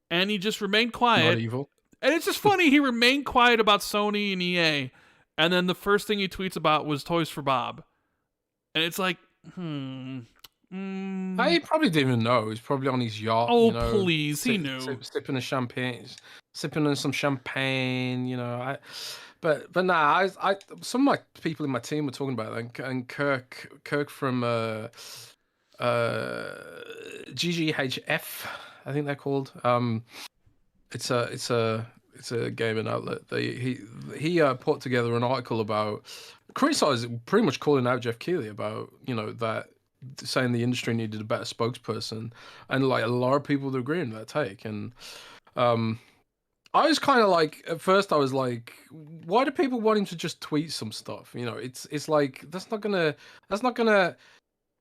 Speaker 1: and he just remained quiet.
Speaker 2: Not evil.
Speaker 1: And it's just funny, he remained quiet about Sony and EA, and then the first thing he tweets about was Toys for Bob. And it's like,
Speaker 2: He probably didn't even know. He's probably on his yacht.
Speaker 1: Oh, please, he knew.
Speaker 2: Sipping on some champagne, But nah, I some of my people in my team were talking about it, and Kirk from GGHF, I think they're called. It's a gaming outlet. He put together an article about pretty much calling out Jeff Keighley about that, saying the industry needed a better spokesperson, and like a lot of people would agree with that take. And I was kind of like, at first I was like, why do people want him to just tweet some stuff? It's like that's not gonna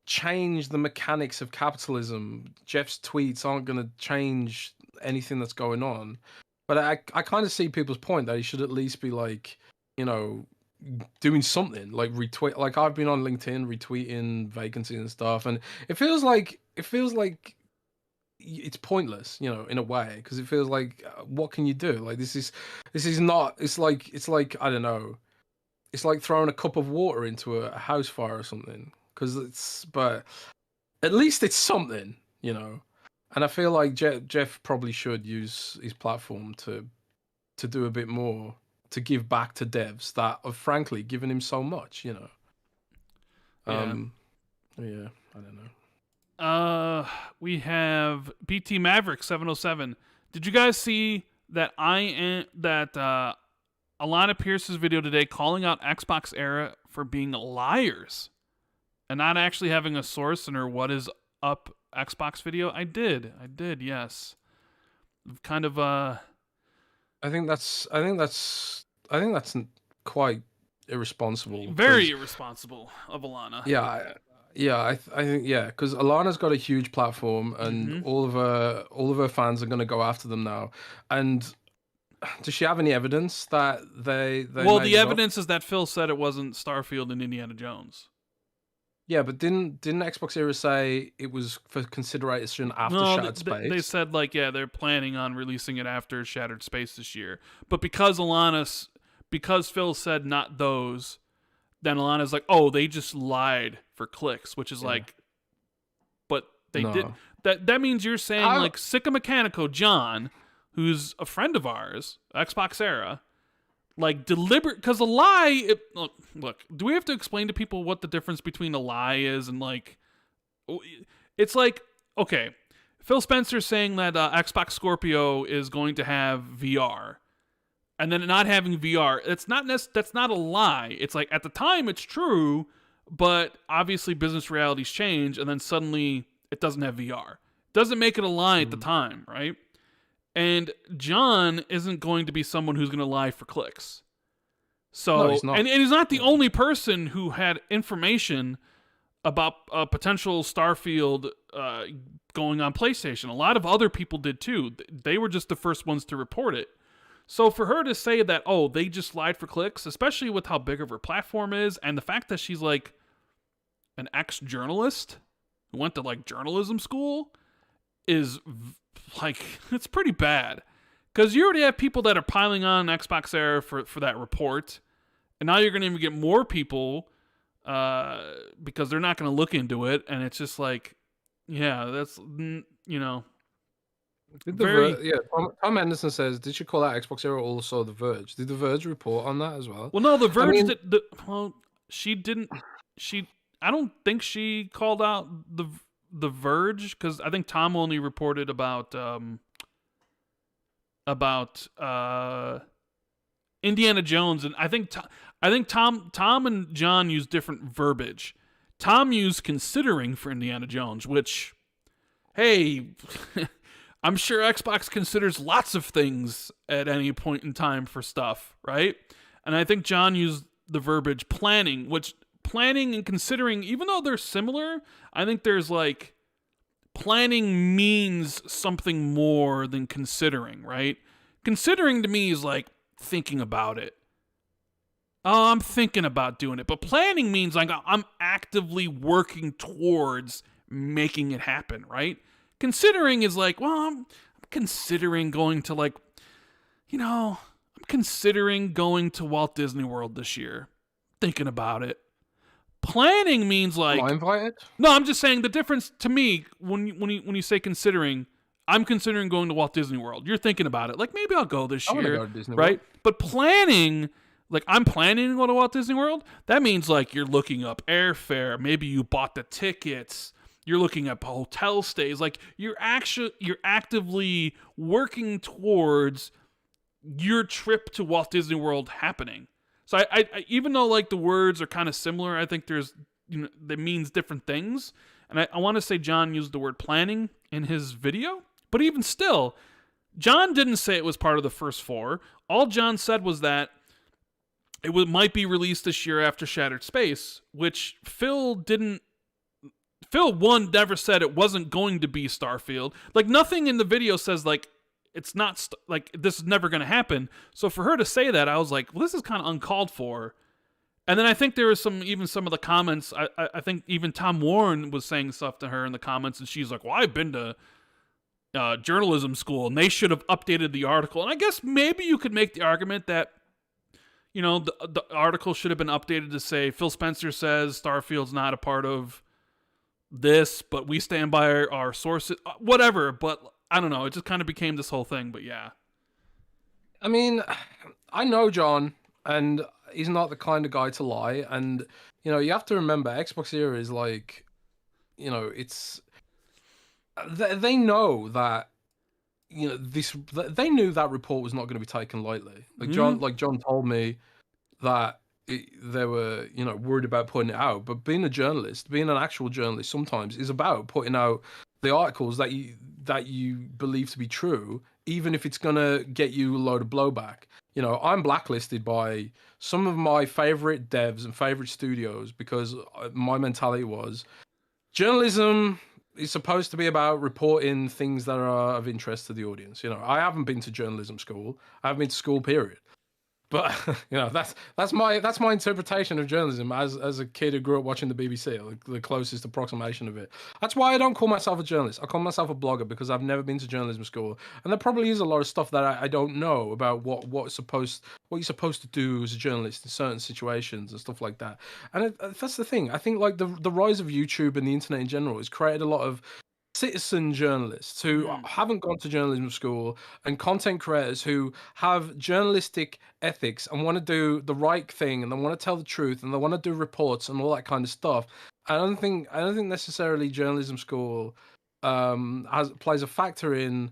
Speaker 2: change the mechanics of capitalism. Jeff's tweets aren't gonna change anything that's going on. But I kind of see people's point that he should at least be like, doing something, like retweet. Like I've been on LinkedIn retweeting vacancies and stuff, and it feels like it's pointless, in a way, because it feels like, what can you do? Like this is not. It's like I don't know. It's like throwing a cup of water into a house fire or something. But at least it's something, And I feel like Jeff probably should use his platform to do a bit more, to give back to devs that have frankly given him so much, Yeah, I don't know.
Speaker 1: We have BT Maverick 707. Did you guys see that Alana Pierce's video today calling out Xbox Era for being liars and not actually having a source in her what is up Xbox video? I did, yes. Kind of
Speaker 2: I think that's quite irresponsible.
Speaker 1: very irresponsible of Alana.
Speaker 2: Yeah, I think because Alana's got a huge platform, and all of her fans are going to go after them now. And does she have any evidence that they
Speaker 1: well,
Speaker 2: made
Speaker 1: the
Speaker 2: it up?
Speaker 1: evidence is that Phil said it wasn't Starfield and Indiana Jones.
Speaker 2: Yeah, but didn't Xbox Era say it was for consideration after
Speaker 1: No,
Speaker 2: Shattered Space?
Speaker 1: they said like they're planning on releasing it after Shattered Space this year. But because Phil said not those, then Alana's like, oh, they just lied for clicks, which is like, but they did. That means you're saying like Sicka Mechanico John, who's a friend of ours, Xbox Era, like deliberate, because a lie. Look, do we have to explain to people what the difference between a lie is and like? It's like, okay, Phil Spencer saying that Xbox Scorpio is going to have VR, and then not having VR. That's not a lie. It's like at the time it's true, but obviously business realities change, and then suddenly it doesn't have VR. Doesn't make it a lie at the time, right? And John isn't going to be someone who's going to lie for clicks. So,
Speaker 2: no, he's not.
Speaker 1: And he's not the only person who had information about potential Starfield going on PlayStation. A lot of other people did too. They were just the first ones to report it. So for her to say that, oh, they just lied for clicks, especially with how big of her platform is, and the fact that she's like an ex-journalist who went to like journalism school, is like, it's pretty bad. Because you already have people that are piling on Xbox Era for that report, and now you're going to even get more people because they're not going to look into it, and it's just like, yeah, that's, you know.
Speaker 2: Tom Anderson says, did she call out Xbox Era also The Verge? Did The Verge report on that as well?
Speaker 1: Well, no, The Verge she didn't. I don't think she called out the Verge, because I think Tom only reported about Indiana Jones, and I think Tom and John used different verbiage. Tom used considering for Indiana Jones, which, hey, I'm sure Xbox considers lots of things at any point in time for stuff, right? And I think John used the verbiage planning, which planning and considering, even though they're similar, I think there's like, planning means something more than considering, right? Considering to me is like thinking about it. Oh, I'm thinking about doing it. But planning means like I'm actively working towards making it happen, right? Considering is like, well, I'm considering going to like, I'm considering going to Walt Disney World this year. Thinking about it. Planning means like,
Speaker 2: am I invited?
Speaker 1: No, I'm just saying the difference to me when you say considering, I'm considering going to Walt Disney World. You're thinking about it, like maybe I'll go this year,
Speaker 2: go to Disney
Speaker 1: right?
Speaker 2: World.
Speaker 1: But planning, like I'm planning to go to Walt Disney World. That means like you're looking up airfare. Maybe you bought the tickets. You're looking at hotel stays. Like you're actively working towards your trip to Walt Disney World happening. So I even though like the words are kind of similar, I think there's that means different things. And I want to say John used the word planning in his video, but even still, John didn't say it was part of the first 4. All John said was that it might be released this year after Shattered Space, which Phil never said it wasn't going to be Starfield. Like nothing in the video says like it's not like this is never going to happen. So for her to say that, I was like, well, this is kind of uncalled for. And then I think there was some of the comments. I think even Tom Warren was saying stuff to her in the comments, and she's like, well, I've been to journalism school, and they should have updated the article. And I guess maybe you could make the argument that, the article should have been updated to say Phil Spencer says Starfield's not a part of this, but we stand by our sources, whatever. But I don't know. It just kind of became this whole thing, but yeah.
Speaker 2: I mean, I know John, and he's not the kind of guy to lie. And, you have to remember, Xbox Era is like, it's they know that they knew that report was not going to be taken lightly. Like John told me that they were worried about putting it out, but being a journalist, being an actual journalist, sometimes is about putting out the articles that you believe to be true, even if it's gonna get you a load of blowback. I'm blacklisted by some of my favorite devs and favorite studios because my mentality was journalism is supposed to be about reporting things that are of interest to the audience. I haven't been to journalism school. I haven't been to school, period. But that's my interpretation of journalism as a kid who grew up watching the BBC, like the closest approximation of it. That's why I don't call myself a journalist. I call myself a blogger because I've never been to journalism school, and there probably is a lot of stuff that I don't know about what you're supposed to do as a journalist in certain situations and stuff like that. And that's the thing. I think like the rise of YouTube and the internet in general has created a lot of citizen journalists who haven't gone to journalism school and content creators who have journalistic ethics and want to do the right thing and they want to tell the truth and they want to do reports and all that kind of stuff. I don't think necessarily journalism school plays a factor in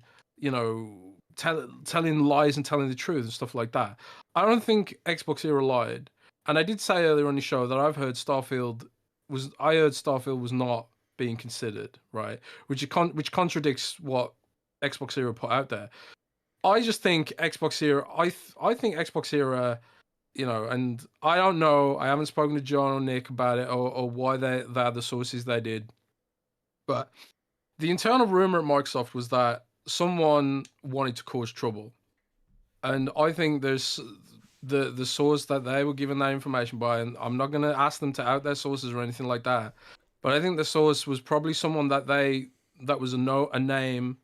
Speaker 2: telling lies and telling the truth and stuff like that. I don't think Xbox Era lied, and I did say earlier on the show that I heard Starfield was not being considered, right? Which contradicts what Xbox Era put out there. I just think Xbox Era. I think Xbox Era. And I don't know. I haven't spoken to John or Nick about it or why they are the sources they did. But the internal rumor at Microsoft was that someone wanted to cause trouble, and I think there's the source that they were given that information by, and I'm not going to ask them to out their sources or anything like that. But I think the source was probably someone that was a name,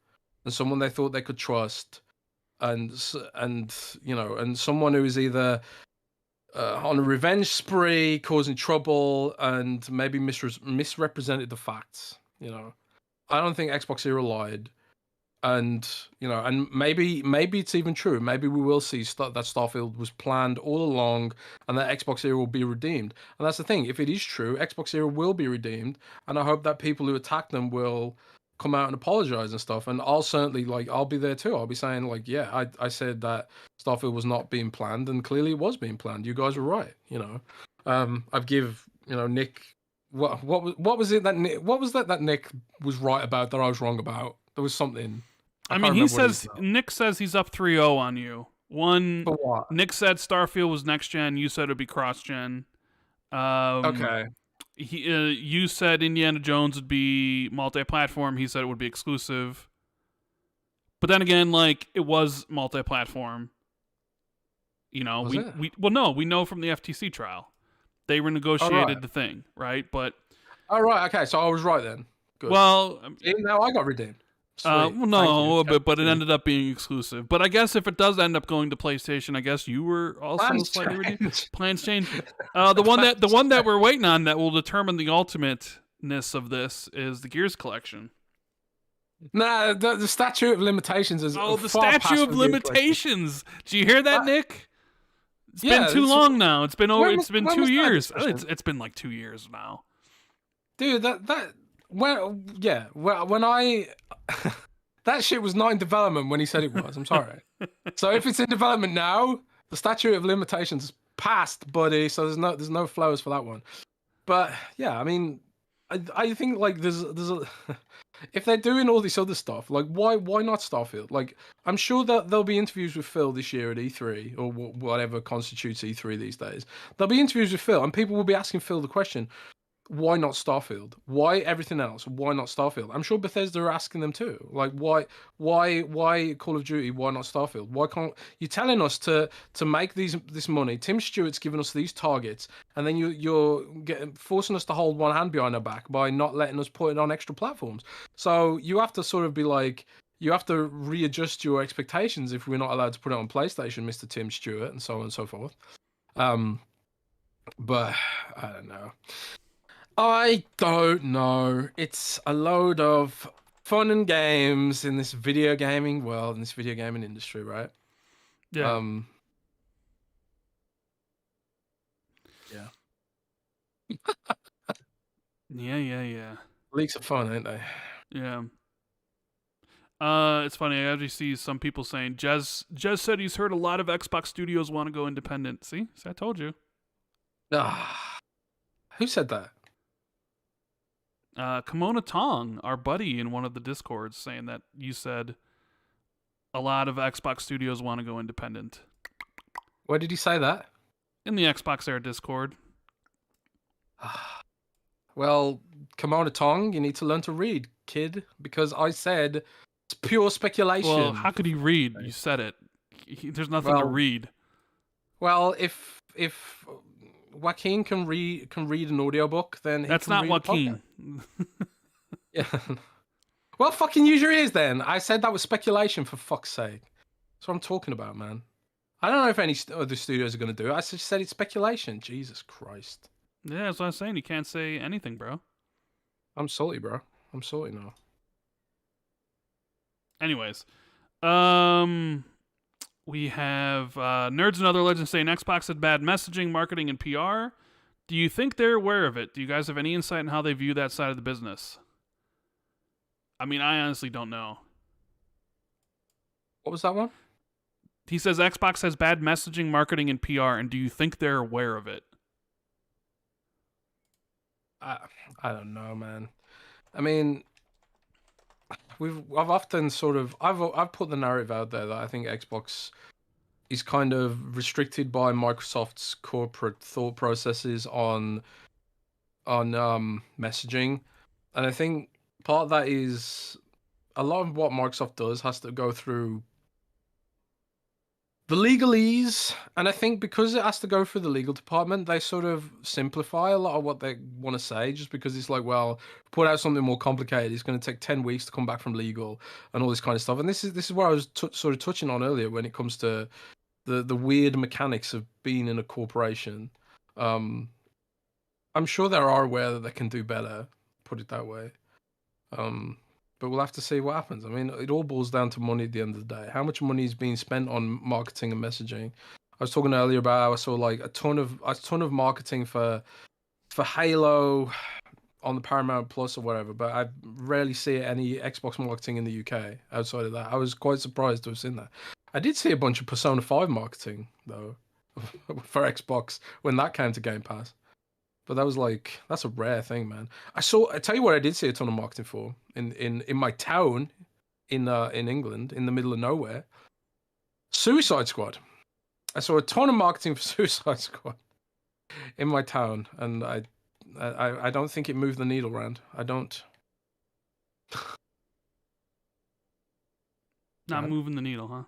Speaker 2: and someone they thought they could trust, and someone who is either on a revenge spree, causing trouble, and maybe misrepresented the facts. I don't think Xbox Era lied, and and maybe it's even true. Maybe we will see that Starfield was planned all along, and that Xbox Era will be redeemed. And that's the thing. If it is true, Xbox Era will be redeemed, and I hope that people who attack them will come out and apologize and stuff. And I'll certainly I'll be there too. I'll be saying yeah, I said that Starfield was not being planned, and clearly it was being planned. You guys were right. I've give Nick. What was it that Nick, what was that Nick was right about that I was wrong about? There was something.
Speaker 1: I mean, Nick says he's up 3-0 on you. One,
Speaker 2: For what?
Speaker 1: Nick said Starfield was next gen. You said it'd be cross gen.
Speaker 2: Okay.
Speaker 1: You said Indiana Jones would be multi-platform. He said it would be exclusive. But then again, it was multi-platform. We know from the FTC trial, they renegotiated the thing, right? But
Speaker 2: okay, so I was right then. Good.
Speaker 1: Well,
Speaker 2: now I got redeemed.
Speaker 1: No, but it ended up being exclusive. But I guess if it does end up going to PlayStation, I guess you were also slightly redeemed. Plans change. The one that we're waiting on that will determine the ultimateness of this is the Gears collection.
Speaker 2: Nah, the statute of limitations is
Speaker 1: the statute of limitations. Do you hear that, Nick? It's been too long now. It's been 2 years. It's been like 2 years now.
Speaker 2: Dude, when I that shit was not in development when he said it was. I'm sorry. So if it's in development now, the statute of limitations passed, buddy. So there's no flows for that one. But yeah, I mean, I think there's a if they're doing all this other stuff, why not Starfield? I'm sure that there'll be interviews with Phil this year at E3 or whatever constitutes E3 these days. There'll be interviews with Phil, and people will be asking Phil the question, why not Starfield? Why everything else? Why not Starfield? I'm sure Bethesda are asking them too. Why Call of Duty? Why not Starfield? Why can't you telling us to make this money? Tim Stewart's giving us these targets, and then you're forcing us to hold one hand behind our back by not letting us put it on extra platforms. So you have to sort of be you have to readjust your expectations if we're not allowed to put it on PlayStation, Mr. Tim Stewart, and so on and so forth. But I don't know. I don't know. It's a load of fun and games in this video gaming world, in this video gaming industry, right?
Speaker 1: Yeah.
Speaker 2: Yeah.
Speaker 1: Yeah.
Speaker 2: Leaks are fun, ain't they?
Speaker 1: Yeah. It's funny. I actually see some people saying Jez said he's heard a lot of Xbox studios want to go independent. See, I told you.
Speaker 2: Who said that?
Speaker 1: Kimona Tong, our buddy in one of the Discords, saying that you said a lot of Xbox studios want to go independent.
Speaker 2: Where did he say that?
Speaker 1: In the Xbox Era Discord.
Speaker 2: Well, Kimona Tong, you need to learn to read, kid, because I said it's pure speculation.
Speaker 1: Well, how could he read? You said it. There's nothing to read.
Speaker 2: Well, if Joaquin can read an audiobook, then
Speaker 1: that's not Joaquin.
Speaker 2: Yeah. Well, fucking use your ears then. I said that was speculation, for fuck's sake. That's what I'm talking about, man. I don't know if any other studios are going to do it. I just said it's speculation. Jesus Christ.
Speaker 1: Yeah, that's what I'm saying. You can't say anything, bro.
Speaker 2: I'm salty, bro. I'm salty now.
Speaker 1: Anyways, we have Nerds and Other Legends saying Xbox had bad messaging, marketing, and PR. Do you think they're aware of it? Do you guys have any insight on how they view that side of the business? I mean, I honestly don't know.
Speaker 2: What was that one?
Speaker 1: He says Xbox has bad messaging, marketing, and PR, and do you think they're aware of it?
Speaker 2: I don't know, man. I mean, I've often sort of I've put the narrative out there that I think Xbox is kind of restricted by Microsoft's corporate thought processes on messaging, and I think part of that is a lot of what Microsoft does has to go through the legalese, and I think because it has to go through the legal department, they sort of simplify a lot of what they want to say, just because it's like, well, put out something more complicated, it's going to take 10 weeks to come back from legal and all this kind of stuff. And this is what I was sort of touching on earlier when it comes to the weird mechanics of being in a corporation. I'm sure they are aware that they can do better, put it that way. But we'll have to see what happens. I mean, it all boils down to money at the end of the day. How much money is being spent on marketing and messaging? I was talking earlier about how I saw like a ton of marketing for Halo on the Paramount Plus or whatever, but I rarely see any Xbox marketing in the UK outside of that. I was quite surprised to have seen that. I did see a bunch of Persona 5 marketing though for Xbox when that came to Game Pass. But that was like, that's a rare thing, man. I tell you what I did see a ton of marketing for in my town in England, in the middle of nowhere. Suicide Squad. I saw a ton of marketing for Suicide Squad in my town, and I don't think it moved the needle, Rand. I don't.
Speaker 1: Not moving the needle, huh?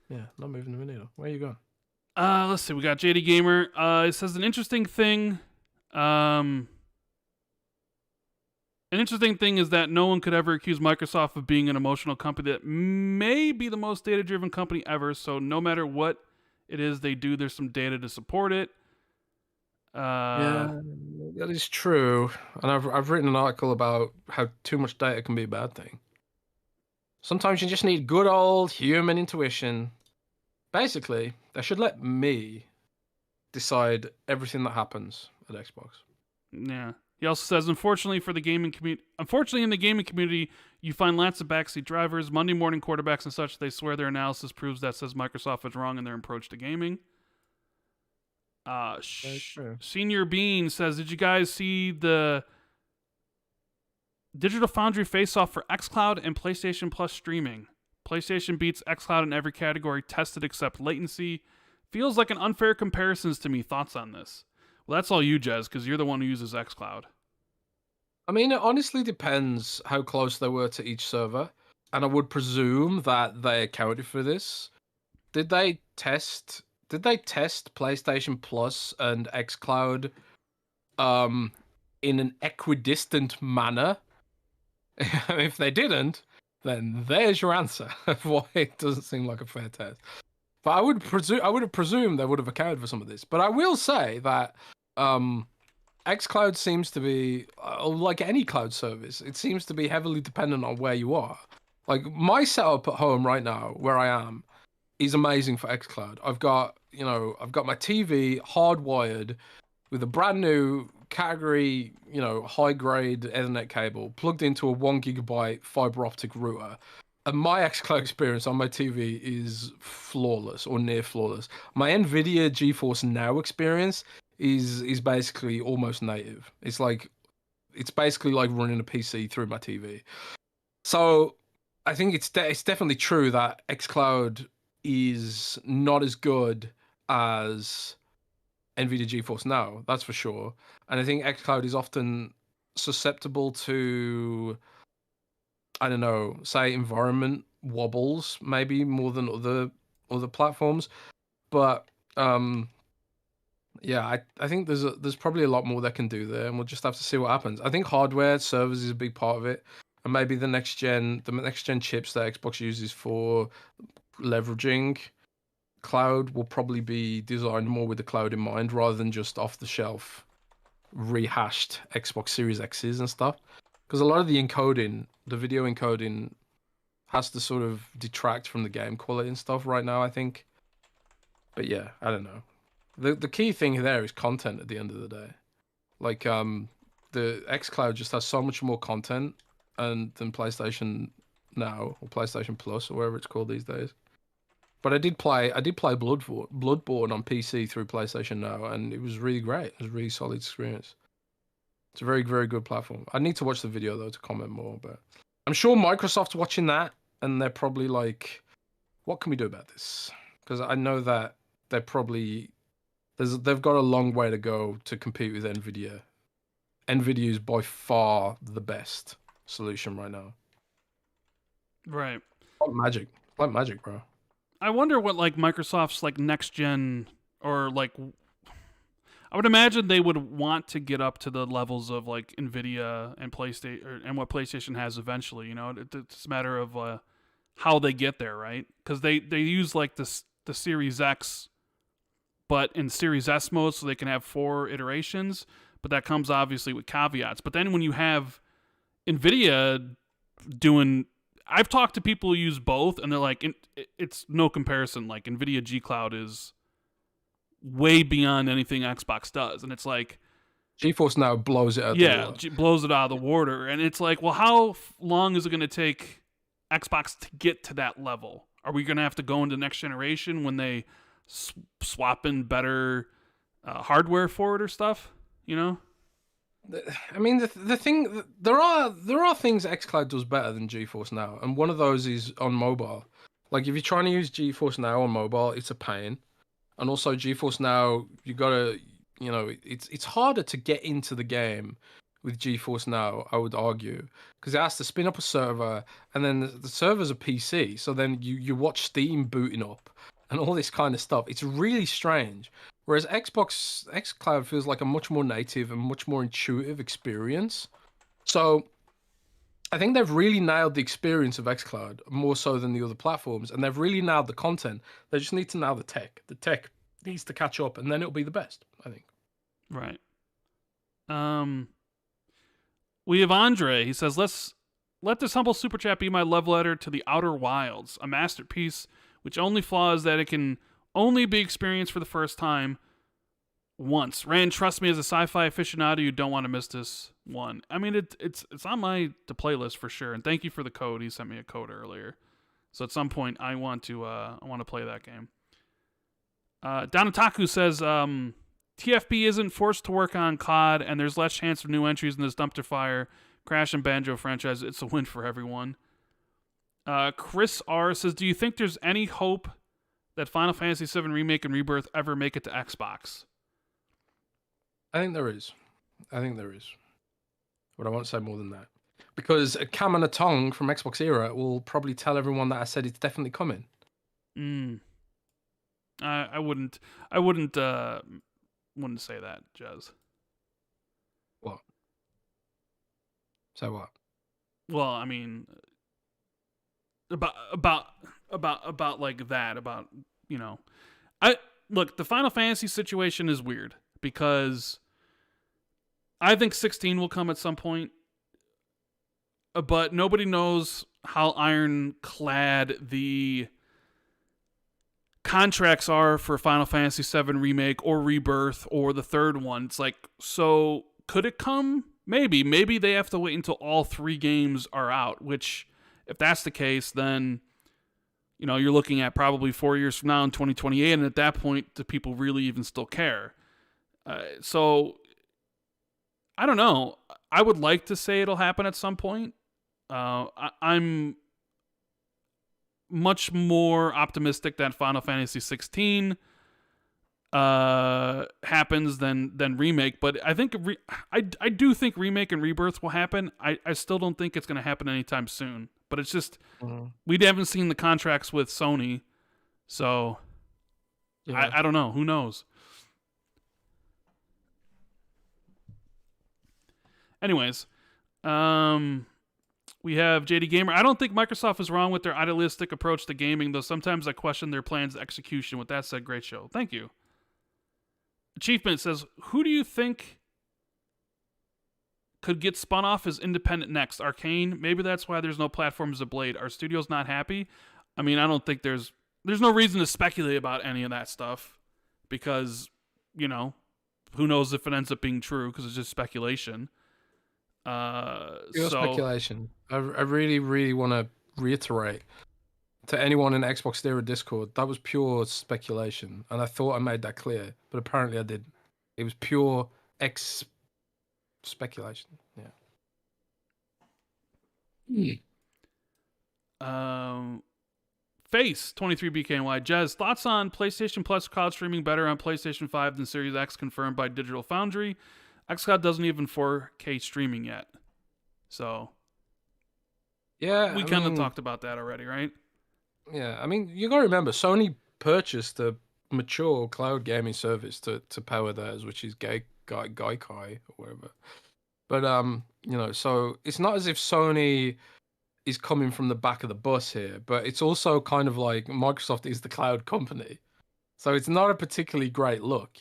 Speaker 2: Yeah, not moving the needle. Where are you going?
Speaker 1: Let's see. We got JD Gamer. It says an interesting thing. An interesting thing is that no one could ever accuse Microsoft of being an emotional company that may be the most data-driven company ever. So no matter what it is they do, there's some data to support it.
Speaker 2: Yeah, that is true. And I've written an article about how too much data can be a bad thing. Sometimes you just need good old human intuition. Basically, they should let me decide everything that happens at Xbox.
Speaker 1: Yeah. He also says, unfortunately, in the gaming community, you find lots of backseat drivers, Monday morning quarterbacks and such. They swear their analysis proves that says Microsoft is wrong in their approach to gaming. Senior Bean says, did you guys see the Digital Foundry face-off for xCloud and PlayStation Plus streaming? PlayStation beats xCloud in every category tested except latency. Feels like an unfair comparisons to me. Thoughts on this? Well, that's all you, Jez, because you're the one who uses xCloud.
Speaker 2: I mean, it honestly depends how close they were to each server. And I would presume that they accounted for this. Did they test PlayStation Plus and xCloud in an equidistant manner? If they didn't, then there's your answer of why it doesn't seem like a fair test. But I would have presumed they would have accounted for some of this. But I will say that xCloud seems to be, like any cloud service, it seems to be heavily dependent on where you are. Like my setup at home right now, where I am, is amazing for xCloud. I've got my TV hardwired with a brand new category, high grade Ethernet cable plugged into a 1 GB fiber optic router. And my xCloud experience on my TV is flawless or near flawless. My Nvidia GeForce Now experience is basically almost native. It's basically like running a PC through my TV. So I think it's definitely true that xCloud is not as good as Nvidia GeForce Now. That's for sure. And I think xCloud is often susceptible to, I don't know, say environment wobbles maybe more than other platforms. But yeah, I think there's probably a lot more they can do there, and we'll just have to see what happens. I think hardware servers is a big part of it, and maybe the next gen chips that Xbox uses for leveraging cloud will probably be designed more with the cloud in mind rather than just off the shelf rehashed Xbox Series X's and stuff. Because a lot of the encoding, the video encoding, has to sort of detract from the game quality and stuff right now, I think. But yeah, I don't know. The key thing there is content at the end of the day. Like the xCloud just has so much more content than PlayStation Now or PlayStation Plus or whatever it's called these days. But I did play Bloodborne on PC through PlayStation Now, and it was really great. It was a really solid experience. It's a very, very good platform. I need to watch the video though to comment more, but I'm sure Microsoft's watching that, and they're probably like, "What can we do about this?" Because I know that they've got a long way to go to compete with Nvidia. Nvidia is by far the best solution right now.
Speaker 1: Right.
Speaker 2: Like magic, bro.
Speaker 1: I wonder what like Microsoft's like next gen, or like, I would imagine they would want to get up to the levels of like Nvidia and PlayStation, and what PlayStation has eventually. You know, it's a matter of how they get there, right? Because they use like the Series X, but in Series S mode, so they can have 4 iterations. But that comes obviously with caveats. But then when you have Nvidia doing, I've talked to people who use both, and they're like, it's no comparison. Like Nvidia G Cloud is way beyond anything Xbox does, and it's like
Speaker 2: GeForce Now blows it out. The water.
Speaker 1: Blows it out of the water, and it's like, well, how long is it going to take Xbox to get to that level? Are we going to have to go into next generation when they swap in better hardware for it or stuff? You know.
Speaker 2: I mean, the thing, there are things xCloud does better than GeForce Now, and one of those is on mobile. Like if you're trying to use GeForce Now on mobile, it's a pain, and also GeForce Now, you gotta, it's harder to get into the game with GeForce Now, I would argue, because it has to spin up a server, and then the server's a PC, so then you watch Steam booting up and all this kind of stuff. It's really strange. Whereas xCloud feels like a much more native and much more intuitive experience. So I think they've really nailed the experience of xCloud more so than the other platforms, and they've really nailed the content. They just need to nail the tech. The tech needs to catch up, and then it'll be the best, I think.
Speaker 1: Right. We have Andre. He says, let this humble super chat be my love letter to The Outer Wilds, a masterpiece which only flaw is that it can only be experienced for the first time once. Rand, trust me, as a sci-fi aficionado, you don't want to miss this one. I mean, it's on my playlist for sure. And thank you for the code. He sent me a code earlier, so at some point I want to play that game. Donataku says TFB isn't forced to work on COD, and there's less chance of new entries in this dumpster fire Crash and Banjo franchise. It's a win for everyone. Chris R says, do you think there's any hope that Final Fantasy VII Remake and Rebirth ever make it to Xbox?
Speaker 2: I think there is. But I won't say more than that. Because Cam and a Tong from Xbox Era will probably tell everyone that I said it's definitely coming.
Speaker 1: I wouldn't say that, Jez.
Speaker 2: What? Say what?
Speaker 1: Well, I mean, about like that, about, look, the Final Fantasy situation is weird because I think 16 will come at some point, but nobody knows how ironclad the contracts are for Final Fantasy VII Remake or Rebirth or the third one. It's like, so Could it come? Maybe they have to wait until all 3 games are out, which if that's the case, then you're looking at probably 4 years from now in 2028, and at that point, do people really even still care? So I don't know. I would like to say it'll happen at some point. I'm much more optimistic that Final Fantasy 16 happens than remake, but I think I do think remake and rebirth will happen. I still don't think it's going to happen anytime soon, but it's just we haven't seen the contracts with Sony, so yeah. I don't know. Who knows? Anyways, we have JD Gamer. I don't think Microsoft is wrong with their idealistic approach to gaming, though sometimes I question their plans' execution. With that said, great show. Thank you. Achievement says, who do you think could get spun off as independent next? Arcane? Maybe that's why there's no platforms of Blade. Are studios not happy? I mean, I don't think there's no reason to speculate about any of that stuff because, who knows if it ends up being true because it's just speculation.
Speaker 2: Pure speculation. I really, really want to reiterate to anyone in Xbox Era Discord, that was pure speculation, and I thought I made that clear, but apparently I didn't. It was pure speculation. Yeah.
Speaker 1: Face 23BKNY. Jez, thoughts on PlayStation Plus cloud streaming better on PlayStation 5 than Series X confirmed by Digital Foundry? xCloud doesn't even 4K streaming yet. So,
Speaker 2: yeah,
Speaker 1: we kind of talked about that already, right?
Speaker 2: Yeah, I mean, you gotta remember, Sony purchased a mature cloud gaming service to power theirs, which is Gaikai or whatever. But so it's not as if Sony is coming from the back of the bus here, but it's also kind of like Microsoft is the cloud company, so it's not a particularly great look,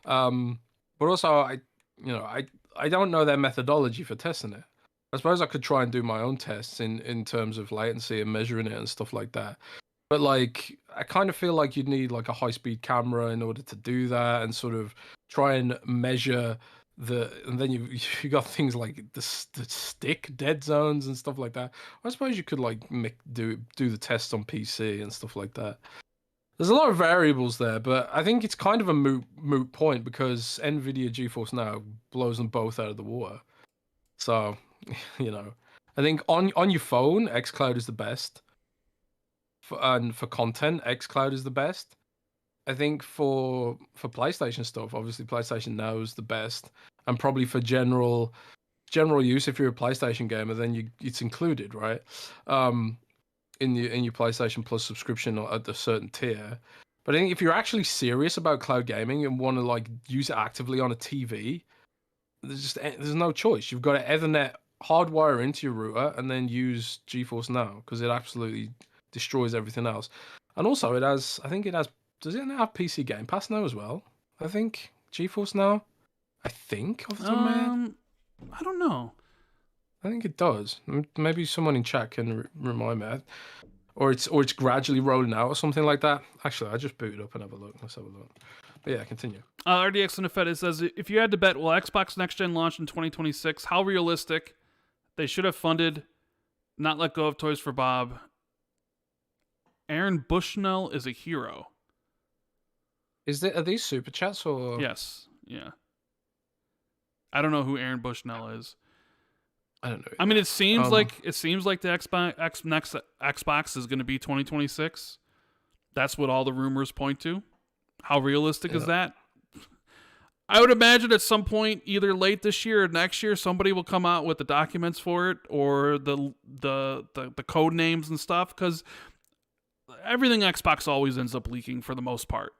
Speaker 2: But also, I don't know their methodology for testing it. I suppose I could try and do my own tests in terms of latency and measuring it and stuff like that. But I kind of feel like you'd need like a high-speed camera in order to do that and sort of try and measure and then you got things like the stick dead zones and stuff like that. I suppose you could do the tests on PC and stuff like that. There's a lot of variables there, but I think it's kind of a moot point because NVIDIA GeForce Now blows them both out of the water. So, I think on your phone, xCloud is the best. And for content, xCloud is the best. I think for PlayStation stuff, obviously PlayStation Now is the best. And probably for general use, if you're a PlayStation gamer, then it's included, right? In your PlayStation Plus subscription at a certain tier. But I think if you're actually serious about cloud gaming and want to use it actively on a TV, there's no choice. You've got to Ethernet hardwire into your router and then use GeForce Now because it absolutely destroys everything else. And also does it have PC Game Pass now as well? I think GeForce Now. I think off the top of my head.
Speaker 1: I don't know.
Speaker 2: I think it does. Maybe someone in chat can remind me, or it's gradually rolling out or something like that. Actually, I just boot it up and have a look. Let's have a look. But yeah, continue.
Speaker 1: RDX Unfed says, if you had to bet, will Xbox Next Gen launch in 2026? How realistic? They should have funded, not let go of Toys for Bob. Aaron Bushnell is a hero.
Speaker 2: Are these super chats or?
Speaker 1: Yes. Yeah. I don't know who Aaron Bushnell is.
Speaker 2: I don't know.
Speaker 1: I mean, it seems like the Xbox is going to be 2026. That's what all the rumors point to. How realistic is that? I would imagine at some point, either late this year or next year, somebody will come out with the documents for it or the code names and stuff, because everything Xbox always ends up leaking for the most part,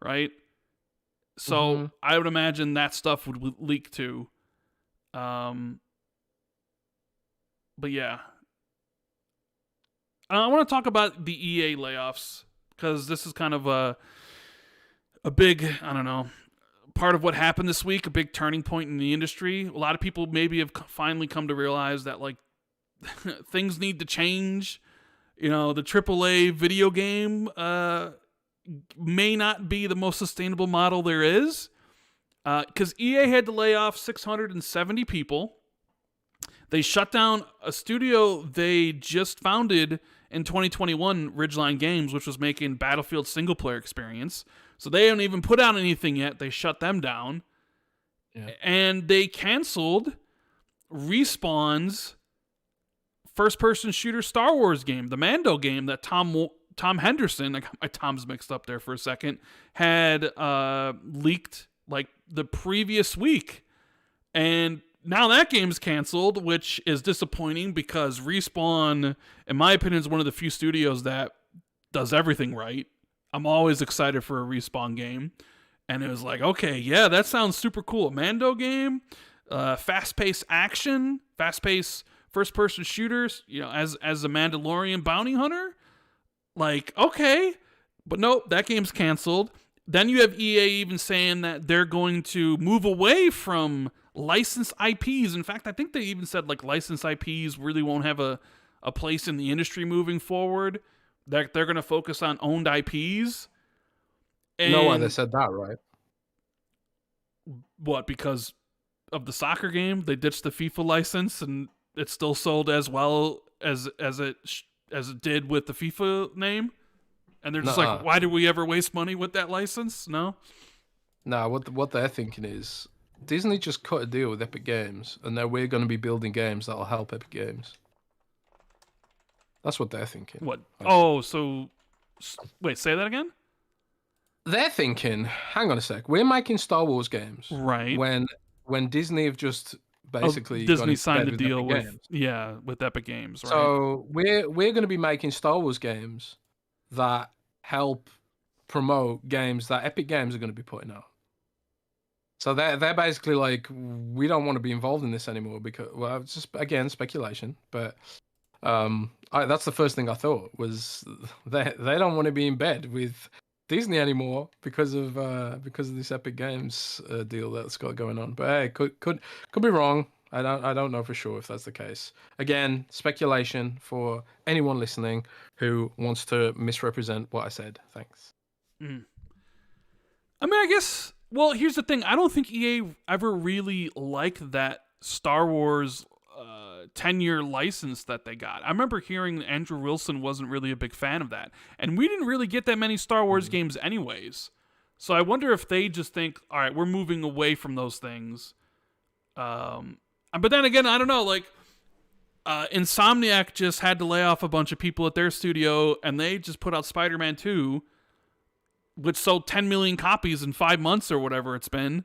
Speaker 1: right? So I would imagine that stuff would leak too. But yeah, I want to talk about the EA layoffs because this is kind of a big, I don't know, part of what happened this week, a big turning point in the industry. A lot of people maybe have finally come to realize that things need to change. The AAA video game may not be the most sustainable model there is. Because EA had to lay off 670 people. They shut down a studio they just founded in 2021, Ridgeline Games, which was making Battlefield single player experience. So they haven't even put out anything yet. They shut them down. Yeah. And they canceled Respawn's first-person shooter Star Wars game, the Mando game that Tom Henderson, I got my Toms mixed up there for a second, had leaked like the previous week. And now that game's canceled, which is disappointing because Respawn, in my opinion, is one of the few studios that does everything right. I'm always excited for a Respawn game. And it was like, okay, yeah, that sounds super cool. A Mando game, fast-paced action, fast-paced first-person shooters, as a Mandalorian bounty hunter. Like, okay. But nope, that game's canceled. Then you have EA even saying that they're going to move away from licensed IPs. In fact, I think they even said like licensed IPs really won't have a place in the industry moving forward. They're going to focus on owned IPs.
Speaker 2: You know why they said that, right?
Speaker 1: What, because of the soccer game? They ditched the FIFA license and it's still sold as well as it did with the FIFA name? And they're just like, why did we ever waste money with that license? No?
Speaker 2: No, what they're thinking is Disney just cut a deal with Epic Games, and now we're going to be building games that'll help Epic Games. That's what they're thinking.
Speaker 1: What? Oh, so... Wait, say that again?
Speaker 2: They're thinking, hang on a sec, we're making Star Wars games.
Speaker 1: Right.
Speaker 2: When Disney have just basically...
Speaker 1: Disney signed a deal with Epic Games, right?
Speaker 2: So we're going to be making Star Wars games that help promote games that Epic Games are going to be putting out. So they're basically like, we don't want to be involved in this anymore because, well, it's just, again, speculation. But that's the first thing I thought was they don't want to be in bed with Disney anymore because of this Epic Games deal that's got going on. But hey, could be wrong. I don't know for sure if that's the case. Again, speculation for anyone listening who wants to misrepresent what I said. Thanks.
Speaker 1: Mm. I mean, I guess. Well, here's the thing. I don't think EA ever really liked that Star Wars 10-year license that they got. I remember hearing that Andrew Wilson wasn't really a big fan of that. And we didn't really get that many Star Wars games anyways. So I wonder if they just think, all right, we're moving away from those things. But then again, I don't know. Like, Insomniac just had to lay off a bunch of people at their studio, and they just put out Spider-Man 2, which sold 10 million copies in 5 months or whatever it's been.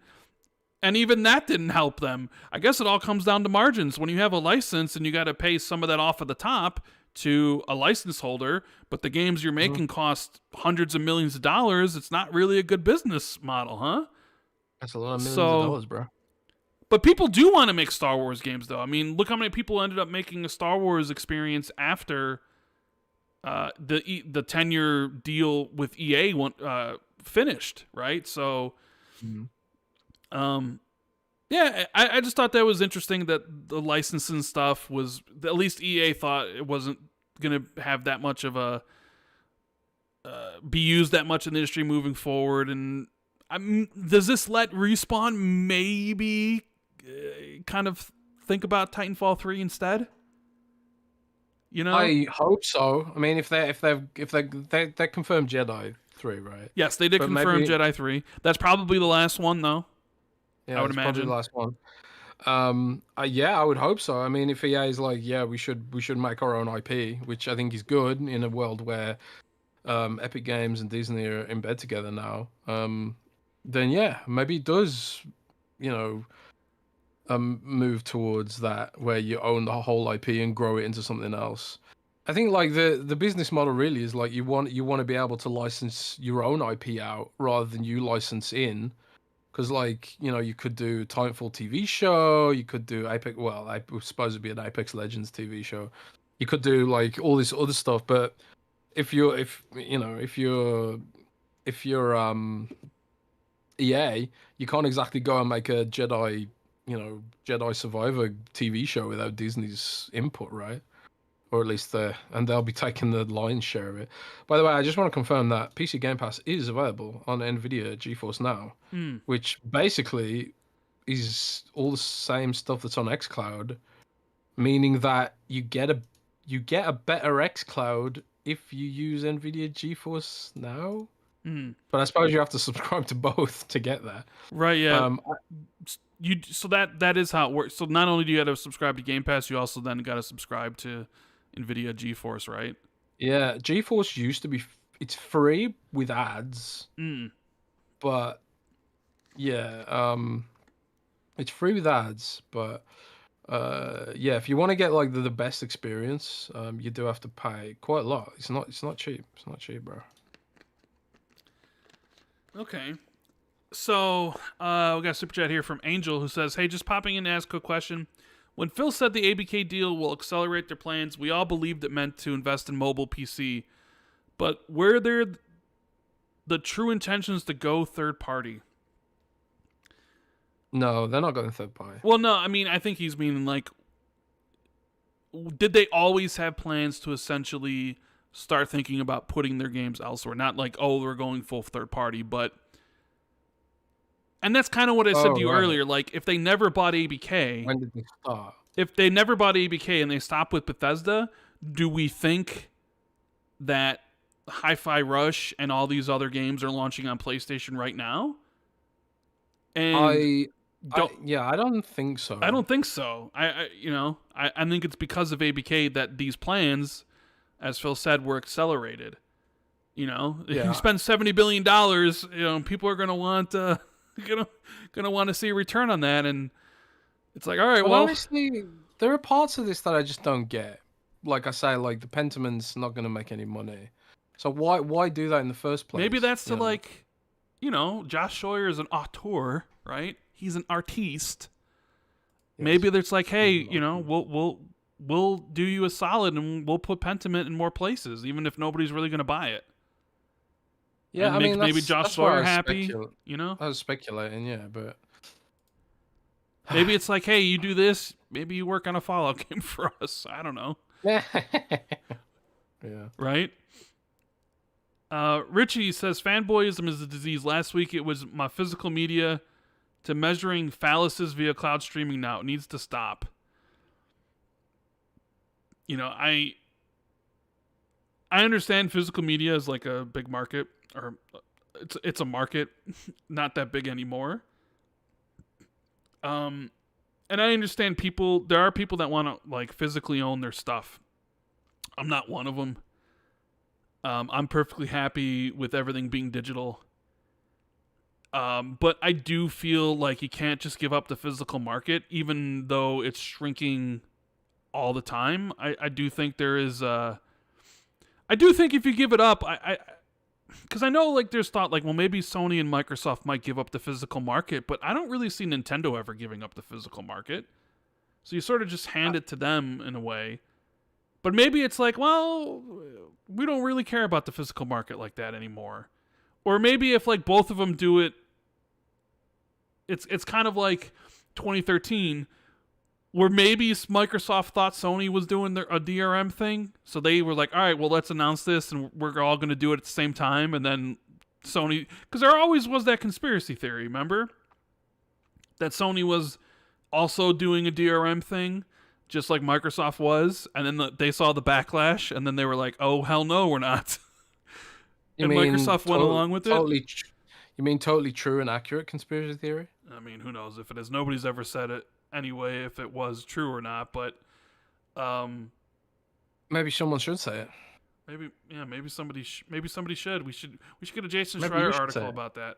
Speaker 1: And even that didn't help them. I guess it all comes down to margins. When you have a license and you got to pay some of that off at the top to a license holder, but the games you're making cost hundreds of millions of dollars, it's not really a good business model, huh?
Speaker 2: That's a lot of millions of dollars, bro.
Speaker 1: But people do want to make Star Wars games, though. I mean, look how many people ended up making a Star Wars experience after the 10-year deal with EA finished, right? So, yeah, I just thought that was interesting that the licensing stuff was, at least EA thought it wasn't going to have that much of a, be used that much in the industry moving forward. And does this let Respawn maybe kind of think about Titanfall 3 instead?
Speaker 2: I hope so. I mean, if they confirmed Jedi 3, right?
Speaker 1: Yes, they did confirm Jedi 3. That's probably the last one, though.
Speaker 2: Yeah,
Speaker 1: I would imagine
Speaker 2: probably the last one. Yeah, I would hope so. I mean, if EA is like, yeah, we should make our own IP, which I think is good in a world where Epic Games and Disney are in bed together now. Then yeah, maybe it does, move towards that where you own the whole IP and grow it into something else. I think like the business model really is like you want to be able to license your own IP out rather than you license in, because like you could do Titanfall TV show, you could do Apex. Well, I was supposed to be an Apex Legends TV show. You could do like all this other stuff, but if you're EA, you can't exactly go and make a Jedi Survivor TV show without Disney's input, right? or at least they'll be taking the lion's share of it. By the way, I just want to confirm that PC Game Pass is available on Nvidia GeForce Now, which basically is all the same stuff that's on xCloud, meaning that you get a better xCloud if you use Nvidia GeForce Now. But I suppose you have to subscribe to both to get that.
Speaker 1: Right, yeah. So that is how it works. So not only do you got to subscribe to Game Pass, you also then got to subscribe to Nvidia GeForce, right?
Speaker 2: Yeah, GeForce used to be it's free with ads. But yeah, it's free with ads, but yeah, if you want to get like the best experience, you do have to pay quite a lot. It's not cheap. It's not cheap, bro.
Speaker 1: Okay. So, we got a super chat here from Angel who says, "Hey, just popping in to ask a question. When Phil said the ABK deal will accelerate their plans, we all believed it meant to invest in mobile PC. But were there the true intentions to go third party?"
Speaker 2: No, they're not going third party.
Speaker 1: Well, no, I mean, I think he's meaning like, did they always have plans to essentially start thinking about putting their games elsewhere? Not like, oh, we're going full third party, but... And that's kind of what I said to you earlier. Like, if they never bought ABK...
Speaker 2: When did they start?
Speaker 1: If they never bought ABK and they stopped with Bethesda, do we think that HiFi Rush and all these other games are launching on PlayStation right now? And
Speaker 2: I don't think so.
Speaker 1: I don't think so. I think it's because of ABK that these plans, as Phil said, were accelerated. You spend $70 billion, people are gonna want gonna want to see a return on that, and it's like, all right, well,
Speaker 2: honestly, there are parts of this that I just don't get. Like I say, like the Pentiment's not gonna make any money, so why do that in the first place?
Speaker 1: Maybe that's to like, Josh Sawyer is an auteur, right? He's an artiste. Yes. Maybe it's like, hey, we'll do you a solid and we'll put Pentiment in more places, even if nobody's really gonna buy it.
Speaker 2: Yeah, I mean,
Speaker 1: maybe Josh Sawyer happy.
Speaker 2: I was speculating, yeah, but
Speaker 1: maybe it's like, hey, you do this, maybe you work on a Fallout game for us. I don't know.
Speaker 2: Yeah.
Speaker 1: Right? Richie says, fanboyism is a disease. Last week it was my physical media to measuring phalluses via cloud streaming now. It needs to stop. I understand physical media is like a big market, or it's a market, not that big anymore. And I understand there are people that want to like physically own their stuff. I'm not one of them. I'm perfectly happy with everything being digital. But I do feel like you can't just give up the physical market, even though it's shrinking all the time. I do think there is I do think if you give it up, because I know like there's thought like, well, maybe Sony and Microsoft might give up the physical market, but I don't really see Nintendo ever giving up the physical market. So you sort of just hand it to them in a way. But maybe it's like, well, we don't really care about the physical market like that anymore. Or maybe if like both of them do it, it's kind of like 2013, where maybe Microsoft thought Sony was doing a DRM thing, so they were like, all right, well, let's announce this, and we're all going to do it at the same time, and then Sony... Because there always was that conspiracy theory, remember? That Sony was also doing a DRM thing, just like Microsoft was, and then they saw the backlash, and then they were like, oh, hell no, we're not. And Microsoft went along with it?
Speaker 2: You mean totally true and accurate conspiracy theory?
Speaker 1: I mean, who knows if it is. Nobody's ever said it anyway, if it was true or not, but
Speaker 2: maybe someone should say it.
Speaker 1: Maybe somebody should. We should get a Jason Schreier article about that.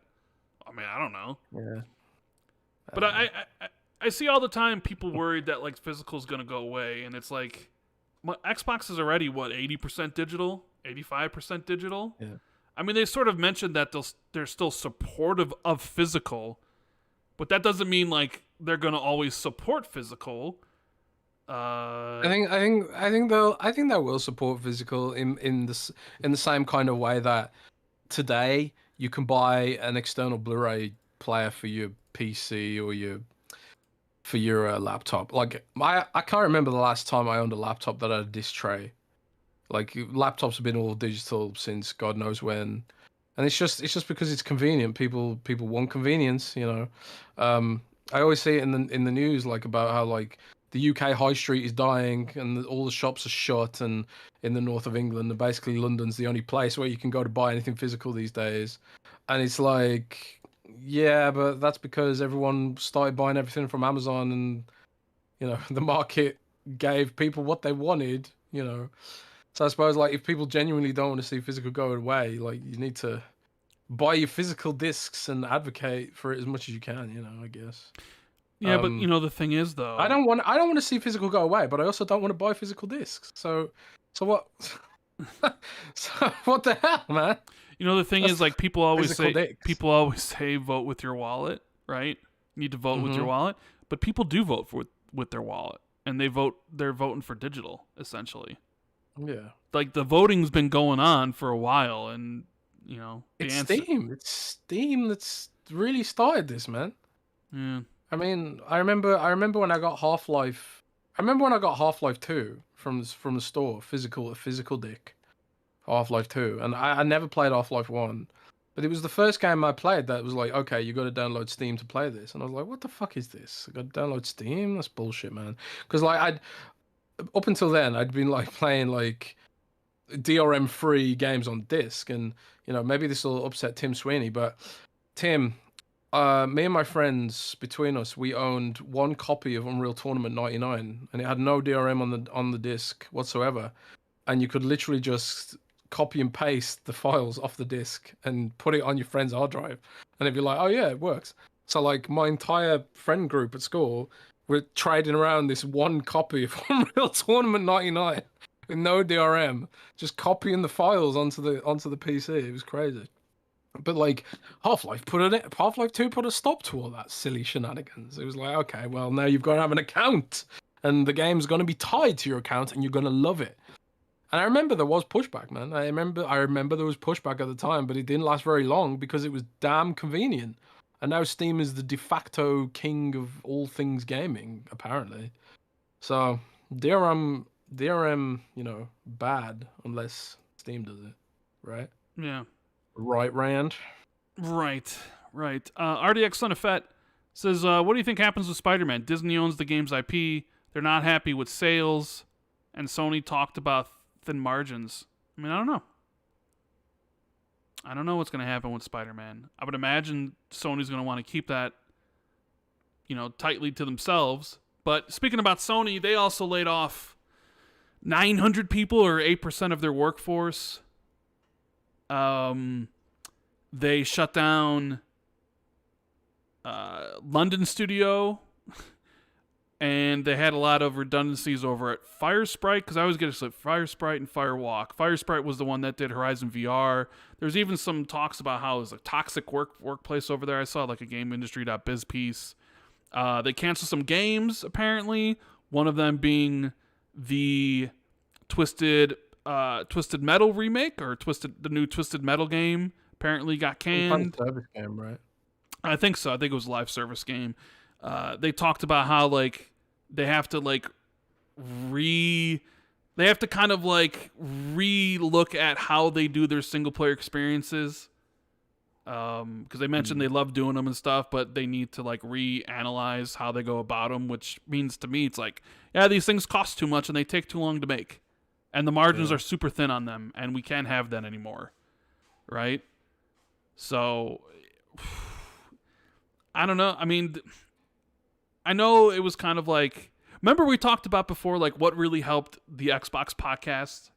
Speaker 1: I mean, I don't know.
Speaker 2: Yeah.
Speaker 1: But I see all the time people worried that like physical is going to go away, and it's like Xbox is already 80% digital, 85% digital.
Speaker 2: Yeah.
Speaker 1: I mean, they sort of mentioned that they're still supportive of physical, but that doesn't mean like they're going to always support physical.
Speaker 2: I think they will support physical in the same kind of way that today you can buy an external Blu-ray player for your PC or your for your laptop. Like I can't remember the last time I owned a laptop that had a disc tray. Like laptops have been all digital since God knows when, and it's just because it's convenient. People want convenience, you know. I always see it in the news, like about how like the UK high street is dying and all the shops are shut, and in the north of England, and basically London's the only place where you can go to buy anything physical these days. And it's like, yeah, but that's because everyone started buying everything from Amazon, and you know the market gave people what they wanted, you know. So I suppose like if people genuinely don't want to see physical go away, like you need to buy your physical discs and advocate for it as much as you can, you know, I guess.
Speaker 1: Yeah, but the thing is
Speaker 2: I
Speaker 1: though.
Speaker 2: don't want to see physical go away, but I also don't want to buy physical discs. So what? So what the hell, man?
Speaker 1: The thing
Speaker 2: That's
Speaker 1: is, like, people always
Speaker 2: physical
Speaker 1: say
Speaker 2: discs.
Speaker 1: vote with your wallet, right? You need to vote with your
Speaker 2: Mm-hmm.
Speaker 1: wallet, but people do vote with their wallet, and they're voting for digital essentially.
Speaker 2: Yeah.
Speaker 1: Like the voting's been going on for a while, and the
Speaker 2: It's
Speaker 1: answer.
Speaker 2: Steam. It's Steam that's really started this, man.
Speaker 1: Yeah,
Speaker 2: I mean, I remember when I got Half-Life. I remember when I got Half-Life 2 from the store, a physical disc. Half-Life 2, and I never played Half-Life 1, but it was the first game I played that was like, okay, you got to download Steam to play this, and I was like, what the fuck is this? I got to download Steam? That's bullshit, man. Because like up until then, I'd been like playing like DRM free games on disc, and maybe this will upset Tim Sweeney, but Tim, me and my friends between us, we owned one copy of Unreal Tournament '99, and it had no DRM on the disc whatsoever, and you could literally just copy and paste the files off the disk and put it on your friend's hard drive, and they'd be like, "Oh yeah, it works." So like my entire friend group at school were trading around this one copy of Unreal Tournament '99 with no DRM, just copying the files onto the PC. It was crazy. But like Half-Life 2 put a stop to all that silly shenanigans. It was like, okay, well now you've got to have an account, and the game's going to be tied to your account, and you're going to love it. And I remember there was pushback, man. I remember there was pushback at the time, but it didn't last very long because it was damn convenient. And now Steam is the de facto king of all things gaming, apparently. So DRM, bad unless Steam does it, right?
Speaker 1: yeah,
Speaker 2: Right, Rand?
Speaker 1: right, right. RDX Son of Fett says, "What do you think happens with Spider-Man? Disney owns the game's IP. They're not happy with sales, and Sony talked about thin margins. I mean, I don't know. I don't know what's going to happen with Spider-Man. I would imagine Sony's going to want to keep that, tightly to themselves. But speaking about Sony, they also laid off 900 people, or 8% of their workforce. They shut down London studio, and they had a lot of redundancies over at Firesprite, because I always get it like Firesprite and Firewalk. Firesprite was the one that did Horizon VR. There's even some talks about how it was a toxic workplace over there. I saw like a GameIndustry.biz piece. They canceled some games, apparently. One of them being the Twisted Metal remake, or the new Twisted Metal game. Apparently got canned.
Speaker 2: Service game, right?
Speaker 1: I think so. I think it was a live service game. They talked about how like they have to like they have to kind of like re-look at how they do their single player experiences. Because they mentioned they love doing them and stuff, but they need to like reanalyze how they go about them, which means to me it's like, yeah, these things cost too much and they take too long to make, and the margins are super thin on them, and we can't have that anymore, right? So I don't know. I mean, I know it was kind of like, remember we talked about before, like what really helped the Xbox podcast?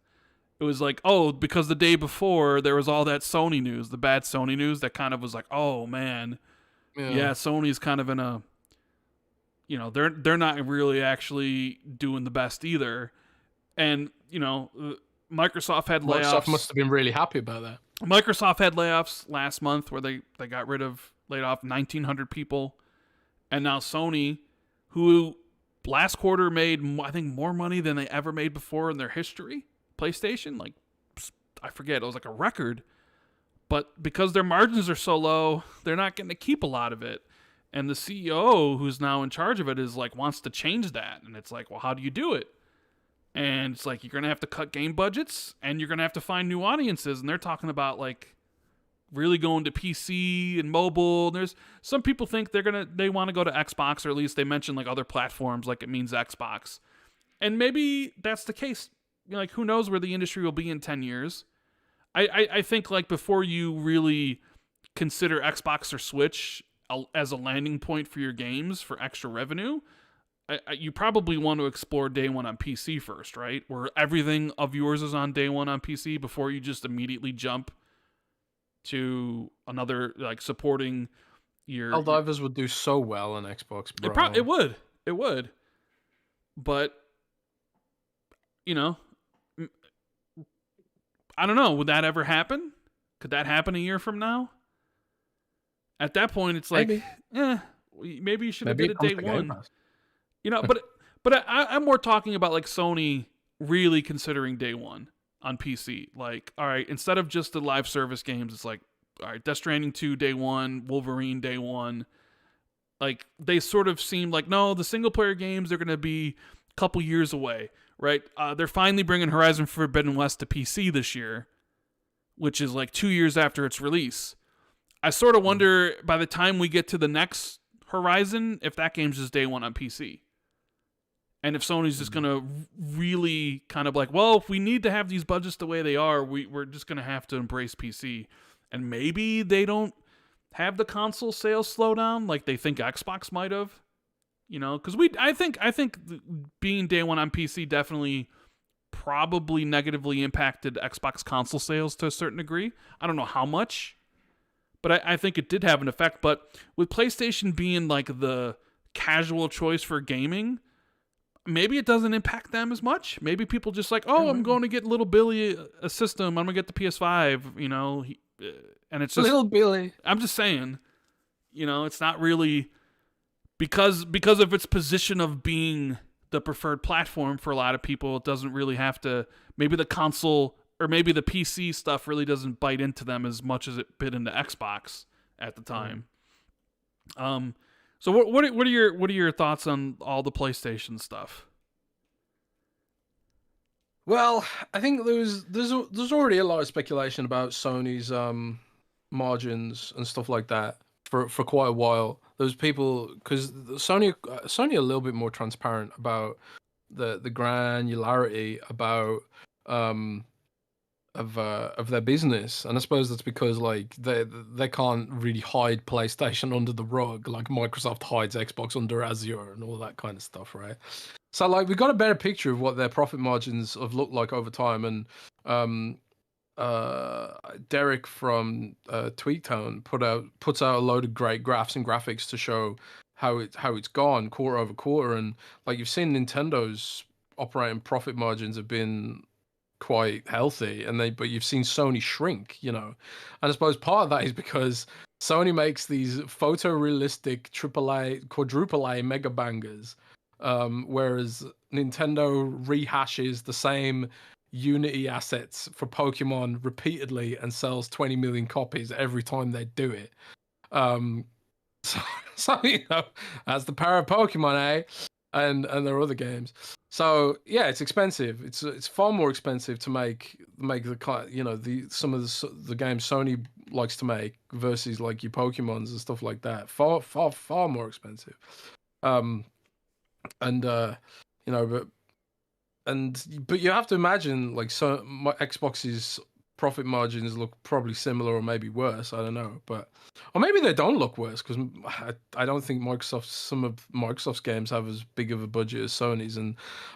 Speaker 1: It was like, oh, because the day before there was all that Sony news, the bad Sony news, that kind of was like, oh man, yeah, Sony's kind of in a, they're not really actually doing the best either, and Microsoft had layoffs.
Speaker 2: Microsoft must have been really happy about that.
Speaker 1: Microsoft had layoffs last month where they laid off 1,900 people. And now Sony, who last quarter made, I think, more money than they ever made before in their history. PlayStation, like, I forget, it was like a record. But because their margins are so low, they're not getting to keep a lot of it. And the CEO who's now in charge of it is like wants to change that, and it's like, well, how do you do it? And it's like you're gonna have to cut game budgets, and you're gonna have to find new audiences, and they're talking about like really going to PC and mobile. There's some people think they want to go to Xbox, or at least they mention like other platforms, like it means Xbox. And maybe that's the case. Like, who knows where the industry will be in 10 years? I think like before you really consider Xbox or Switch as a landing point for your games for extra revenue, you probably want to explore day one on PC first, right? Where everything of yours is on day one on PC before you just immediately jump to another, like supporting your.
Speaker 2: Helldivers would do so well on Xbox, bro.
Speaker 1: It would. But, you know, I don't know. Would that ever happen? Could that happen a year from now? At that point, it's like, maybe you should have did it day one. You know, but I'm more talking about like Sony really considering day one on PC. Like, all right, instead of just the live service games, it's like, all right, Death Stranding 2 day one, Wolverine day one. Like, they sort of seem like, no, the single player games are going to be a couple years away, right? They're finally bringing Horizon Forbidden West to PC this year, which is like 2 years after its release. I sort of wonder by the time we get to the next Horizon, if that game's just day one on PC. And if Sony's just going to really kind of like, well, if we need to have these budgets the way they are, we're just going to have to embrace PC. And maybe they don't have the console sales slow down like they think Xbox might have. You know, because I think being day one on PC definitely probably negatively impacted Xbox console sales to a certain degree. I don't know how much, but I think it did have an effect. But with PlayStation being like the casual choice for gaming, maybe it doesn't impact them as much. Maybe people just like, oh, I'm going to get Little Billy a system. I'm going to get the PS5, you know, and it's just
Speaker 2: Little Billy.
Speaker 1: I'm just saying, you know, it's not really because of its position of being the preferred platform for a lot of people. It doesn't really have to. Maybe the console or maybe the PC stuff really doesn't bite into them as much as it bit into Xbox at the time. So what are your thoughts on all the PlayStation stuff?
Speaker 2: Well, I think there's already a lot of speculation about Sony's margins and stuff like that for quite a while. Those people, because Sony a little bit more transparent about the granularity about of their business, and I suppose that's because like they can't really hide PlayStation under the rug like Microsoft hides Xbox under Azure and all that kind of stuff, right? So like we got a better picture of what their profit margins have looked like over time, and Derek from Tweetone puts out a load of great graphs and graphics to show how it's gone quarter over quarter, and like you've seen Nintendo's operating profit margins have been quite healthy, but you've seen Sony shrink, you know, and I suppose part of that is because Sony makes these photorealistic AAA, quadruple A mega bangers, whereas Nintendo rehashes the same Unity assets for Pokemon repeatedly and sells 20 million copies every time they do it. So you know, that's the power of Pokemon, eh? And there are other games. So yeah, it's expensive. It's far more expensive to make the, you know, some of the games Sony likes to make versus like your Pokemons and stuff like that. Far more expensive. You know, but you have to imagine like my Xbox's profit margins look probably similar or maybe worse. I don't know, or maybe they don't look worse because I don't think some of Microsoft's games have as big of a budget as Sony's, and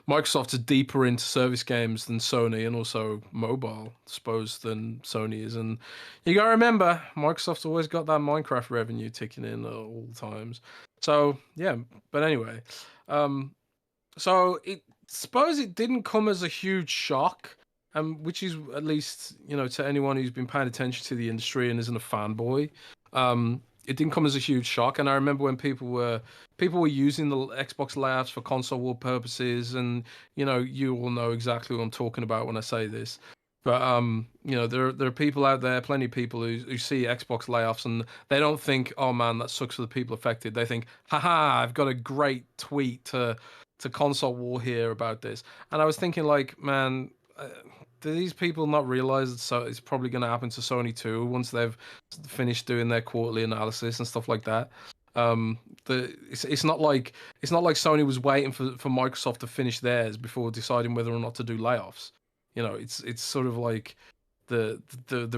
Speaker 2: Microsoft's deeper into service games than Sony, and also mobile, I suppose, than Sony is. And you gotta remember, Microsoft's always got that Minecraft revenue ticking in at all times. So yeah, but anyway, so suppose it didn't come as a huge shock. Which is, at least, you know, to anyone who's been paying attention to the industry and isn't a fanboy, it didn't come as a huge shock. And I remember when people were using the Xbox Layoffs for console war purposes, and you know, you all know exactly what I'm talking about when I say this. But there are people out there, plenty of people who see Xbox layoffs and they don't think, oh man, that sucks for the people affected. They think, haha, I've got a great tweet to console war here about this. And I was thinking, like, man, do these people not realize that it's probably going to happen to Sony too once they've finished doing their quarterly analysis and stuff like that? It's not like Sony was waiting for Microsoft to finish theirs before deciding whether or not to do layoffs. It's sort of like the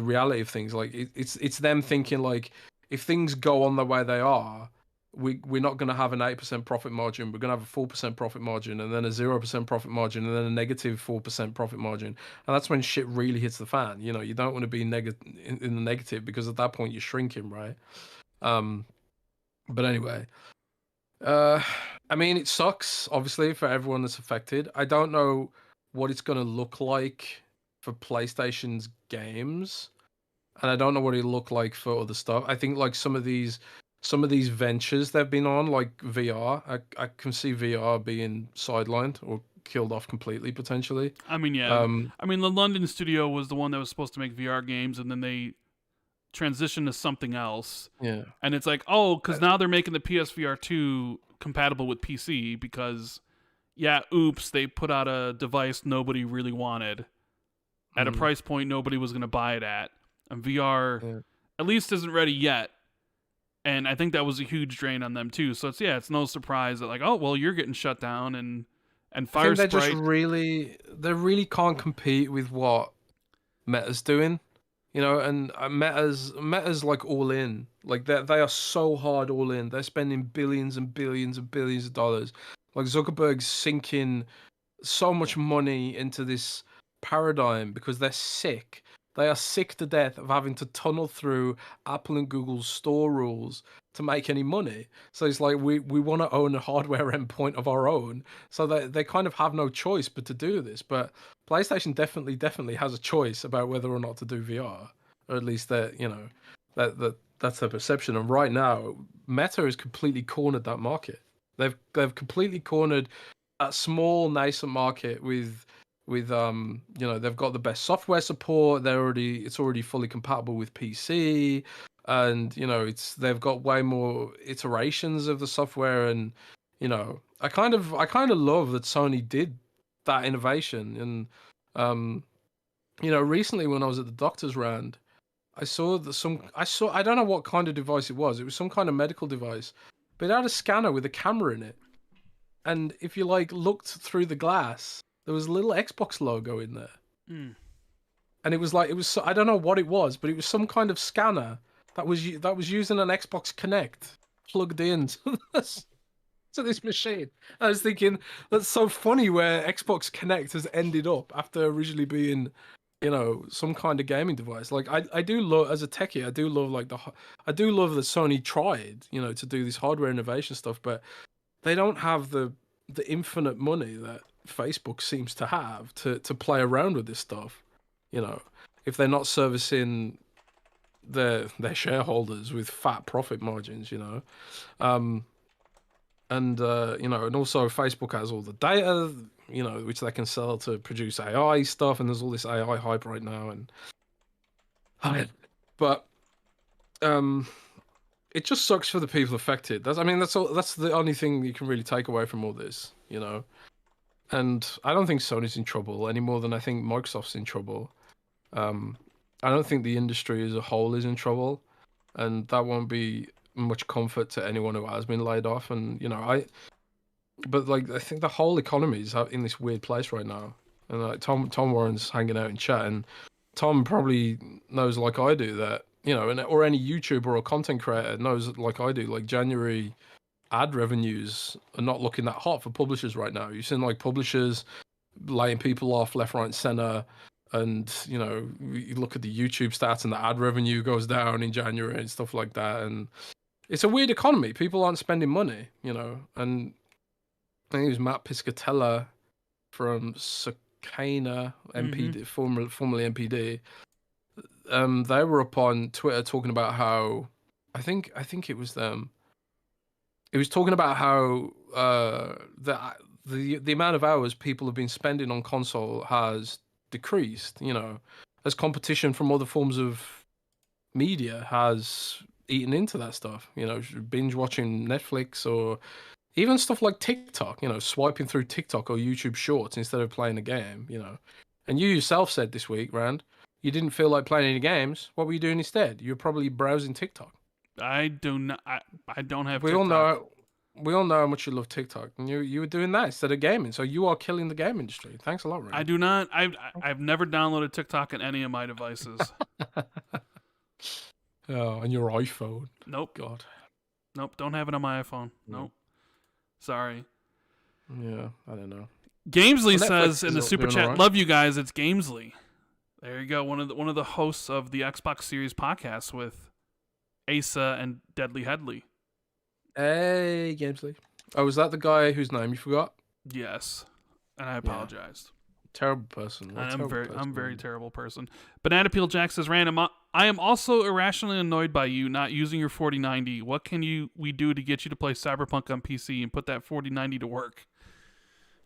Speaker 2: reality of things. Like it's them thinking, like, if things go on the way they are, we're not going to have an 8% profit margin. We're going to have a 4% profit margin, and then a 0% profit margin, and then a negative 4% profit margin. And that's when shit really hits the fan. You don't want to be in the negative, because at that point you're shrinking, right? But anyway, I mean, it sucks, obviously, for everyone that's affected. I don't know what it's going to look like for PlayStation's games, and I don't know what it'll look like for other stuff. I think, like, some of these ventures they've been on, like VR, I can see VR being sidelined or killed off completely, potentially.
Speaker 1: I mean, yeah. I mean, the London studio was the one that was supposed to make VR games, and then they transitioned to something else.
Speaker 2: Yeah.
Speaker 1: And it's like, oh, because now they're making the PSVR 2 compatible with PC because, yeah, oops, they put out a device nobody really wanted at a price point nobody was going to buy it at. And VR, at least, isn't ready yet. And I think that was a huge drain on them too. So it's no surprise that, like, oh well, you're getting shut down, and Fire
Speaker 2: I think
Speaker 1: Sprite.
Speaker 2: they really can't compete with what Meta's doing, and Meta's like all in, like they are so hard all in. They're spending billions and billions and billions of dollars. Like, Zuckerberg's sinking so much money into this paradigm because they're sick. They are sick to death of having to tunnel through Apple and Google's store rules to make any money. So it's like, we want to own a hardware endpoint of our own. So they kind of have no choice but to do this. But PlayStation definitely has a choice about whether or not to do VR, or at least that's their perception. And right now, Meta has completely cornered that market. They've completely cornered that small nascent market with they've got the best software support. It's already fully compatible with PC, and they've got way more iterations of the software. And I kind of love that Sony did that innovation. And recently when I was at the doctor's, Rand, I saw I don't know what kind of device it was. It was some kind of medical device, but it had a scanner with a camera in it. And if you, like, looked through the glass, there was a little Xbox logo in there. And it was I don't know what it was, but it was some kind of scanner that was using an Xbox Connect plugged in to this machine. I was thinking, that's so funny where Xbox Connect has ended up after originally being, some kind of gaming device. Like, I do love, as a techie, I do love that Sony tried, to do this hardware innovation stuff, but they don't have the infinite money that Facebook seems to have to play around with this stuff. If they're not servicing their shareholders with fat profit margins, and also Facebook has all the data, which they can sell to produce AI stuff, and there's all this AI hype right now. But it just sucks for the people affected. That's the only thing you can really take away from all this, And I don't think Sony's in trouble any more than I think Microsoft's in trouble. I don't think the industry as a whole is in trouble, and that won't be much comfort to anyone who has been laid off. And but like, I think the whole economy is in this weird place right now. And like, Tom Warren's hanging out in chat, and Tom probably knows, like I do, that or any YouTuber or content creator knows, like I do, like, January ad revenues are not looking that hot for publishers right now. You've seen, like, publishers laying people off left, right, and center. And you look at the YouTube stats and the ad revenue goes down in January and stuff like that. And it's a weird economy. People aren't spending money, And I think it was Matt Piscatella from Sakana MPD, formerly MPD. They were up on Twitter talking about how, I think it was them. It was talking about how the amount of hours people have been spending on console has decreased, as competition from other forms of media has eaten into that stuff, binge watching Netflix or even stuff like TikTok, swiping through TikTok or YouTube Shorts instead of playing a game, And you yourself said this week, Rand, you didn't feel like playing any games. What were you doing instead? You were probably browsing TikTok.
Speaker 1: I do not. I don't have
Speaker 2: We
Speaker 1: TikTok.
Speaker 2: we all know how much you love TikTok, and you were doing that instead of gaming. So you are killing the game industry. Thanks a lot, Rand.
Speaker 1: I do not. I've never downloaded TikTok on any of my devices.
Speaker 2: Oh, on your iPhone.
Speaker 1: Nope.
Speaker 2: God.
Speaker 1: Nope. Don't have it on my iPhone. Nope. Sorry.
Speaker 2: Yeah, I don't know.
Speaker 1: Gamesley
Speaker 2: Well,
Speaker 1: says
Speaker 2: Netflix
Speaker 1: in the
Speaker 2: is
Speaker 1: super
Speaker 2: doing
Speaker 1: chat,
Speaker 2: all right.
Speaker 1: "Love you guys." It's Gamesley. There you go. One of the hosts of the Xbox Series podcast with Asa and Deadly Headley.
Speaker 2: Hey, Gamesley. Oh, was that the guy whose name you forgot?
Speaker 1: Yes, and I apologized.
Speaker 2: Terrible person.
Speaker 1: I'm very terrible person. Banana Peel Jack says, "Random. I am also irrationally annoyed by you not using your 4090. What can we do to get you to play Cyberpunk on PC and put that 4090 to work?"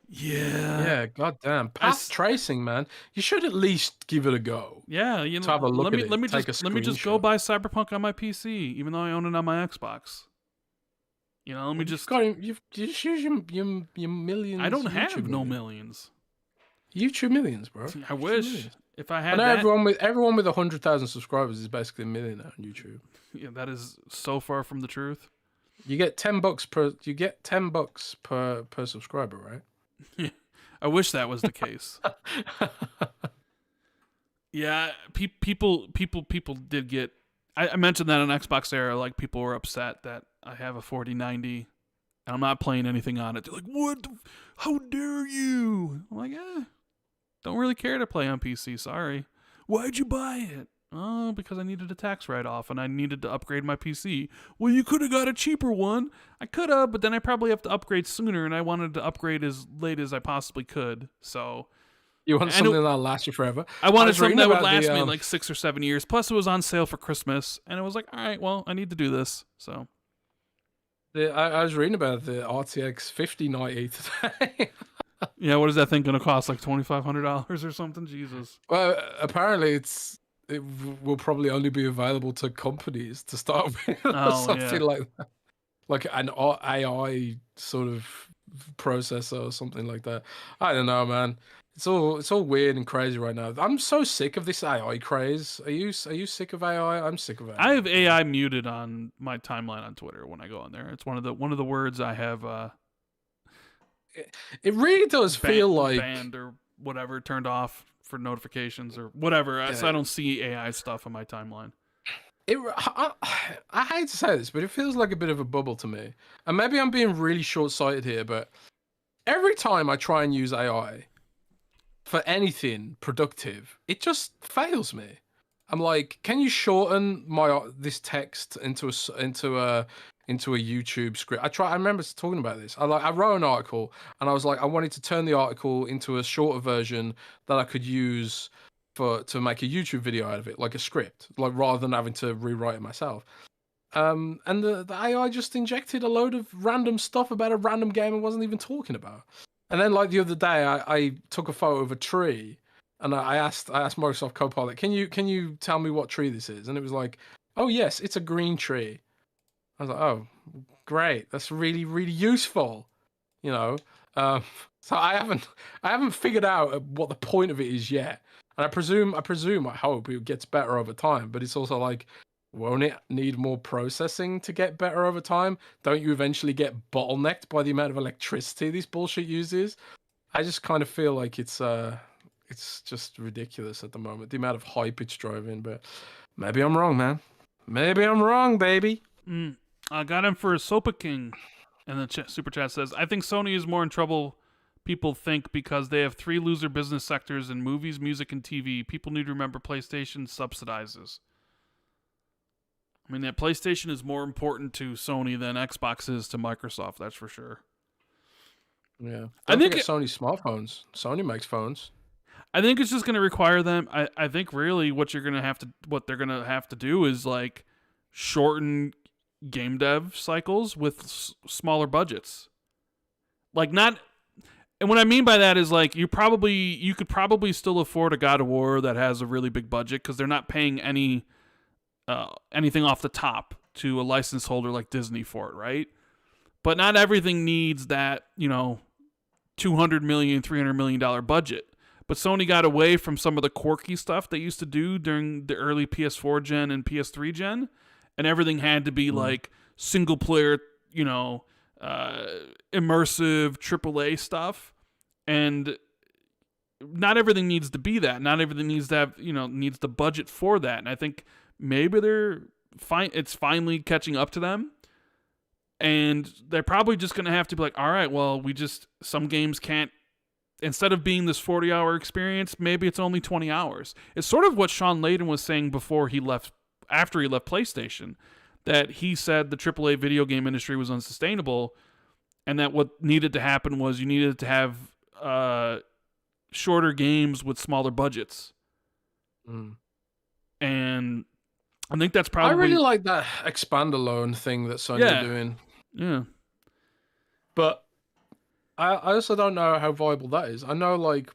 Speaker 2: Yeah, goddamn. Path tracing, man. You should at least give it a go.
Speaker 1: Yeah,
Speaker 2: To have a look at it.
Speaker 1: Let me
Speaker 2: Take
Speaker 1: just
Speaker 2: a
Speaker 1: go
Speaker 2: screenshot.
Speaker 1: buy Cyberpunk on my PC, even though I own it on my Xbox. Let me just.
Speaker 2: You just use your millions.
Speaker 1: I don't
Speaker 2: YouTube
Speaker 1: have no
Speaker 2: millions.
Speaker 1: millions.
Speaker 2: YouTube millions, bro.
Speaker 1: I wish if I
Speaker 2: I
Speaker 1: had
Speaker 2: know
Speaker 1: that.
Speaker 2: everyone with 100,000 subscribers is basically a millionaire on YouTube.
Speaker 1: Yeah, that is so far from the truth.
Speaker 2: You get $10 per. You get $10 per subscriber, right?
Speaker 1: I wish that was the case. Yeah, people did get. I mentioned that on Xbox era, like people were upset that I have a 4090 and I'm not playing anything on it. They're like, "What? How dare you?" I'm like, don't really care to play on PC. Sorry. Why'd you buy it? Oh, because I needed a tax write-off and I needed to upgrade my PC. Well, you could have got a cheaper one. I could have, but then I probably have to upgrade sooner, and I wanted to upgrade as late as I possibly could. So
Speaker 2: You want something that'll last you forever.
Speaker 1: I wanted something that would last me like 6 or 7 years. Plus, it was on sale for Christmas, and it was like, all right, well, I need to do this. So
Speaker 2: I was reading about the RTX 5090 today.
Speaker 1: yeah, what is that thing going to cost? Like $2,500 or something? Jesus.
Speaker 2: Well, apparently it will probably only be available to companies to start with, or something like that, like an AI sort of processor or something like that. I don't know, man. It's all weird and crazy right now. I'm so sick of this AI craze. Are you sick of AI? I'm sick of AI.
Speaker 1: I have AI muted on my timeline on Twitter when I go on there. It's one of the words I have.
Speaker 2: It really does feel like
Speaker 1: banned or whatever, turned off for notifications or whatever. So I don't see AI stuff on my timeline.
Speaker 2: I hate to say this, but it feels like a bit of a bubble to me. And maybe I'm being really short-sighted here, but every time I try and use AI for anything productive, it just fails me. I'm like, can you shorten this text into a YouTube script? I remember talking about this. I wrote an article and I was like, I wanted to turn the article into a shorter version that I could use to make a YouTube video out of it, like a script, like rather than having to rewrite it myself. And the AI just injected a load of random stuff about a random game I wasn't even talking about. And then like the other day, I took a photo of a tree, and I asked Microsoft Copilot, can you tell me what tree this is? And it was like, oh yes, it's a green tree. I was like, oh, great, that's really, really useful, So I haven't figured out what the point of it is yet. And I hope it gets better over time. But it's also like, won't it need more processing to get better over time? Don't you eventually get bottlenecked by the amount of electricity this bullshit uses? I just kind of feel like it's just ridiculous at the moment, the amount of hype it's driving. But maybe I'm wrong, man. Maybe I'm wrong, baby.
Speaker 1: I got him for a Sopa King. And the super chat says, I think Sony is more in trouble people think because they have 3 loser business sectors in movies, music, and TV. People need to remember PlayStation subsidizes. I mean, that PlayStation is more important to Sony than Xbox is to Microsoft, that's for sure.
Speaker 2: Yeah. I think Sony smartphones. Sony makes phones.
Speaker 1: I think it's just going to require them. I think really what they're going to have to do is like shorten game dev cycles with smaller budgets. Like not And what I mean by that is like you could probably still afford a God of War that has a really big budget because they're not paying anything off the top to a license holder like Disney for it, right? But not everything needs that, $200 million, $300 million budget. But Sony got away from some of the quirky stuff they used to do during the early PS4 gen and PS3 gen, and everything had to be like single player, immersive AAA stuff. And not everything needs to be that. Not everything needs to have, needs the budget for that. And I think maybe it's finally catching up to them. And they're probably just going to have to be like, all right, well, some games can't, instead of being this 40-hour experience, maybe it's only 20 hours. It's sort of what Sean Layden was saying after he left PlayStation, that he said the AAA video game industry was unsustainable, and that what needed to happen was you needed to have shorter games with smaller budgets. And I think that's probably...
Speaker 2: I really like that expand alone thing that Sony are doing.
Speaker 1: Yeah.
Speaker 2: But I also don't know how viable that is. I know, like,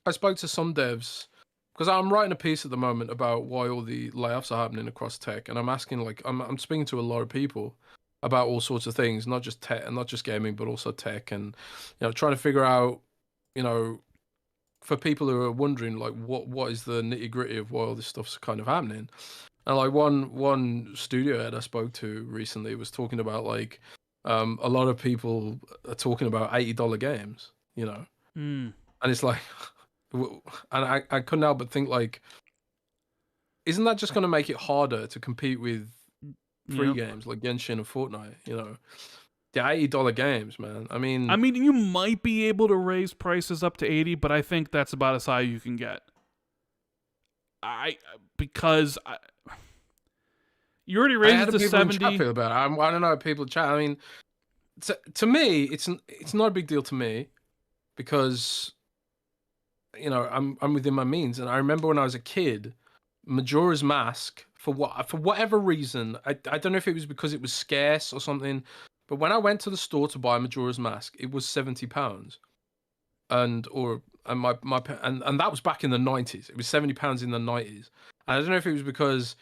Speaker 2: I spoke to some devs, because I'm writing a piece at the moment about why all the layoffs are happening across tech, and I'm asking, like, I'm speaking to a lot of people about all sorts of things, not just tech and not just gaming, but also tech, and trying to figure out, for people who are wondering, like, what is the nitty gritty of why all this stuff's kind of happening. And like one studio head I spoke to recently was talking about, like, a lot of people are talking about $80 games, and it's like, and I couldn't help but think, like, isn't that just going to make it harder to compete with free games like Genshin and Fortnite? The $80 games, man. I mean,
Speaker 1: you might be able to raise prices up to 80, but I think that's about as high you can get. You already raised it to 70.
Speaker 2: Feel about it. I don't know how people chat. I mean, to me, it's not a big deal to me, because I'm within my means. And I remember when I was a kid, Majora's Mask, for whatever reason, I don't know if it was because it was scarce or something, but when I went to the store to buy Majora's Mask, it was £70, and that was back in the 90s. It was £70 in the 90s. And I don't know if it was because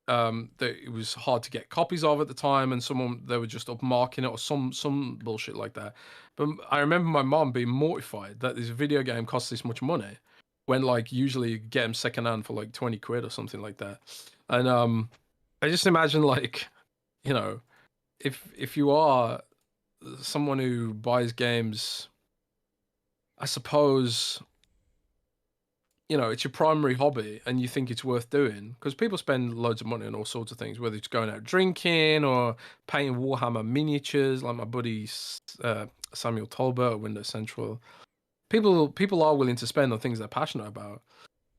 Speaker 2: it was hard to get copies of at the time, and they were just upmarking it or some bullshit like that. But I remember my mom being mortified that this video game costs this much money, when, like, usually you get them secondhand for like 20 quid or something like that. And I just imagine, like, if you are someone who buys games, I suppose, it's your primary hobby and you think it's worth doing, because people spend loads of money on all sorts of things, whether it's going out drinking or painting Warhammer miniatures, like my buddy Samuel Tolbert at Windows Central. People are willing to spend on things they're passionate about,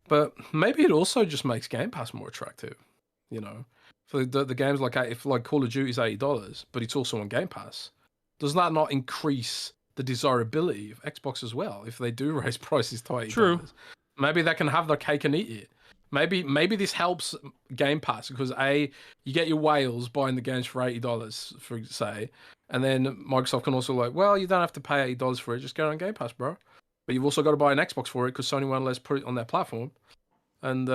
Speaker 2: but maybe it also just makes Game Pass more attractive. For the games, like, if like Call of Duty is $80, but it's also on Game Pass, does that not increase the desirability of Xbox as well if they do raise prices to $80?
Speaker 1: True.
Speaker 2: Maybe they can have their cake and eat it. Maybe this helps Game Pass, because you get your whales buying the games for $80, for say, and then Microsoft can also, like, well, you don't have to pay $80 for it, just get it on Game Pass, bro. But you've also got to buy an Xbox for it, because Sony won't let us put it on their platform. And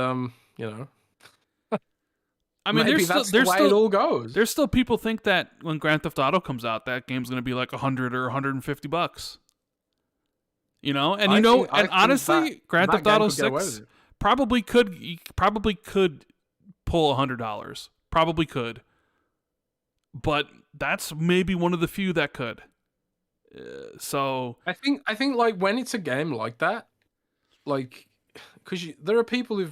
Speaker 2: maybe that's the way it all goes.
Speaker 1: There's still people think that when Grand Theft Auto comes out, that game's going to be like $100 or $150. And honestly, Grand Theft Auto 6 probably could pull $100. Probably could. But that's maybe one of the few that could. So
Speaker 2: I think like, when it's a game like that, like, because there are people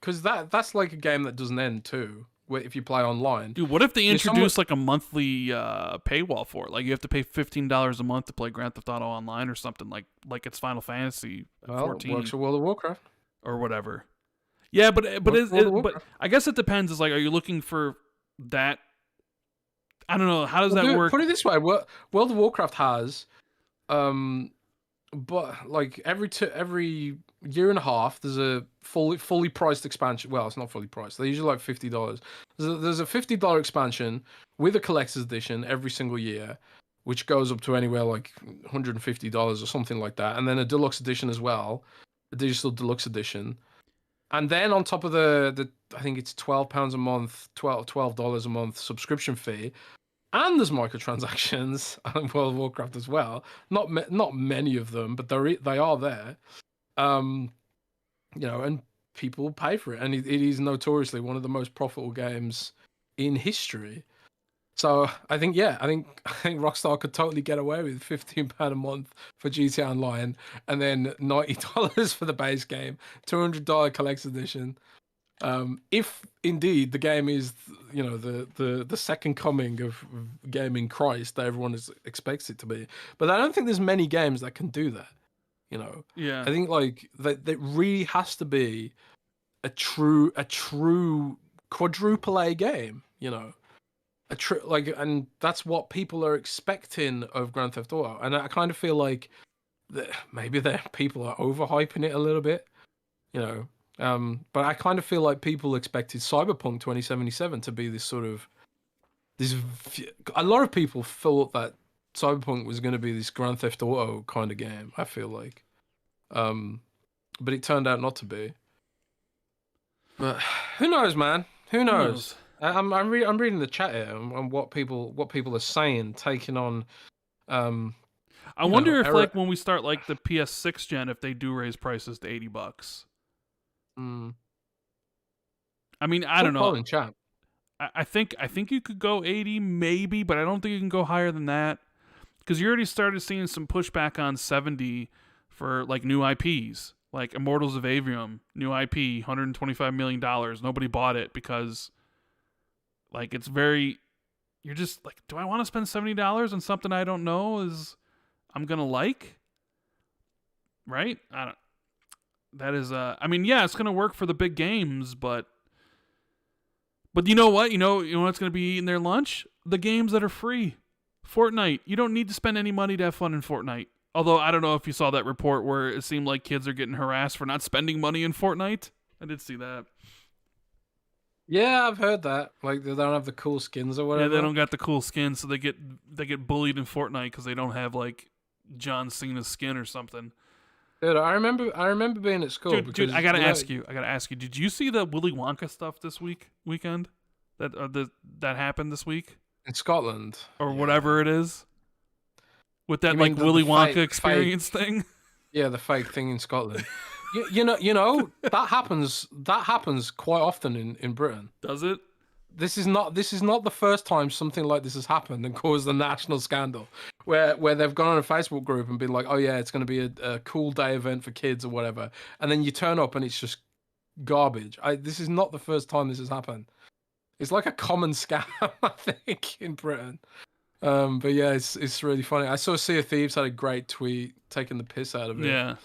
Speaker 2: because that's like a game that doesn't end too, if you play online.
Speaker 1: Dude, what if they introduce like a monthly paywall for it? Like, you have to pay $15 a month to play Grand Theft Auto Online or something, like it's Final Fantasy 14.
Speaker 2: Works for World of Warcraft
Speaker 1: or whatever. Yeah, but I guess it depends. Is like, are you looking for that? I don't know. How does that work?
Speaker 2: Put it this way: World of Warcraft has, but like every year and a half, there's a fully priced expansion. Well, it's not fully priced. They're usually like $50. There's a $50 expansion with a collector's edition every single year, which goes up to anywhere like $150 or something like that, and then a deluxe edition as well, a digital deluxe edition. And then on top of the I think it's £12 a month, $12 a month subscription fee, and there's microtransactions on World of Warcraft as well. Not many of them, but they are there. And people pay for it, and it is notoriously one of the most profitable games in history. So I think Rockstar could totally get away with £15 a month for GTA Online, and then $90 for the base game, $200 collector's edition. If indeed the game is, the second coming of gaming Christ that everyone expects it to be, but I don't think there's many games that can do that.
Speaker 1: Yeah.
Speaker 2: I think like that really has to be a true quadruple A game. And that's what people are expecting of Grand Theft Auto, and I kind of feel like maybe people are overhyping it a little bit, but I kind of feel like people expected Cyberpunk 2077 to be a lot of people thought that Cyberpunk was going to be this Grand Theft Auto kind of game, I feel like, but it turned out not to be. But who knows, man? Who knows? I'm reading the chat here and what people are saying, taking on.
Speaker 1: I wonder if like when we start like the PS6 gen, if they do raise prices to $80. I mean, I don't know.
Speaker 2: In chat.
Speaker 1: I think you could go 80 maybe, but I don't think you can go higher than that, because you already started seeing some pushback on 70 for like new IPs, like Immortals of Avium, new IP, $125 million. Nobody bought it because like it's very, you're just like, do I want to spend $70 on something I don't know I'm gonna like? Right? That is I mean, yeah, it's gonna work for the big games, but you know what? You know what's gonna be eating their lunch? The games that are free. Fortnite. You don't need to spend any money to have fun in Fortnite. Although I don't know if you saw that report where it seemed like kids are getting harassed for not spending money in Fortnite. I did see that.
Speaker 2: Yeah, I've heard that. Like they don't have the cool skins or whatever.
Speaker 1: Yeah, they don't got the cool skins, so they get bullied in Fortnite because they don't have like John Cena's skin or something.
Speaker 2: Dude, I remember being at school.
Speaker 1: Dude, I gotta ask you. Did you see the Willy Wonka stuff this weekend? That happened this week
Speaker 2: in Scotland
Speaker 1: or whatever it is, with that like Willy Wonka experience thing. Yeah,
Speaker 2: the fake thing in Scotland. you know that happens quite often in Britain.
Speaker 1: Does it?
Speaker 2: This is not the first time something like this has happened and caused a national scandal, where they've gone on a Facebook group and been like, oh yeah, it's going to be a cool day event for kids or whatever, and then you turn up and it's just garbage. This is not the first time this has happened. It's like a common scam, I think, in Britain. But yeah, it's really funny. I saw Sea of Thieves had a great tweet taking the piss out of it.
Speaker 1: Yeah.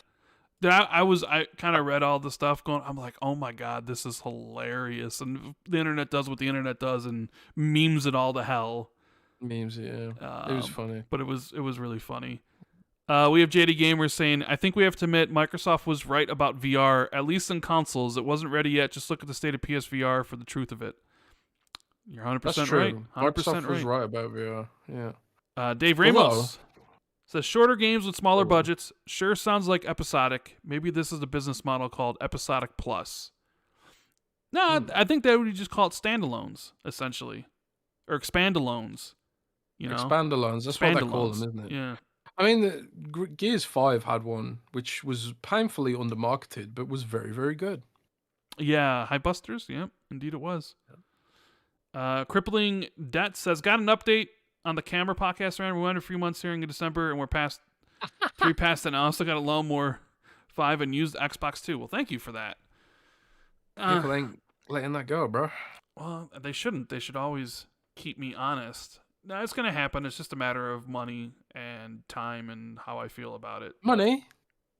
Speaker 1: I kind of read all the stuff going, I'm like, oh my God, this is hilarious. And the internet does what the internet does and memes it all to hell.
Speaker 2: Memes, yeah. It was funny.
Speaker 1: But it was really funny. We have JD Gamer saying, I think we have to admit Microsoft was right about VR, at least in consoles. It wasn't ready yet. Just look at the state of PSVR for the truth of it. You're 100%
Speaker 2: That's true.
Speaker 1: right. 100%
Speaker 2: Microsoft was right about VR, yeah.
Speaker 1: Dave Ramos says, shorter games with smaller budgets sure sounds like episodic. Maybe this is a business model called Episodic Plus. No, I think they would just call it standalones, essentially. Or expandalones.
Speaker 2: Expandalones, that's what they call them, isn't it?
Speaker 1: Yeah.
Speaker 2: I mean, Gears 5 had one, which was painfully undermarketed, but was very, very good.
Speaker 1: Yeah, Highbusters, yeah, indeed it was. Crippling Debt says, got an update on the camera podcast round. We went a few months here in December, and we're past 3 past it now. I also got a Lawnmower 5 and used Xbox 2. Well, thank you for that.
Speaker 2: People ain't letting that go, bro.
Speaker 1: Well, they shouldn't. They should always keep me honest. No, it's going to happen. It's just a matter of money and time and how I feel about it.
Speaker 2: Money?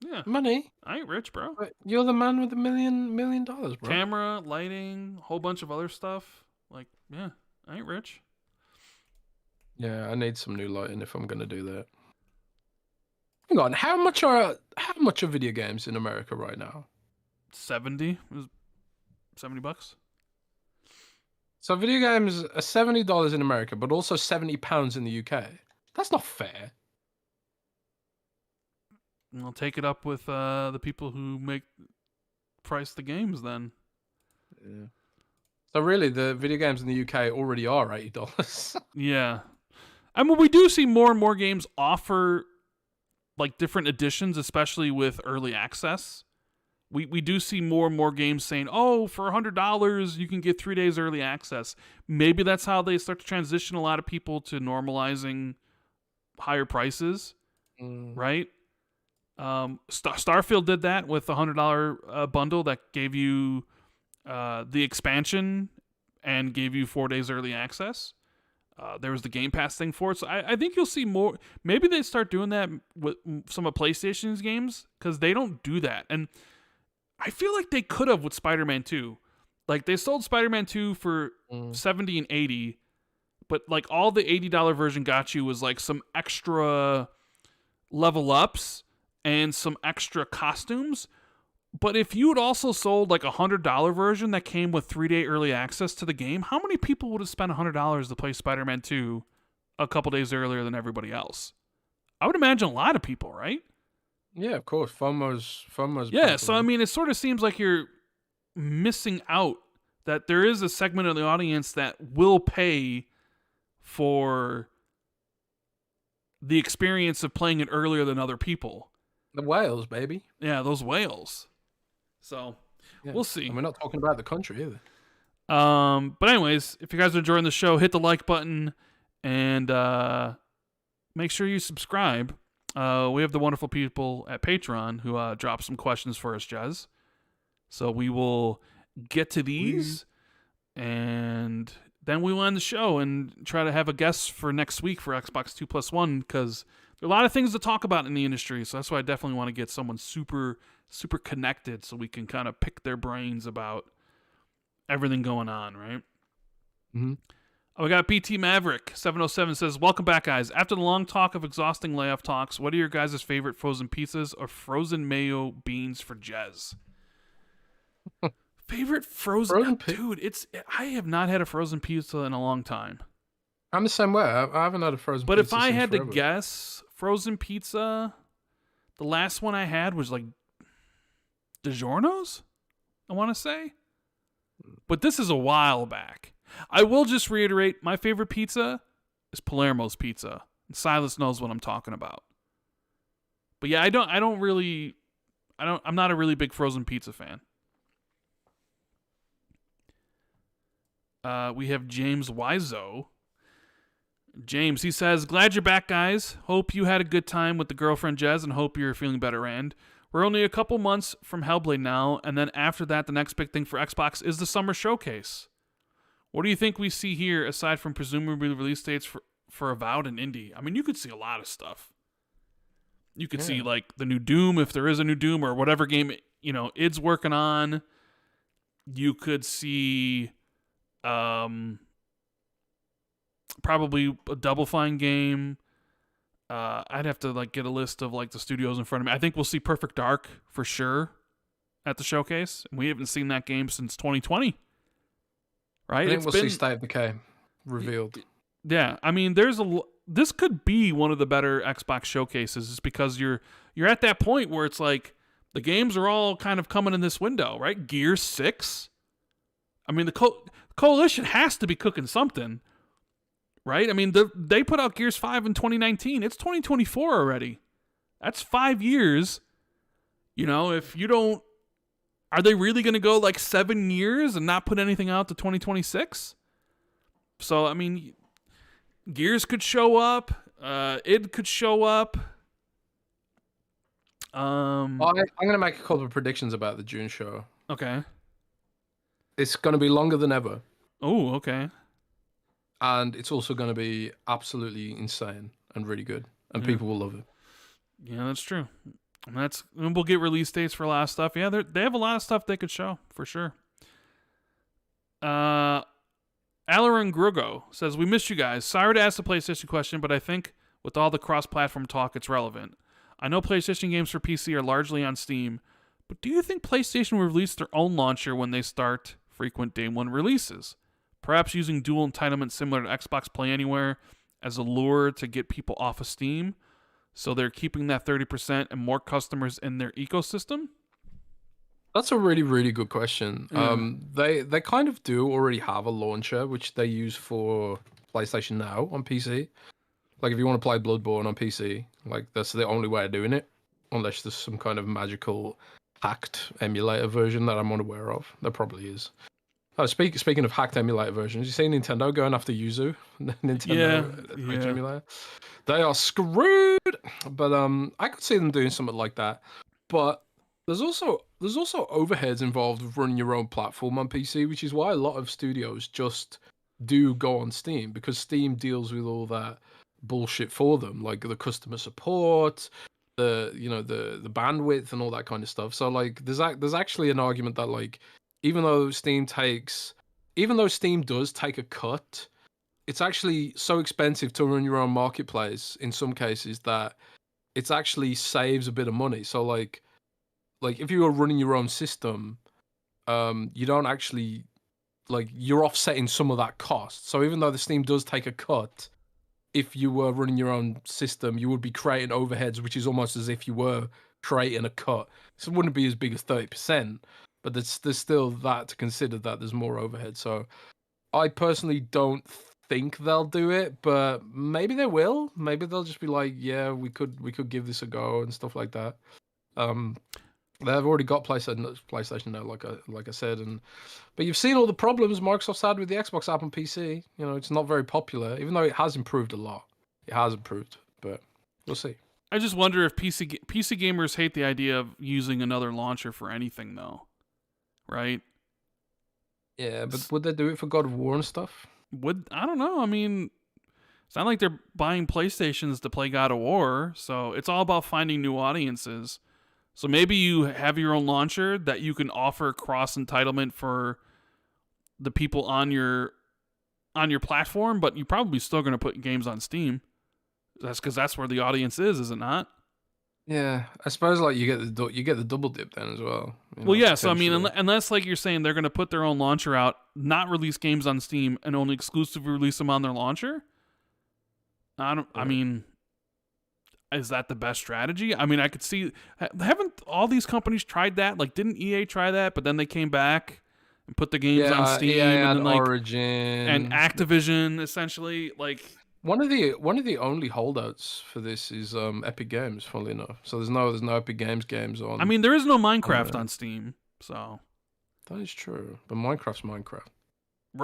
Speaker 1: Yeah.
Speaker 2: Money?
Speaker 1: I ain't rich, bro.
Speaker 2: But you're the man with $1 million, bro.
Speaker 1: Camera, lighting, whole bunch of other stuff. Like, yeah, I ain't rich.
Speaker 2: Yeah, I need some new lighting if I'm gonna do that. Hang on, how much are video games in America right now?
Speaker 1: 70. It was $70.
Speaker 2: So video games are $70 in America, but also £70 in the UK. That's not fair.
Speaker 1: I'll take it up with the people who price the games then.
Speaker 2: Yeah. So really, the video games in the UK already are $80.
Speaker 1: Yeah. I mean, we do see more and more games offer like different editions, especially with early access. We do see more and more games saying, oh, for $100, you can get 3 days early access. Maybe that's how they start to transition a lot of people to normalizing higher prices, right? Starfield did that with a $100 bundle that gave you the expansion and gave you 4 days early access. There was the Game Pass thing for it. So I think you'll see more. Maybe they start doing that with some of PlayStation's games because they don't do that. And I feel like they could have with Spider-Man 2. Like, they sold Spider-Man 2 for $70 and $80, but like all the $80 version got you was like some extra level ups and some extra costumes. But if you had also sold like a $100 version that came with 3-day early access to the game, how many people would have spent $100 to play Spider-Man 2 a couple days earlier than everybody else? I would imagine a lot of people, right?
Speaker 2: Yeah, of course. FOMO's.
Speaker 1: Yeah, so I mean, it sort of seems like you're missing out that there is a segment of the audience that will pay for the experience of playing it earlier than other people.
Speaker 2: The whales, baby.
Speaker 1: Yeah, those whales. So, we'll see.
Speaker 2: And we're not talking about the country either.
Speaker 1: But anyways, if you guys are enjoying the show, hit the like button and make sure you subscribe. We have the wonderful people at Patreon who drop some questions for us, Jez. So we will get to these, and then we will end the show and try to have a guest for next week for Xbox 2+1, because there are a lot of things to talk about in the industry. So that's why I definitely want to get someone super, super connected so we can kind of pick their brains about everything going on, right?
Speaker 2: Mm-hmm.
Speaker 1: We got BT Maverick 707 says, welcome back, guys. After the long talk of exhausting layoff talks, what are your guys' favorite frozen pizzas or frozen mayo beans for Jez? Favorite frozen dude, I have not had a frozen pizza in a long time.
Speaker 2: I'm the same way. I haven't had a frozen
Speaker 1: but
Speaker 2: pizza.
Speaker 1: But if I had
Speaker 2: forever.
Speaker 1: to guess, frozen pizza, the last one I had was like DiGiorno's, I want to say. But this is a while back. I will just reiterate, my favorite pizza is Palermo's Pizza. And Silas knows what I'm talking about. But yeah, I'm not a really big frozen pizza fan. We have James Wiseau. James, he says, glad you're back, guys. Hope you had a good time with the girlfriend Jez and hope you're feeling better, Rand. We're only a couple months from Hellblade now, and then after that, the next big thing for Xbox is the summer showcase. What do you think we see here, aside from presumably release dates for Avowed and Indie? I mean, you could see a lot of stuff. You could see, like, the new Doom, if there is a new Doom, or whatever game, id's working on. You could see probably a Double Fine game. I'd have to, like, get a list of, like, the studios in front of me. I think we'll see Perfect Dark for sure at the showcase. We haven't seen that game since 2020. Right?
Speaker 2: I think we'll see State of Decay revealed.
Speaker 1: Yeah, I mean, this could be one of the better Xbox showcases, just because you're at that point where it's like the games are all kind of coming in this window, right? Gears 6. I mean, the Coalition has to be cooking something, right? I mean, they put out Gears 5 in 2019. It's 2024 already. That's 5 years. If you don't. Are they really going to go like 7 years and not put anything out to 2026? So, I mean, Gears could show up. Id could show up.
Speaker 2: I'm going to make a couple of predictions about the June show.
Speaker 1: Okay.
Speaker 2: It's going to be longer than ever.
Speaker 1: Oh, okay.
Speaker 2: And it's also going to be absolutely insane and really good. And people will love it.
Speaker 1: Yeah, that's true. And we'll get release dates for a lot of stuff. Yeah, they have a lot of stuff they could show, for sure. Alarin Grugo says, we missed you guys. Sorry to ask the PlayStation question, but I think with all the cross-platform talk, it's relevant. I know PlayStation games for PC are largely on Steam, but do you think PlayStation will release their own launcher when they start frequent Day 1 releases? Perhaps using dual entitlement similar to Xbox Play Anywhere, as a lure to get people off of Steam. So they're keeping that 30% and more customers in their ecosystem?
Speaker 2: That's a really, really good question.
Speaker 1: Yeah.
Speaker 2: They kind of do already have a launcher which they use for PlayStation Now on PC. Like if you want to play Bloodborne on PC, like that's the only way of doing it, unless there's some kind of magical hacked emulator version that I'm unaware of. There probably is. Oh, speaking of hacked emulator versions, you see Nintendo going after Yuzu,
Speaker 1: Yeah.
Speaker 2: Nintendo Switch
Speaker 1: Yeah.
Speaker 2: emulator. They are screwed. But I could see them doing something like that. But there's also overheads involved with running your own platform on PC, which is why a lot of studios just do go on Steam, because Steam deals with all that bullshit for them, like the customer support, the bandwidth and all that kind of stuff. So like there's actually an argument that like even though Steam does take a cut, it's actually so expensive to run your own marketplace in some cases that it's actually saves a bit of money. So like if you were running your own system, you don't actually like you're offsetting some of that cost. So even though the Steam does take a cut, if you were running your own system, you would be creating overheads, which is almost as if you were creating a cut. So it wouldn't be as big as 30%, but there's still that to consider, that there's more overhead. So I personally don't think they'll do it, but maybe they will. Maybe they'll just be like, yeah, we could give this a go and stuff like that. They've already got PlayStation now, like I said, but you've seen all the problems Microsoft's had with the Xbox app on PC. You know, it's not very popular, even though it has improved a lot. It has improved, but we'll see.
Speaker 1: I just wonder if PC gamers hate the idea of using another launcher for anything, though. Right?
Speaker 2: Yeah, but would they do it for God of War and stuff?
Speaker 1: I don't know. I mean, it's not like they're buying PlayStations to play God of War, so it's all about finding new audiences. So maybe you have your own launcher that you can offer cross entitlement for the people on your platform, but you're probably still going to put games on Steam. That's because that's where the audience is it not?
Speaker 2: Yeah, I suppose like you get the double dip then as well.
Speaker 1: Well, yeah. So I mean, unless like you're saying they're going to put their own launcher out, not release games on Steam, and only exclusively release them on their launcher. I mean, is that the best strategy? I mean, I could see. Haven't all these companies tried that? Like, didn't EA try that? But then they came back and put the games on Steam,
Speaker 2: EA
Speaker 1: and then like
Speaker 2: Origin
Speaker 1: and Activision, essentially, like.
Speaker 2: One of the only holdouts for this is Epic Games, funnily enough. So there's no Epic games on.
Speaker 1: I mean, there is no Minecraft on Steam, so
Speaker 2: that is true. But Minecraft's Minecraft.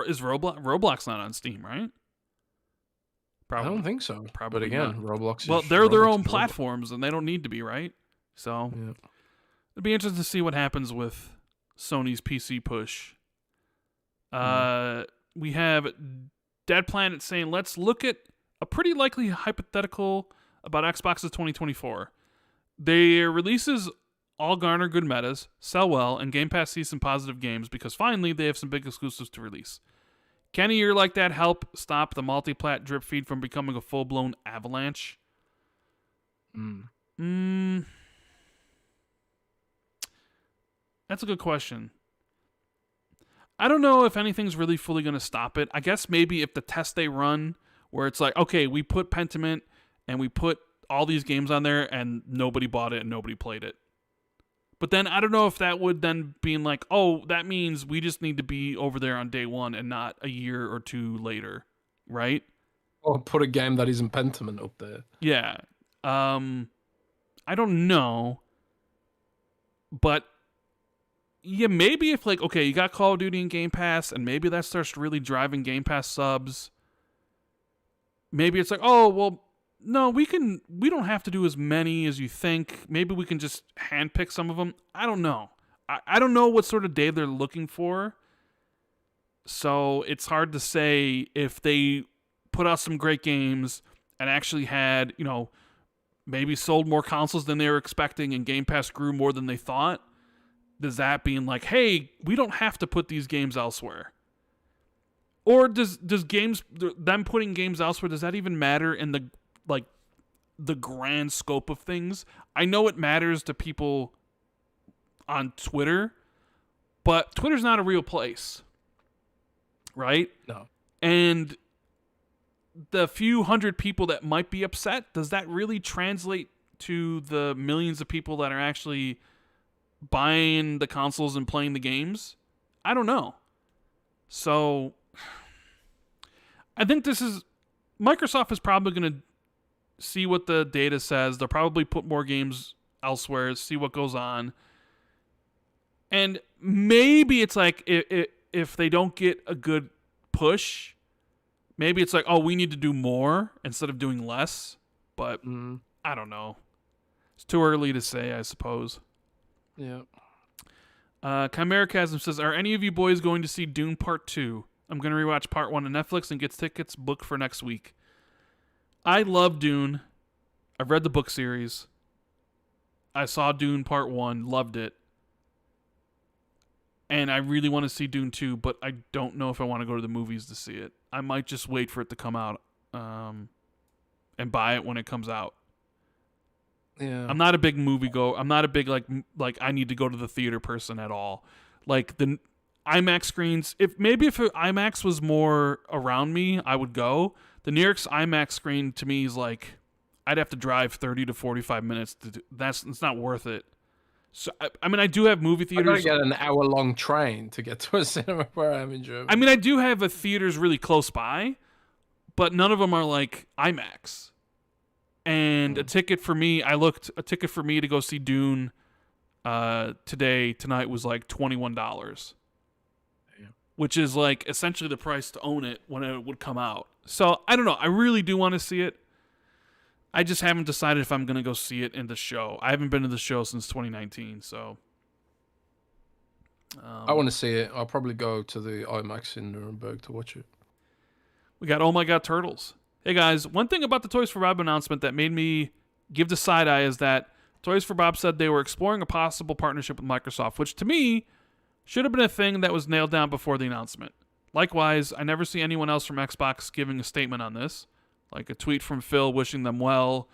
Speaker 1: Is Roblox not on Steam, right?
Speaker 2: Probably. I don't think so.
Speaker 1: Probably
Speaker 2: but again,
Speaker 1: not.
Speaker 2: Roblox.
Speaker 1: Well, they're their own platforms, and they don't need to be, right? So
Speaker 2: yeah.
Speaker 1: It'd be interesting to see what happens with Sony's PC push. We have Dead Planet saying, let's look at a pretty likely hypothetical about Xbox's 2024. Their releases all garner good metas, sell well, and Game Pass sees some positive games because finally they have some big exclusives to release. Can a year like that help stop the multiplat drip feed from becoming a full-blown avalanche? That's a good question. I don't know if anything's really fully going to stop it. I guess maybe if the test they run, where it's like, okay, we put Pentiment and we put all these games on there and nobody bought it and nobody played it. But then I don't know if that would then be like, oh, that means we just need to be over there on day one and not a year or two later, right?
Speaker 2: Or put a game that isn't Pentiment up there.
Speaker 1: Yeah. I don't know. But yeah, maybe if like, okay, you got Call of Duty and Game Pass, and maybe that starts really driving Game Pass subs. Maybe it's like, oh, well, no, we don't have to do as many as you think. Maybe we can just handpick some of them. I don't know. I don't know what sort of day they're looking for. So it's hard to say if they put out some great games and actually had, maybe sold more consoles than they were expecting and Game Pass grew more than they thought. Does that being like, hey, we don't have to put these games elsewhere? Or does them putting games elsewhere, does that even matter in the grand scope of things? I know it matters to people on Twitter, but Twitter's not a real place, right?
Speaker 2: No.
Speaker 1: And the few hundred people that might be upset, does that really translate to the millions of people that are actually buying the consoles and playing the games? I don't know. So I think Microsoft is probably going to see what the data says. They'll probably put more games elsewhere, see what goes on. And maybe it's like if they don't get a good push, maybe it's like, oh, we need to do more instead of doing less. But I don't know. It's too early to say, I suppose.
Speaker 2: Yeah.
Speaker 1: Chimera Chasm says, are any of you boys going to see Dune Part 2? I'm going to rewatch Part 1 on Netflix and get tickets booked for next week. I love Dune. I've read the book series. I saw Dune Part 1, loved it. And I really want to see Dune 2, but I don't know if I want to go to the movies to see it. I might just wait for it to come out and buy it when it comes out.
Speaker 2: Yeah.
Speaker 1: I'm not a big movie go. I'm not a big like I need to go to the theater person at all. Like the IMAX screens, if IMAX was more around me, I would go. The New York's IMAX screen to me is like I'd have to drive 30 to 45 minutes to do. It's not worth it. So I mean I do have movie theaters.
Speaker 2: I gotta get an hour-long train to get to a cinema where I'm in Germany.
Speaker 1: I mean I do have a theaters really close by, but none of them are like IMAX. And a ticket for me to go see Dune tonight was like $21. Which is like essentially the price to own it when it would come out. So I don't know. I really do want to see it. I just haven't decided if I'm going to go see it in the show. I haven't been to the show since 2019, so.
Speaker 2: I want to see it. I'll probably go to the IMAX in Nuremberg to watch it.
Speaker 1: We got Oh My God Turtles. Hey guys, one thing about the Toys for Bob announcement that made me give the side eye is that Toys for Bob said they were exploring a possible partnership with Microsoft, which to me should have been a thing that was nailed down before the announcement. Likewise, I never see anyone else from Xbox giving a statement on this, like a tweet from Phil wishing them well,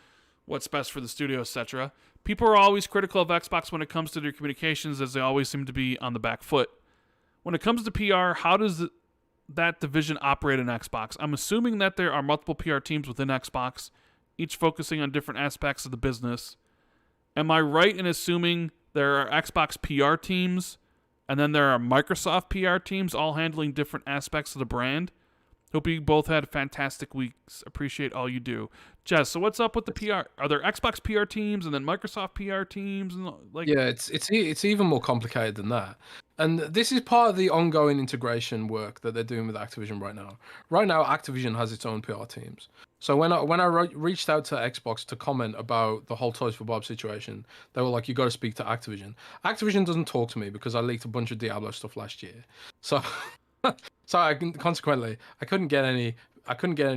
Speaker 1: what's best for the studio, etc. People are always critical of Xbox when it comes to their communications, as they always seem to be on the back foot. When it comes to PR, how does that division operate in Xbox? I'm assuming that there are multiple PR teams within Xbox, each focusing on different aspects of the business. Am I right in assuming there are Xbox PR teams, and then there are Microsoft PR teams all handling different aspects of the brand? Hope you both had fantastic weeks. Appreciate all you do. Jez, so what's up with the PR? Are there Xbox PR teams and then Microsoft PR teams? And like,
Speaker 2: yeah, it's even more complicated than that. And this is part of the ongoing integration work that they're doing with Activision right now. Right now, Activision has its own PR teams. So when I reached out to Xbox to comment about the whole Toys for Bob situation, they were like, "You got to speak to Activision." Activision doesn't talk to me because I leaked a bunch of Diablo stuff last year. So, consequently, I couldn't get any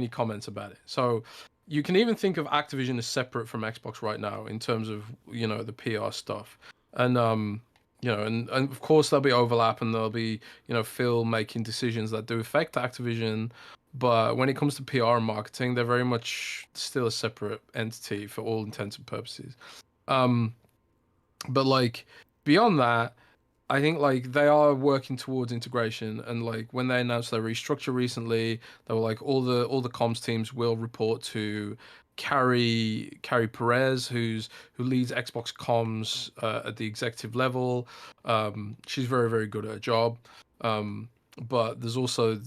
Speaker 2: comments about it. So you can even think of Activision as separate from Xbox right now in terms of the PR stuff. And and of course there'll be overlap and there'll be Phil making decisions that do affect Activision. But when it comes to PR and marketing, they're very much still a separate entity for all intents and purposes. But like beyond that, I think like they are working towards integration, and like when they announced their restructure recently, they were like all the comms teams will report to Carrie Perez, who leads Xbox comms at the executive level. She's very, very good at her job. But there's also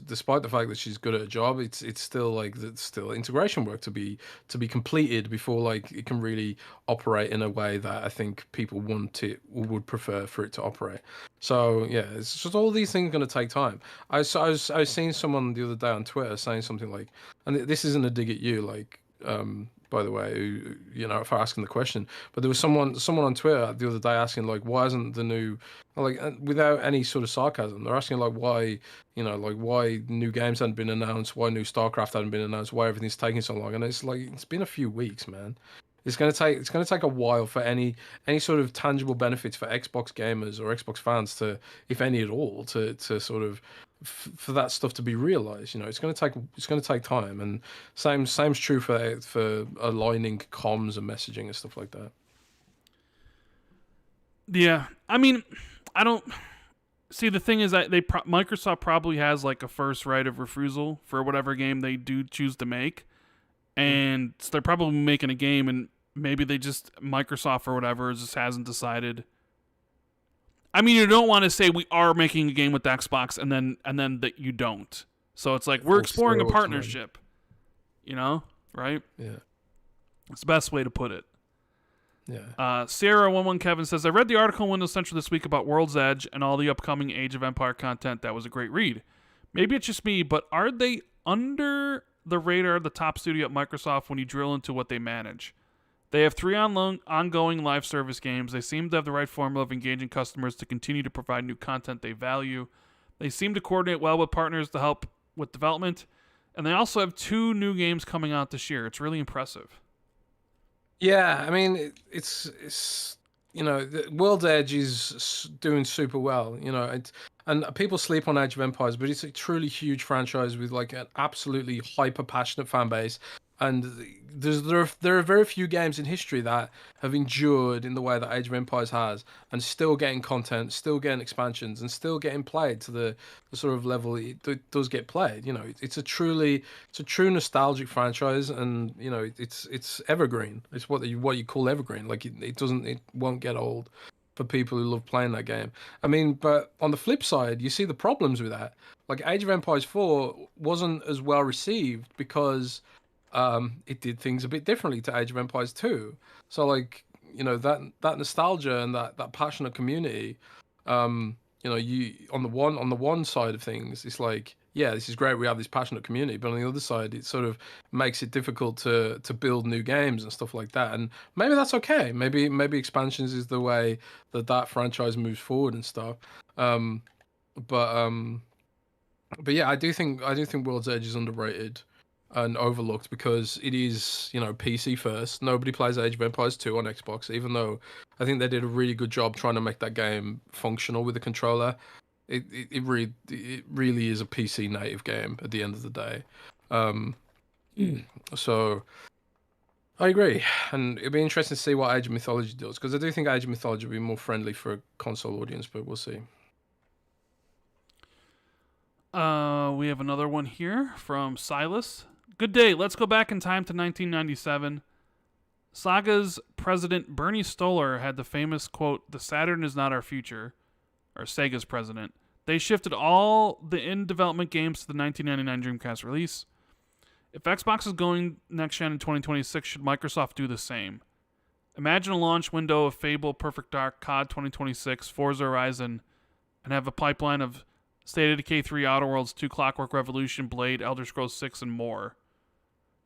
Speaker 2: despite the fact that she's good at her job, it's still like there's still integration work to be completed before like it can really operate in a way that I think people would prefer for it to operate. So yeah, it's just all these things are going to take time. I was seeing someone the other day on Twitter saying something like, and this isn't a dig at you, like by the way, who, for asking the question, but there was someone on Twitter the other day asking like, why isn't the new, like, without any sort of sarcasm, they're asking like why, like why new games hadn't been announced, why new StarCraft hadn't been announced, why everything's taking so long, and it's like it's been a few weeks, man. It's gonna take a while for any sort of tangible benefits for Xbox gamers or Xbox fans to, if any at all, to sort of for that stuff to be realized. It's gonna take time, and same's true for aligning comms and messaging and stuff like that.
Speaker 1: Yeah, I mean, I don't. See, the thing is that Microsoft probably has like a first right of refusal for whatever game they do choose to make, and so they're probably making a game, and maybe they just Microsoft or whatever just hasn't decided. I mean, you don't want to say we are making a game with Xbox and then that you don't. So it's like we're exploring a partnership, right?
Speaker 2: Yeah.
Speaker 1: It's the best way to put it.
Speaker 2: Yeah.
Speaker 1: Sierra11 Kevin says, I read the article in Windows Central this week about World's Edge and all the upcoming Age of Empire content. That was a great read. Maybe it's just me, but are they under the radar of the top studio at Microsoft when you drill into what they manage? They have 3 ongoing live service games. They seem to have the right formula of engaging customers to continue to provide new content they value. They seem to coordinate well with partners to help with development. And they also have 2 new games coming out this year. It's really impressive.
Speaker 2: Yeah, I mean, it's the World's Edge is doing super well. And people sleep on Age of Empires, but it's a truly huge franchise with like an absolutely hyper passionate fan base. And there are very few games in history that have endured in the way that Age of Empires has, and still getting content, still getting expansions, and still getting played to the sort of level it does get played. It's a true nostalgic franchise, and it's evergreen. It's what you call evergreen. Like it won't get old for people who love playing that game. I mean, but on the flip side, you see the problems with that. Like Age of Empires 4 wasn't as well received because it did things a bit differently to Age of Empires 2. So like, that nostalgia and that passionate community, you on the one side of things, it's like, yeah, this is great, we have this passionate community, but on the other side, it sort of makes it difficult to build new games and stuff like that. And maybe that's okay. Maybe expansions is the way that franchise moves forward and stuff. But yeah, I do think World's Edge is underrated and overlooked because it is, PC first. Nobody plays Age of Empires 2 on Xbox, even though I think they did a really good job trying to make that game functional with the controller. It really is a PC native game at the end of the day. So I agree, and it'd be interesting to see what Age of Mythology does, because I do think Age of Mythology will be more friendly for a console audience, but we'll see.
Speaker 1: We have another one here from Silas. Good day. Let's go back in time to 1997. Saga's president Bernie Stolar had the famous quote, "The Saturn is not our future," or Sega's president. They shifted all the in-development games to the 1999 Dreamcast release. If Xbox is going next-gen in 2026, should Microsoft do the same? Imagine a launch window of Fable, Perfect Dark, COD 2026, Forza Horizon, and have a pipeline of State of Decay 3, Outer Worlds 2, Clockwork Revolution, Blade, Elder Scrolls 6, and more.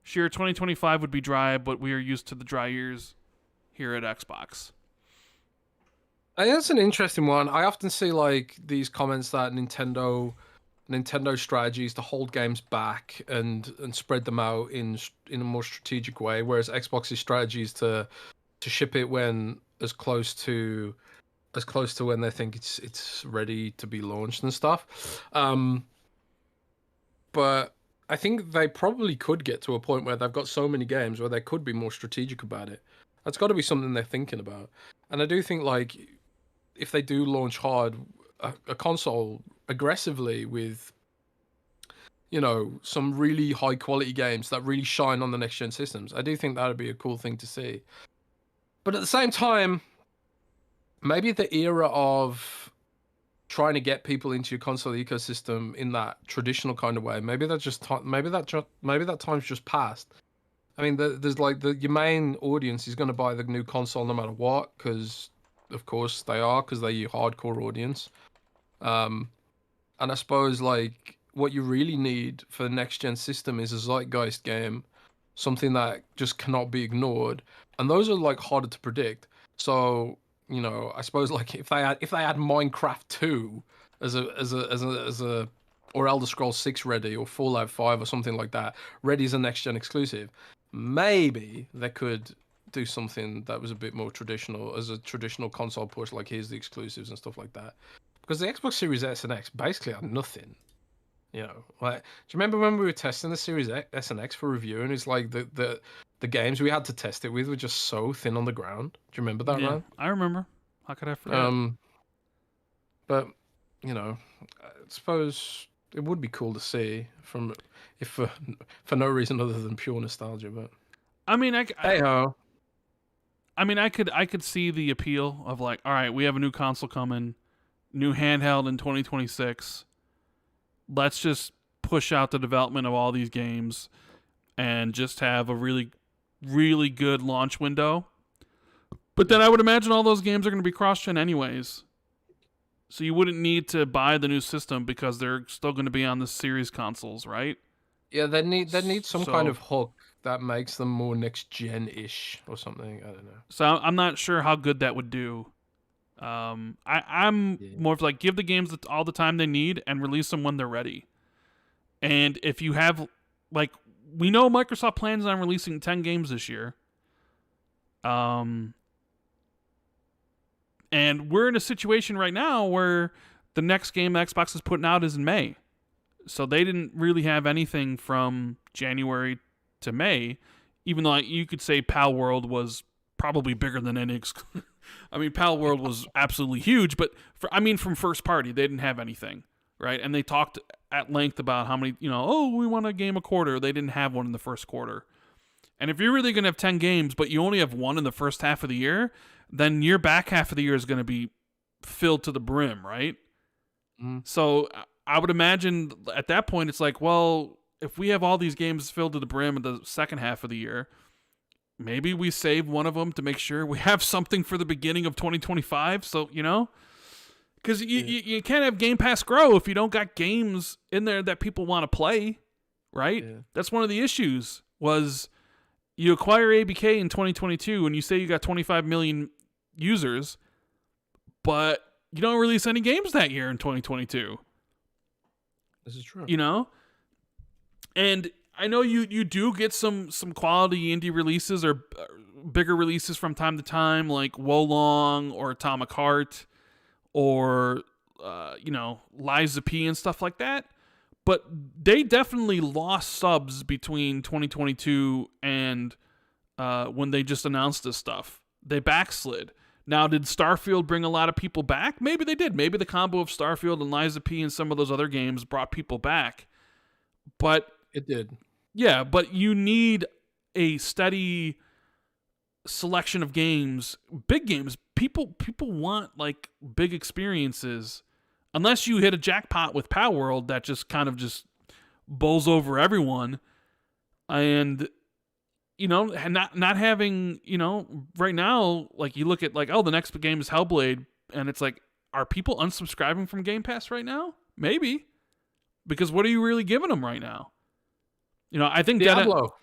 Speaker 1: Sure, 2025 would be dry, but we are used to the dry years here at Xbox.
Speaker 2: I think that's an interesting one. I often see like these comments that Nintendo strategy is to hold games back and spread them out in a more strategic way, whereas Xbox's strategy is to ship it when as close to when they think it's ready to be launched and stuff. But I think they probably could get to a point where they've got so many games where they could be more strategic about it. That's got to be something they're thinking about. And I do think like if they do launch hard a console aggressively with some really high quality games that really shine on the next gen systems, I do think that would be a cool thing to see. But at the same time, maybe the era of trying to get people into your console ecosystem in that traditional kind of way, maybe that time's just passed. I mean, there's like your main audience is going to buy the new console no matter what, because of course they are, because they're your hardcore audience. And I suppose like what you really need for the next gen system is a zeitgeist game, something that just cannot be ignored, and those are like harder to predict. So I suppose like if they had Minecraft 2 as a or Elder Scrolls 6 ready, or Fallout 5 or something like that ready as a next gen exclusive, maybe they could do something that was a bit more traditional as a traditional console push, like here's the exclusives and stuff like that. Because the Xbox Series S and X basically had nothing. Like, do you remember when we were testing the Series S and X for review, and it's like the games we had to test it with were just so thin on the ground? Do you remember that,
Speaker 1: Yeah,
Speaker 2: man?
Speaker 1: I remember. How could I forget?
Speaker 2: But I suppose it would be cool to see from if for no reason other than pure nostalgia. But
Speaker 1: I mean,
Speaker 2: hey ho,
Speaker 1: I could see the appeal of like, all right, we have a new console coming, new handheld in 2026. Let's just push out the development of all these games and just have a really, really good launch window. But then I would imagine all those games are going to be cross-gen anyways. So you wouldn't need to buy the new system because they're still going to be on the series consoles, right?
Speaker 2: yeah, they need some kind
Speaker 1: So-
Speaker 2: of hook that makes them more next gen ish or something. I don't know.
Speaker 1: So I'm not sure how good that would do. I'm
Speaker 2: Yeah.
Speaker 1: more of like give the games all the time they need and release them when they're ready. And if you have, like, we know Microsoft plans on releasing 10 games this year. And we're in a situation right now where the next game Xbox is putting out is in May. So they didn't really have anything from January to May, even though you could say Pal World was probably bigger than any. I mean, Pal World was absolutely huge, but from first party, they didn't have anything, right? And they talked at length about how many, we want a game a quarter. They didn't have one in the first quarter. And if you're really going to have 10 games, but you only have one in the first half of the year, then your back half of the year is going to be filled to the brim, right?
Speaker 2: Mm.
Speaker 1: So I would imagine at that point, it's like, well, if we have all these games filled to the brim in the second half of the year, maybe we save one of them to make sure we have something for the beginning of 2025. So, because you can't have Game Pass grow if you don't got games in there that people want to play, right?
Speaker 2: Yeah.
Speaker 1: That's one of the issues was you acquire ABK in 2022 and you say you got 25 million users, but you don't release any games that year in 2022.
Speaker 2: This is true.
Speaker 1: And I know you do get some quality indie releases or bigger releases from time to time, like Wolong or Atomic Heart or Liza P and stuff like that. But they definitely lost subs between 2022 and when they just announced this stuff. They backslid. Now, did Starfield bring a lot of people back? Maybe they did. Maybe the combo of Starfield and Liza P and some of those other games brought people back. But
Speaker 2: it did.
Speaker 1: Yeah, but you need a steady selection of games, big games. People want like big experiences. Unless you hit a jackpot with Power World that just kind of just bowls over everyone, and not having right now, like you look at like, oh, the next game is Hellblade, and it's like, are people unsubscribing from Game Pass right now? Maybe, because what are you really giving them right now? I think
Speaker 2: Diablo.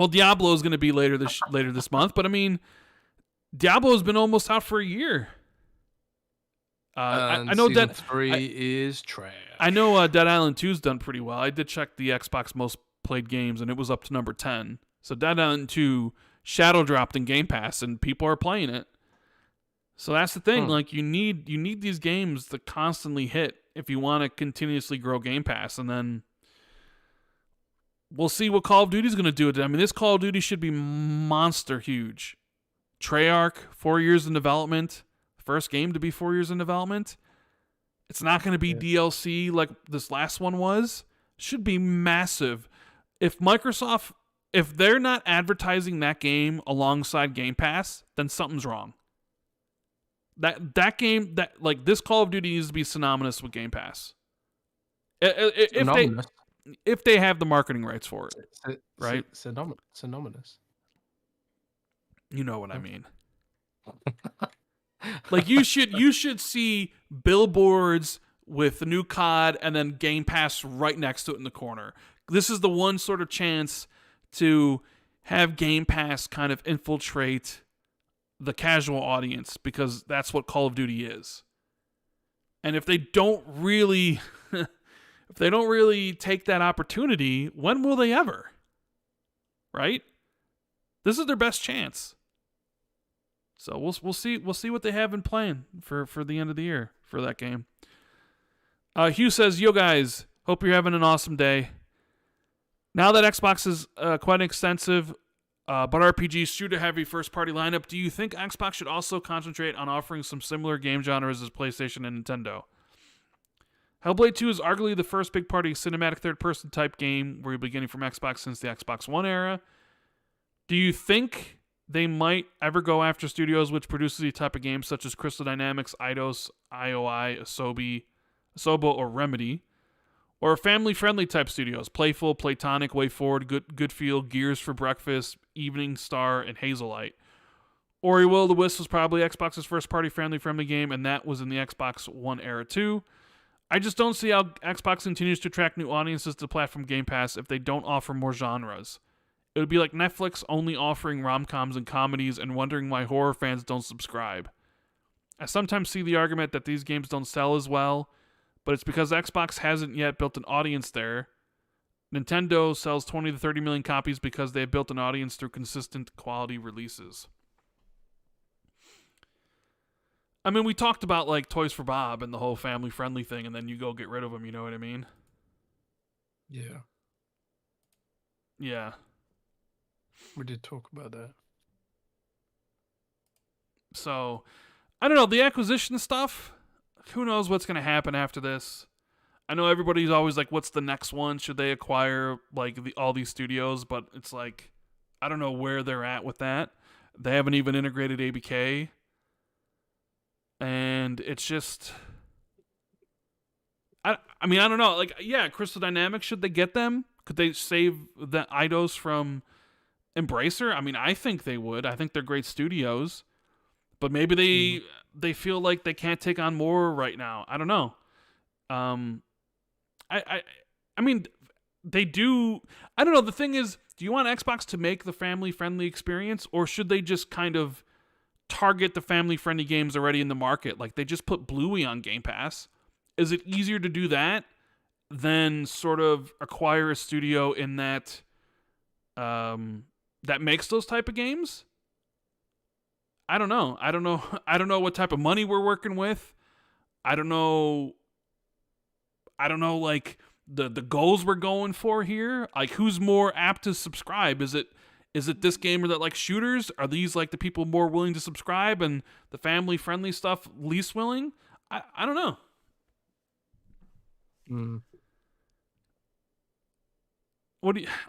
Speaker 1: Diablo is going to be later this month, but I mean, Diablo's been almost out for a year. I know
Speaker 2: Season
Speaker 1: that
Speaker 2: 3 is trash.
Speaker 1: I know Dead Island 2's done pretty well. I did check the Xbox most played games, and it was up to number 10. So Dead Island 2 shadow dropped in Game Pass, and people are playing it. So that's the thing. Like you need these games to constantly hit if you want to continuously grow Game Pass, and then we'll see what Call of Duty's going to do with it. I mean, this Call of Duty should be monster huge. Treyarch, 4 years in development. First game to be 4 years in development. It's not going to be DLC like this last one was. Should be massive. If they're not advertising that game alongside Game Pass, then something's wrong. That game, that like this Call of Duty needs to be synonymous with Game Pass. If they have the marketing rights for it, right?
Speaker 2: Synonymous.
Speaker 1: You know what I mean. Like you should see billboards with the new COD and then Game Pass right next to it in the corner. This is the one sort of chance to have Game Pass kind of infiltrate the casual audience, because that's what Call of Duty is. And if they don't really take that opportunity, when will they ever? Right? This is their best chance. So we'll see what they have in plan for the end of the year for that game. Hugh says, "Yo guys, hope you're having an awesome day. Now that Xbox is quite extensive, but RPG shooter heavy first party lineup, do you think Xbox should also concentrate on offering some similar game genres as PlayStation and Nintendo?" Hellblade 2 is arguably the first big party cinematic third-person type game where you're beginning from Xbox since the Xbox One era. Do you think they might ever go after studios which produces these type of games such as Crystal Dynamics, Eidos, IOI, Asobo, or Remedy? Or family-friendly type studios, Playful, Playtonic, WayForward, Good Feel, Gears for Breakfast, Evening Star, and Hazelight. Ori Will of the Wisp was probably Xbox's first-party family-friendly game, and that was in the Xbox One era too. I just don't see how Xbox continues to attract new audiences to the platform Game Pass if they don't offer more genres. It would be like Netflix only offering rom-coms and comedies and wondering why horror fans don't subscribe. I sometimes see the argument that these games don't sell as well, but it's because Xbox hasn't yet built an audience there. Nintendo sells 20 to 30 million copies because they have built an audience through consistent quality releases. I mean, we talked about like Toys for Bob and the whole family-friendly thing, and then you go get rid of them, you know what I mean?
Speaker 2: Yeah.
Speaker 1: Yeah.
Speaker 2: We did talk about that.
Speaker 1: So, I don't know, the acquisition stuff, who knows what's going to happen after this? I know everybody's always like, what's the next one? Should they acquire like all these studios? But it's like, I don't know where they're at with that. They haven't even integrated ABK. And it's just, I mean, I don't know. Like, yeah, Crystal Dynamics, should they get them? Could they save the Eidos from Embracer? I mean, I think they would. I think they're great studios. But maybe they feel like they can't take on more right now. I don't know. I mean, they do. I don't know. The thing is, do you want Xbox to make the family-friendly experience, or should they just kind of target the family-friendly games already in the market? Like, they just put Bluey on Game Pass. Is it easier to do that than sort of acquire a studio in that that makes those type of games? I don't know. I don't know what type of money we're working with. I don't know like the goals we're going for here. Like, who's more apt to subscribe? Is it this gamer that likes shooters? Are these like the people more willing to subscribe and the family friendly stuff least willing? I don't know.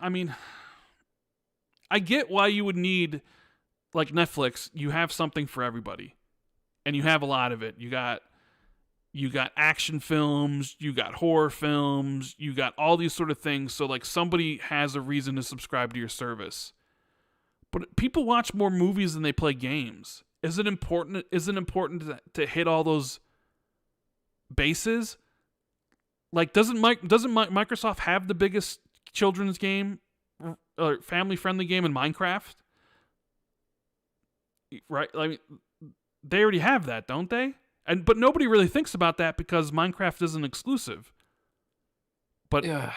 Speaker 1: I mean, I get why you would need, like Netflix, you have something for everybody. And you have a lot of it. You got action films, you got horror films, you got all these sort of things. So like somebody has a reason to subscribe to your service. But people watch more movies than they play games. Is it important to hit all those bases? Like, doesn't Microsoft have the biggest children's game or family-friendly game in Minecraft? Right? I mean, they already have that, don't they? But nobody really thinks about that because Minecraft isn't exclusive. But
Speaker 2: yeah,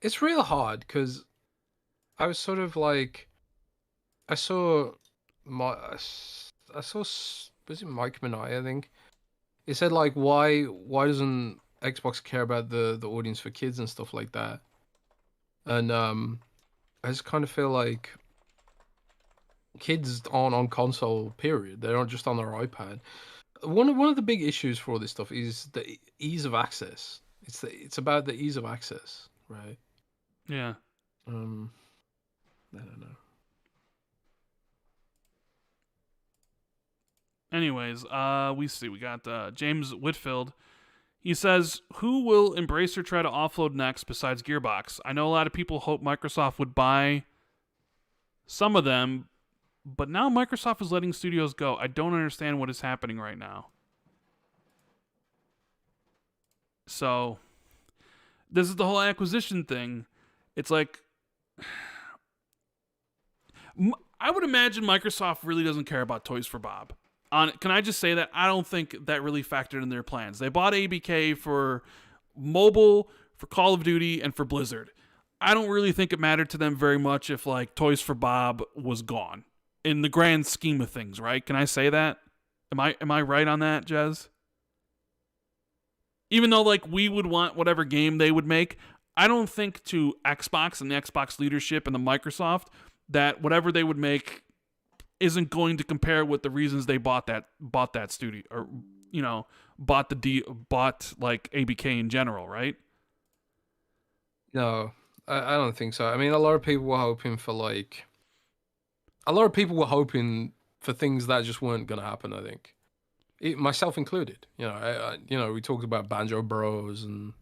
Speaker 2: it's real hard because I was sort of like, was it Mike Minai, I think. He said like, why doesn't Xbox care about the audience for kids and stuff like that? And I just kind of feel like kids aren't on console, period. They're not just on their iPad. One of the big issues for all this stuff is the ease of access. It's about the ease of access, right?
Speaker 1: Yeah.
Speaker 2: I don't know.
Speaker 1: Anyways, we got James Whitfield. He says, who will Embracer try to offload next besides Gearbox? I know a lot of people hope Microsoft would buy some of them, but now Microsoft is letting studios go. I don't understand what is happening right now. So, this is the whole acquisition thing. It's like, I would imagine Microsoft really doesn't care about Toys for Bob. Can I just say that? I don't think that really factored in their plans. They bought ABK for mobile, for Call of Duty, and for Blizzard. I don't really think it mattered to them very much if like Toys for Bob was gone in the grand scheme of things, right? Can I say that? Am I right on that, Jez? Even though like we would want whatever game they would make, I don't think to Xbox and the Xbox leadership and the Microsoft that whatever they would make isn't going to compare with the reasons they bought that studio or bought like ABK in general, right?
Speaker 2: No, I don't think so. I mean, a lot of people were hoping for like, a lot of people were hoping for things that just weren't gonna happen. I think, myself included. We talked about Banjo Bros and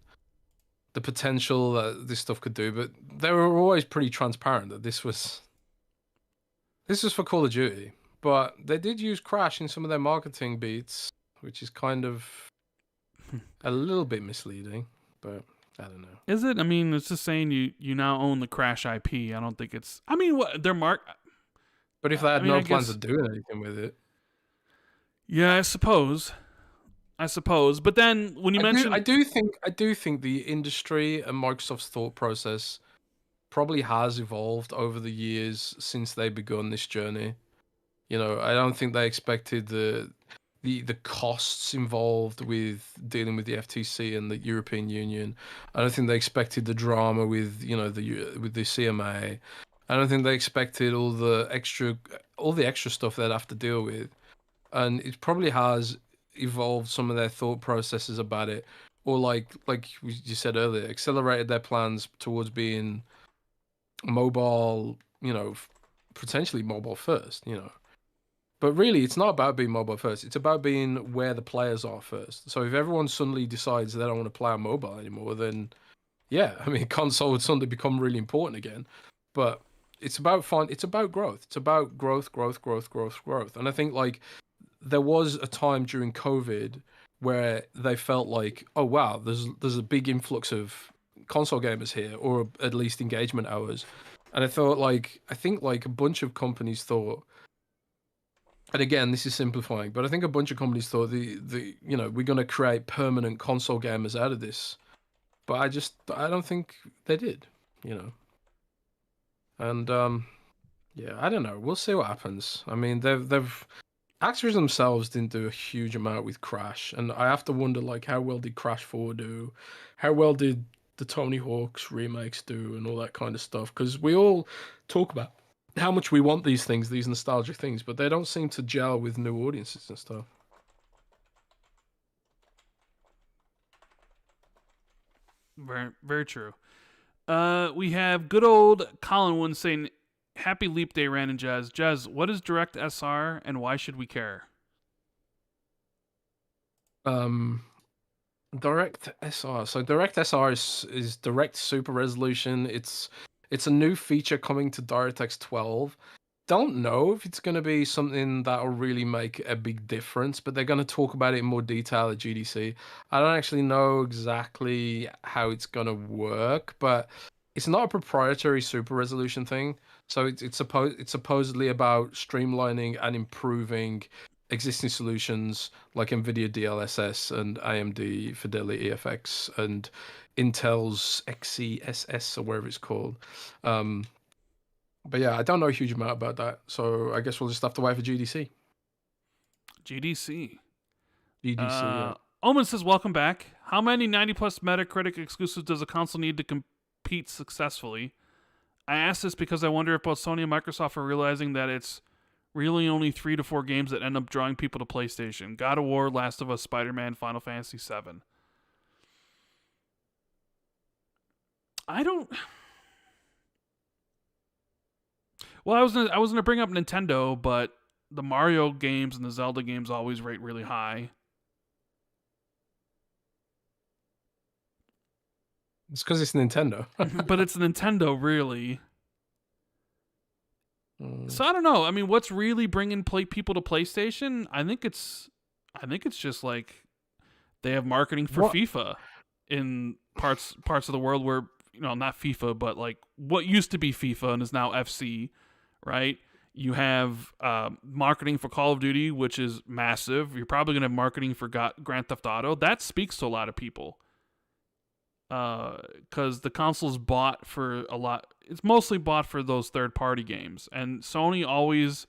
Speaker 2: the potential that this stuff could do, but they were always pretty transparent that this was for Call of Duty. But they did use Crash in some of their marketing beats, which is kind of a little bit misleading. But I don't know.
Speaker 1: Is it? I mean, it's just saying you now own the Crash IP. I don't think it's. I mean, what their mark.
Speaker 2: But if they had no plans
Speaker 1: guess,
Speaker 2: of doing anything with it,
Speaker 1: yeah, I suppose. But then when you mentioned,
Speaker 2: I do think the industry and Microsoft's thought process probably has evolved over the years since they begun this journey. I don't think they expected the costs involved with dealing with the FTC and the European Union. I don't think they expected the drama with with the CMA. I don't think they expected all the extra stuff they'd have to deal with, and it probably has evolved some of their thought processes about it, or like you said earlier, accelerated their plans towards being mobile, potentially mobile first, But really, it's not about being mobile first. It's about being where the players are first. So if everyone suddenly decides they don't want to play on mobile anymore, then yeah, I mean, console would suddenly become really important again. But it's about fun. It's about growth. It's about growth. And I think like there was a time during COVID where they felt like, oh wow, there's a big influx of console gamers here, or at least engagement hours. And I think like a bunch of companies thought, and again, this is simplifying, but I think a bunch of companies thought we're going to create permanent console gamers out of this, but I don't think they did, and yeah, I don't know. We'll see what happens. I mean, they've Activision themselves didn't do a huge amount with Crash, and I have to wonder like how well did Crash 4 do, how well did the Tony Hawk's remakes do, and all that kind of stuff, because we all talk about how much we want these things, these nostalgic things, but they don't seem to gel with new audiences and stuff.
Speaker 1: Very, very true. We have good old Colin Wood saying, "Happy Leap Day, Rand and Jez. Jez, what is Direct SR and why should we care?"
Speaker 2: Direct SR. So Direct SR is Direct Super Resolution. It's a new feature coming to DirectX 12. Don't know if it's going to be something that will really make a big difference, but they're going to talk about it in more detail at GDC. I don't actually know exactly how it's going to work, but it's not a proprietary super resolution thing. So it's supposedly about streamlining and improving existing solutions like NVIDIA DLSS and AMD Fidelity EFX and Intel's XeSS or whatever it's called. But yeah, I don't know a huge amount about that, so I guess we'll just have to wait for GDC.
Speaker 1: GDC.
Speaker 2: Yeah.
Speaker 1: Omen says, "Welcome back. How many 90+ Metacritic exclusives does a console need to compete successfully? I ask this because I wonder if both Sony and Microsoft are realizing that it's really only 3 to 4 games that end up drawing people to PlayStation. God of War, Last of Us, Spider-Man, Final Fantasy VII. I don't... Well, I was gonna bring up Nintendo, but the Mario games and the Zelda games always rate really high.
Speaker 2: It's because it's Nintendo.
Speaker 1: But it's Nintendo, really. So I don't know. I mean, what's really bringing people to PlayStation? I think it's just like they have marketing for FIFA in parts of the world where, not FIFA, but like what used to be FIFA and is now FC, right? You have marketing for Call of Duty, which is massive. You're probably going to have marketing for Grand Theft Auto. That speaks to a lot of people. Because the console's bought for a lot. It's mostly bought for those third-party games. And Sony always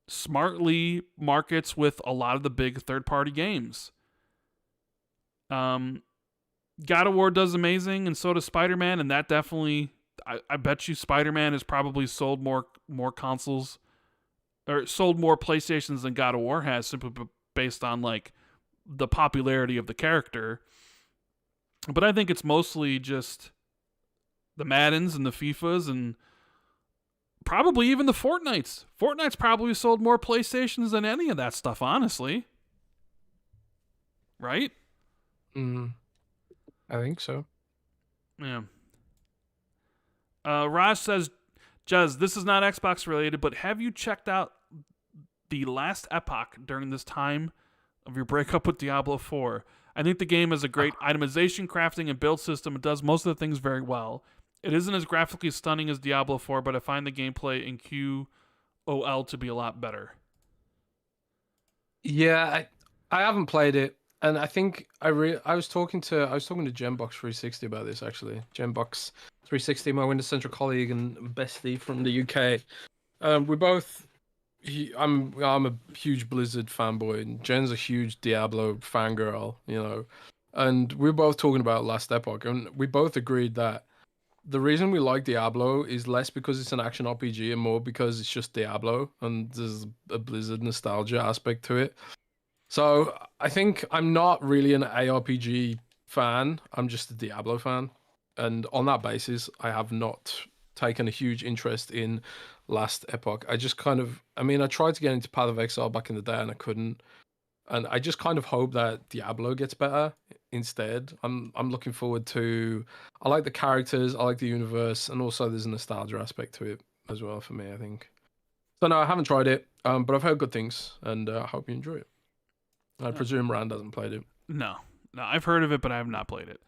Speaker 1: smartly markets with a lot of the big third-party games. God of War does amazing, and so does Spider-Man, and that definitely... I bet you Spider-Man has probably sold more consoles, or sold more PlayStations than God of War has, simply based on like the popularity of the character. But I think it's mostly just the Maddens and the FIFAs and probably even the Fortnites. Fortnite's probably sold more PlayStations than any of that stuff, honestly. Right?
Speaker 2: I think so.
Speaker 1: Yeah. Raj says, Jez, this is not Xbox related, but have you checked out the last epoch during this time of your breakup with Diablo 4? I think the game has a great itemization, crafting, and build system. It does most of the things very well. It isn't as graphically stunning as Diablo 4, but I find the gameplay in QOL to be a lot better.
Speaker 2: Yeah, I haven't played it, and I think I was talking to Gembox 360 about this actually. Gembox 360, my Windows Central colleague and bestie from the UK. We both. I'm a huge Blizzard fanboy, and Jen's a huge Diablo fangirl, you know. And we were both talking about Last Epoch, and we both agreed that the reason we like Diablo is less because it's an action RPG and more because it's just Diablo, and there's a Blizzard nostalgia aspect to it. So I think I'm not really an ARPG fan. I'm just a Diablo fan, and on that basis, I have not taken a huge interest in Last Epoch. I just kind of, I mean, I tried to get into Path of Exile back in the day and I couldn't. And I just kind of hope that Diablo gets better instead. I'm looking forward to. I like the characters, I like the universe, and also there's a nostalgia aspect to it as well for me, I think. So no, I haven't tried it, but I've heard good things, and I hope you enjoy it. I presume Rand hasn't played it.
Speaker 1: No, I've heard of it, but I have not played it.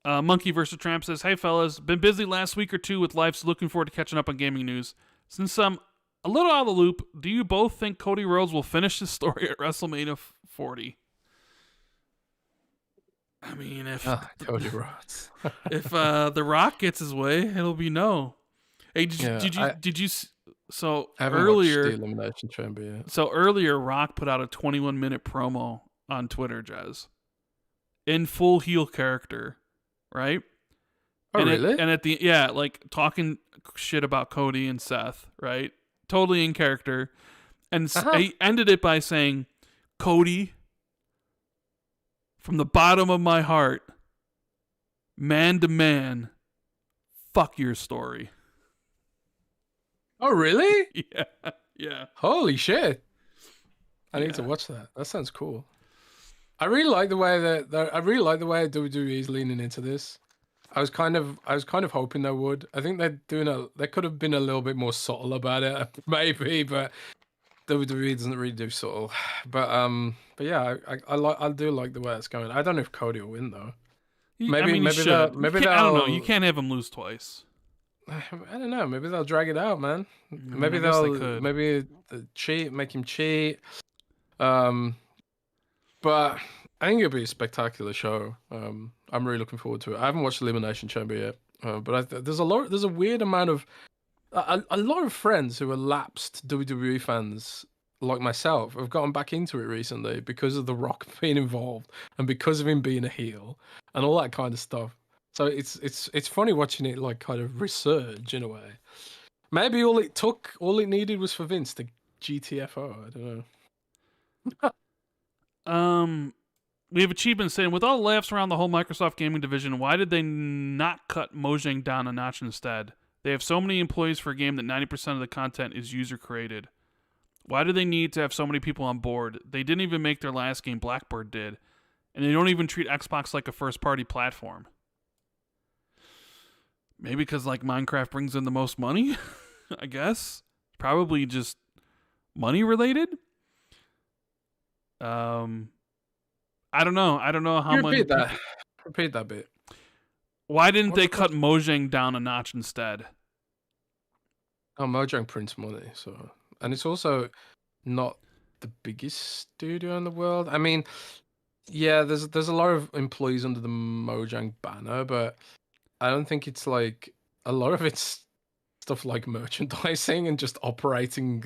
Speaker 1: Monkey vs. Tramp says, "Hey fellas, been busy last week or two with life, so looking forward to catching up on gaming news. Since I'm a little out of the loop, do you both think Cody Rhodes will finish his story at WrestleMania 40? I mean, if
Speaker 2: Cody Rhodes,
Speaker 1: if The Rock gets his way, it'll be no. Hey, did you? So
Speaker 2: I haven't
Speaker 1: earlier,
Speaker 2: watched the Elimination Chamber yet.
Speaker 1: So earlier, Rock put out a 21-minute promo on Twitter, Jez, in full heel character, right?
Speaker 2: Oh, really?
Speaker 1: And at the like talking shit about Cody and Seth, right? Totally in character, and he ended it by saying, "Cody, from the bottom of my heart, man to man, fuck your story."
Speaker 2: Oh, really?
Speaker 1: Yeah.
Speaker 2: Holy shit! I need to watch that. That sounds cool. I really like the way that WWE is leaning into this. I was kind of hoping they would. I think they could have been a little bit more subtle about it, maybe, but WWE doesn't really do subtle. But yeah, I do like the way it's going. I don't know if Cody will win though. Maybe I
Speaker 1: don't know. You can't have him lose twice.
Speaker 2: I don't know. Maybe they'll drag it out, man. Maybe maybe cheat, make him cheat. But I think it'll be a spectacular show. I'm really looking forward to it. I haven't watched Elimination Chamber yet, but there's a weird amount of a lot of friends who are lapsed WWE fans like myself have gotten back into it recently because of The Rock being involved and because of him being a heel and all that kind of stuff. So it's funny watching it like kind of resurge in a way. Maybe all it needed was for Vince to GTFO. I don't know.
Speaker 1: We have Achievement saying, with all the layoffs around the whole Microsoft gaming division, why did they not cut Mojang down a notch instead? They have so many employees for a game that 90% of the content is user created. Why do they need to have so many people on board? They didn't even make their last game, Blackbird did. And they don't even treat Xbox like a first-party platform. Maybe because like Minecraft brings in the most money, I guess. Probably just money related. I don't know. I don't know how much.
Speaker 2: Repeat that bit.
Speaker 1: Why didn't they cut Mojang down a notch instead?
Speaker 2: Oh, Mojang prints money, so, and it's also not the biggest studio in the world. I mean, yeah, there's a lot of employees under the Mojang banner, but I don't think it's like a lot of it's stuff like merchandising and just operating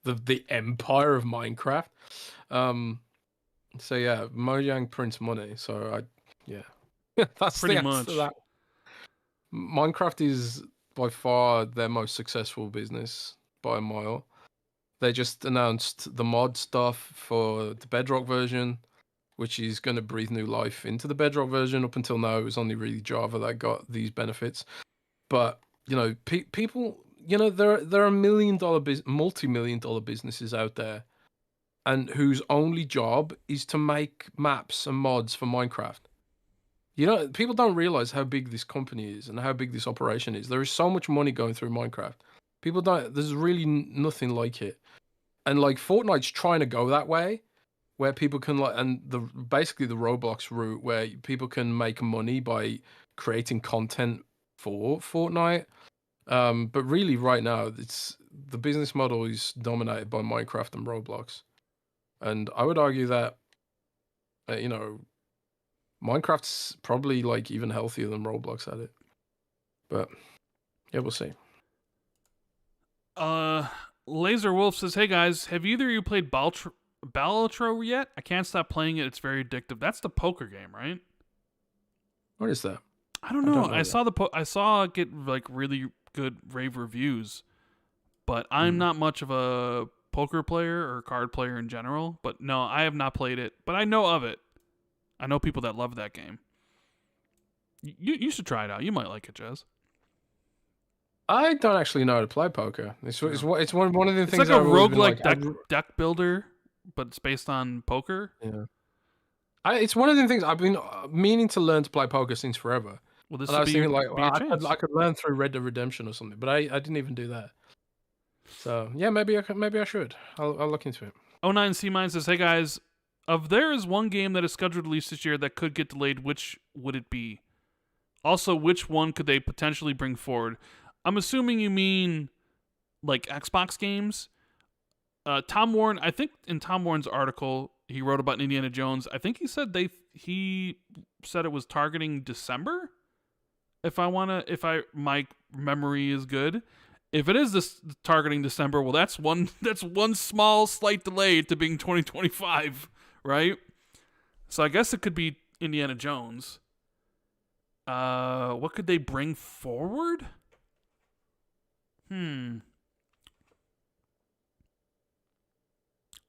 Speaker 2: the empire of Minecraft. So yeah, Mojang prints money. So that's
Speaker 1: pretty
Speaker 2: the
Speaker 1: much.
Speaker 2: answer to that. Minecraft is by far their most successful business by a mile. They just announced the mod stuff for the Bedrock version, which is going to breathe new life into the Bedrock version. Up until now, it was only really Java that got these benefits. But people, there are multi-million-dollar businesses out there, and whose only job is to make maps and mods for Minecraft. People don't realize how big this company is and how big this operation is. There is so much money going through Minecraft. People don't. There's really nothing like it. And like Fortnite's trying to go that way, where people can basically the Roblox route, where people can make money by creating content for Fortnite. But really, right now, the business model is dominated by Minecraft and Roblox, and I would argue that, Minecraft's probably like even healthier than Roblox at it. But yeah, we'll see.
Speaker 1: Laser Wolf says, "Hey guys, have either of you played Balatro yet? I can't stop playing it. It's very addictive. That's the poker game, right?
Speaker 2: What is that?
Speaker 1: I don't know. I saw it get like really good rave reviews, but I'm not much of a poker player or card player in general. But no, I have not played it, but I know of it. I know people that love that game. You should try it out. You might like it, Jez.
Speaker 2: I don't actually know how to play poker. It's one of the
Speaker 1: it's
Speaker 2: things.
Speaker 1: It's like a roguelike deck builder, but it's based on poker.
Speaker 2: Yeah. It's one of the things I've been meaning to learn to play poker since forever.
Speaker 1: Well, this
Speaker 2: and I was thinking
Speaker 1: I
Speaker 2: could learn through Red Dead Redemption or something, but I didn't even do that. So yeah, maybe I should. I'll look into it.
Speaker 1: 09C Mine says, "Hey guys, if there is one game that is scheduled to release this year that could get delayed, which would it be? Also, which one could they potentially bring forward?" I'm assuming you mean like Xbox games. Tom Warren, I think in Tom Warren's article he wrote about Indiana Jones, I think he said he said it was targeting December. If my memory is good. If it is this targeting December, well that's one small slight delay to being 2025, right? So I guess it could be Indiana Jones. What could they bring forward?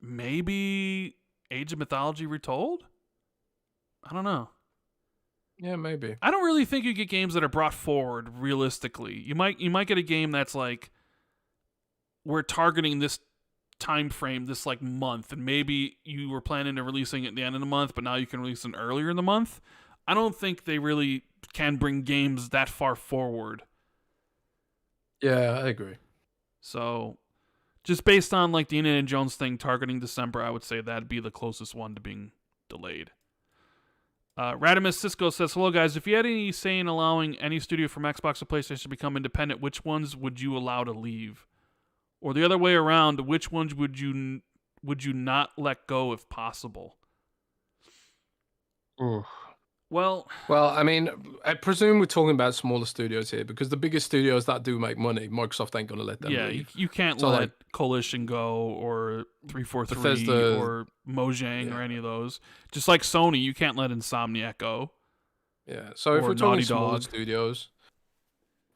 Speaker 1: Maybe Age of Mythology Retold? I don't know.
Speaker 2: Yeah, maybe.
Speaker 1: I don't really think you get games that are brought forward realistically. You might get a game that's like, we're targeting this time frame, this like month, and maybe you were planning to releasing it at the end of the month, but now you can release it earlier in the month. I don't think they really can bring games that far forward.
Speaker 2: Yeah, I agree.
Speaker 1: So, just based on like the Indiana Jones thing targeting December, I would say that'd be the closest one to being delayed. Radimus Cisco says, "Hello guys, if you had any say in allowing any studio from Xbox or PlayStation to become independent, which ones would you allow to leave? Or the other way around, which ones would you not let go if possible?"
Speaker 2: Ooh.
Speaker 1: Well,
Speaker 2: I mean, I presume we're talking about smaller studios here, because the biggest studios that do make money, Microsoft ain't going to let them leave.
Speaker 1: You can't let Coalition go, or 343 or Mojang or any of those. Just like Sony, you can't let Insomniac go.
Speaker 2: Yeah, so if we're talking smaller studios,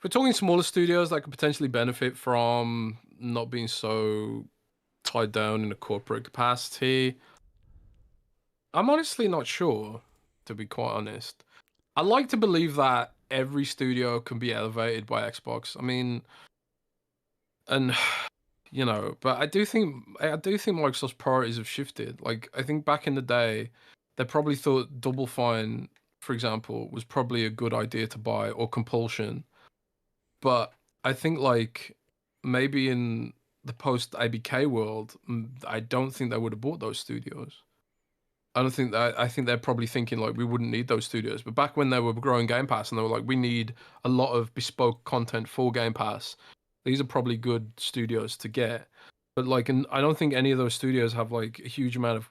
Speaker 2: that could potentially benefit from not being so tied down in a corporate capacity, I'm honestly not sure. To be quite honest, I like to believe that every studio can be elevated by Xbox. I mean, and but I do think Microsoft's priorities have shifted. Like, I think back in the day, they probably thought Double Fine, for example, was probably a good idea to buy, or Compulsion. But I think like maybe in the post ABK world, I don't think they would have bought those studios. I think they're probably thinking like, we wouldn't need those studios. But back when they were growing Game Pass and they were like, we need a lot of bespoke content for Game Pass, these are probably good studios to get. But like, I don't think any of those studios have like a huge amount of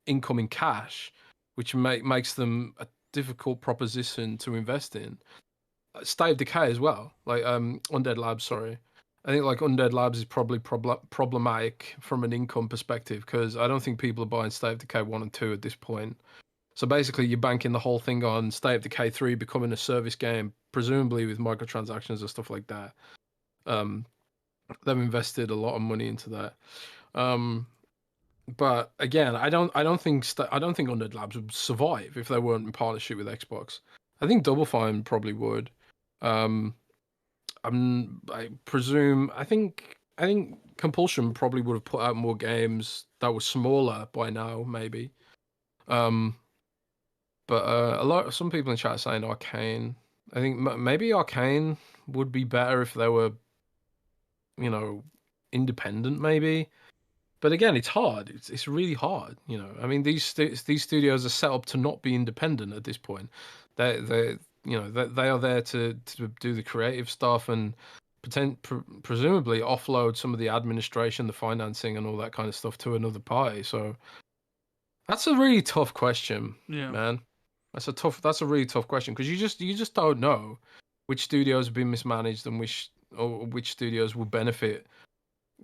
Speaker 2: incoming cash, which makes them a difficult proposition to invest in. State of Decay as well, like Undead Labs. Sorry, I think like Undead Labs is probably problematic from an income perspective, because I don't think people are buying State of Decay 1 and 2 at this point. So basically, you're banking the whole thing on State of Decay 3 becoming a service game, presumably with microtransactions and stuff like that. They've invested a lot of money into that. But again, I don't think Undead Labs would survive if they weren't in partnership with Xbox. I think Double Fine probably would. Um, I presume. I think Compulsion probably would have put out more games that were smaller by now, maybe. Um, but some people in chat are saying Arcane. I think maybe Arcane would be better if they were, independent, maybe. But again, it's hard. It's really hard. I mean, these studios are set up to not be independent at this point. They are there to do the creative stuff and presumably offload some of the administration, the financing, and all that kind of stuff to another party. So that's a really tough question, man. That's a really tough question because you just don't know which studios have been mismanaged and which studios will benefit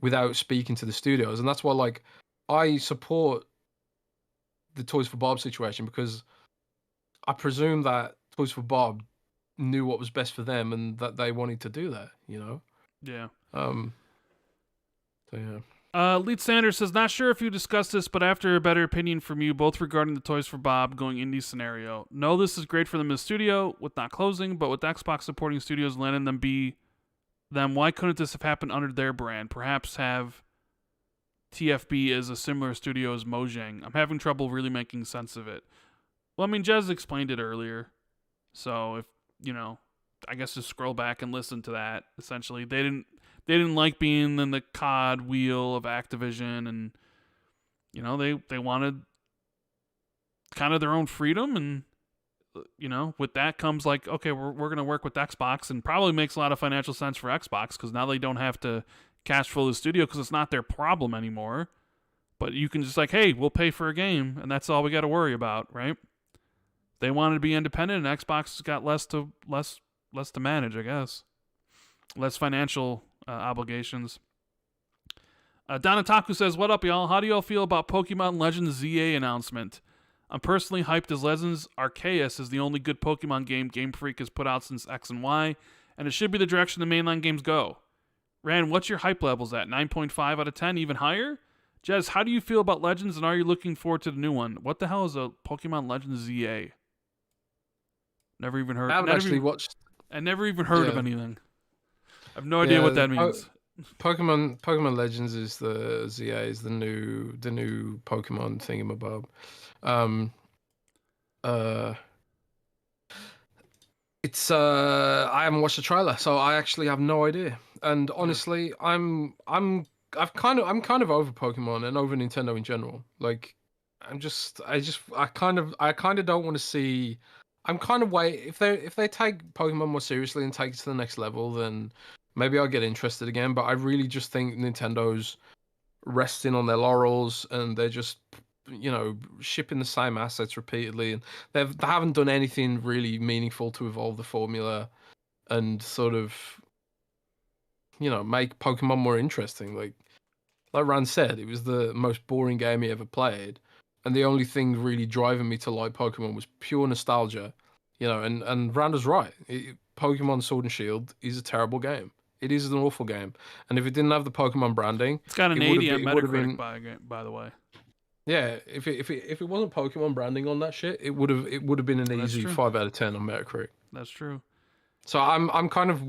Speaker 2: without speaking to the studios. And that's why, like, I support the Toys for Bob situation because I presume that Toys for Bob knew what was best for them and that they wanted to do that,
Speaker 1: Yeah.
Speaker 2: So yeah.
Speaker 1: Lead Sanders says, not sure if you discussed this, but after a better opinion from you, both regarding the Toys for Bob going indie scenario. No, this is great for them as studio with not closing, but with Xbox supporting studios and letting them be them, why couldn't this have happened under their brand? Perhaps have TFB as a similar studio as Mojang. I'm having trouble really making sense of it. Well, I mean, Jez explained it earlier, so if I guess just scroll back and listen to that. Essentially, they didn't like being in the cod wheel of Activision, and they wanted kind of their own freedom, and with that comes like, okay, we're gonna work with Xbox, and probably makes a lot of financial sense for Xbox because now they don't have to cash flow the studio because it's not their problem anymore. But you can just like, hey, we'll pay for a game, and that's all we got to worry about, right? They wanted to be independent, and Xbox has got less to manage, I guess, less financial obligations. Donataku says, what up, y'all? How do y'all feel about Pokemon Legends ZA announcement? I'm personally hyped as Legends Arceus is the only good Pokemon game Game Freak has put out since X and Y, and it should be the direction the mainline games go. Rand, what's your hype levels at? 9.5 out of 10, even higher? Jez, how do you feel about Legends, and are you looking forward to the new one? What the hell is a Pokemon Legends ZA? Never even heard.
Speaker 2: I haven't actually watched.
Speaker 1: I never even heard of anything. I have no idea what that means.
Speaker 2: Pokemon Legends is the ZA is the new Pokemon thingamabob. It's I haven't watched the trailer, so I actually have no idea. And honestly, I'm kind of over Pokemon and over Nintendo in general. Like, I kind of don't want to see. I'm kind of if they take Pokemon more seriously and take it to the next level, then maybe I'll get interested again. But I really just think Nintendo's resting on their laurels and they're just shipping the same assets repeatedly, and they haven't done anything really meaningful to evolve the formula and sort of make Pokemon more interesting. Like Rand said, it was the most boring game he ever played, and the only thing really driving me to like Pokemon was pure nostalgia. And Rand was right. Pokemon Sword and Shield is a terrible game. It is an awful game, and if it didn't have the Pokemon branding,
Speaker 1: it's got an 80 on Metacritic, by the way.
Speaker 2: Yeah, if it wasn't Pokemon branding on that shit, it would have been an easy 5 out of 10 on Metacritic.
Speaker 1: That's true.
Speaker 2: So I'm kind of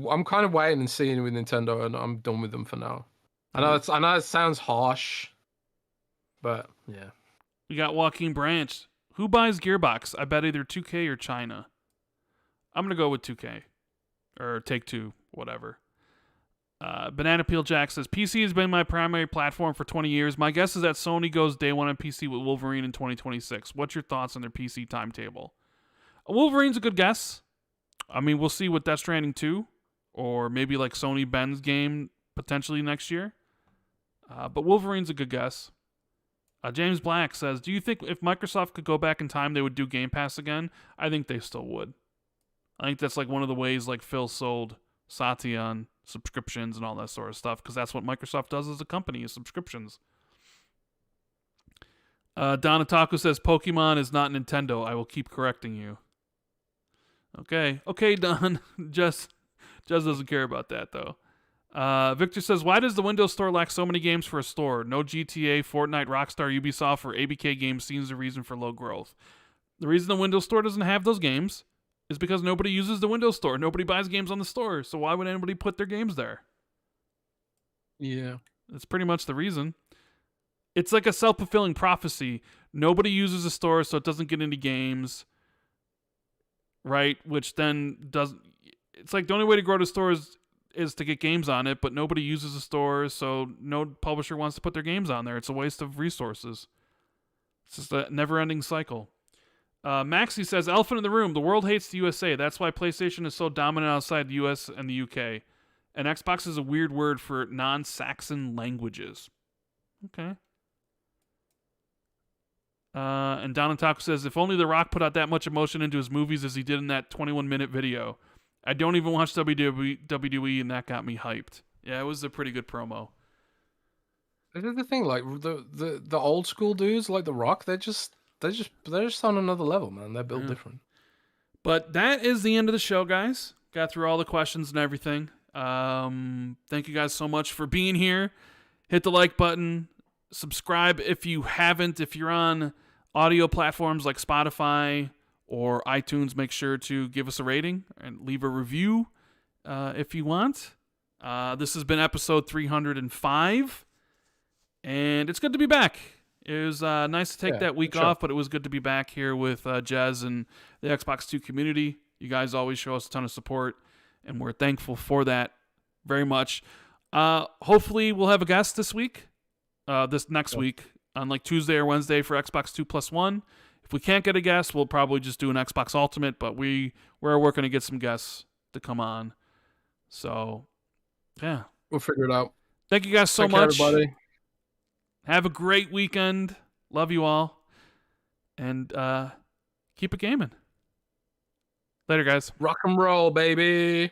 Speaker 2: waiting and seeing with Nintendo, and I'm done with them for now. I know it sounds harsh, but yeah.
Speaker 1: We got Joaquin Branch. Who buys Gearbox? I bet either 2K or China. I'm gonna go with 2K or Take-Two, whatever. Banana Peel Jack says, PC has been my primary platform for 20 years. My guess is that Sony goes day one on PC with Wolverine in 2026. What's your thoughts on their PC timetable? Wolverine's a good guess. I mean, we'll see with Death Stranding 2, or maybe like Sony Ben's game potentially next year. But Wolverine's a good guess. James Black says, do you think if Microsoft could go back in time, they would do Game Pass again? I think they still would. I think that's like one of the ways like Phil sold Satya on subscriptions and all that sort of stuff, because that's what Microsoft does as a company, is subscriptions. Donataku says, Pokemon is not Nintendo. I will keep correcting you. Okay, Don. Just doesn't care about that, though. Victor says, why does the Windows Store lack so many games for a store? No GTA, Fortnite, Rockstar, Ubisoft, or ABK games seems the reason for low growth. The reason the Windows Store doesn't have those games is because nobody uses the Windows Store. Nobody buys games on the store, so why would anybody put their games there?
Speaker 2: Yeah.
Speaker 1: That's pretty much the reason. It's like a self-fulfilling prophecy. Nobody uses the store, so it doesn't get any games, right? Which then doesn't... It's like the only way to grow the store is to get games on it, but nobody uses the store, so no publisher wants to put their games on there. It's a waste of resources. It's just a never-ending cycle. Maxie says, elephant in the room, the world hates the USA. That's why PlayStation is so dominant outside the US and the UK. And Xbox is a weird word for non-Saxon languages. Okay. And Down and Taco says, if only The Rock put out that much emotion into his movies as he did in that 21-minute video. I don't even watch WWE, and that got me hyped. Yeah, it was a pretty good promo.
Speaker 2: This is the thing, like the old school dudes, like The Rock, they're just on another level, man. They're built different.
Speaker 1: But that is the end of the show, guys. Got through all the questions and everything. Thank you guys so much for being here. Hit the like button. Subscribe if you haven't. If you're on audio platforms like Spotify or iTunes, make sure to give us a rating and leave a review if you want. This has been episode 305, and it's good to be back. It was nice to take that week off, but it was good to be back here with Jez and the Xbox 2 community. You guys always show us a ton of support, and we're thankful for that very much. Hopefully, we'll have a guest this week, this next week, on like Tuesday or Wednesday for Xbox 2+1. If we can't get a guest, we'll probably just do an Xbox Ultimate, but we're working to get some guests to come on. So, yeah.
Speaker 2: We'll figure it out.
Speaker 1: Thank you guys so much.
Speaker 2: Care, everybody.
Speaker 1: Have a great weekend. Love you all. And keep it gaming. Later, guys.
Speaker 2: Rock and roll, baby.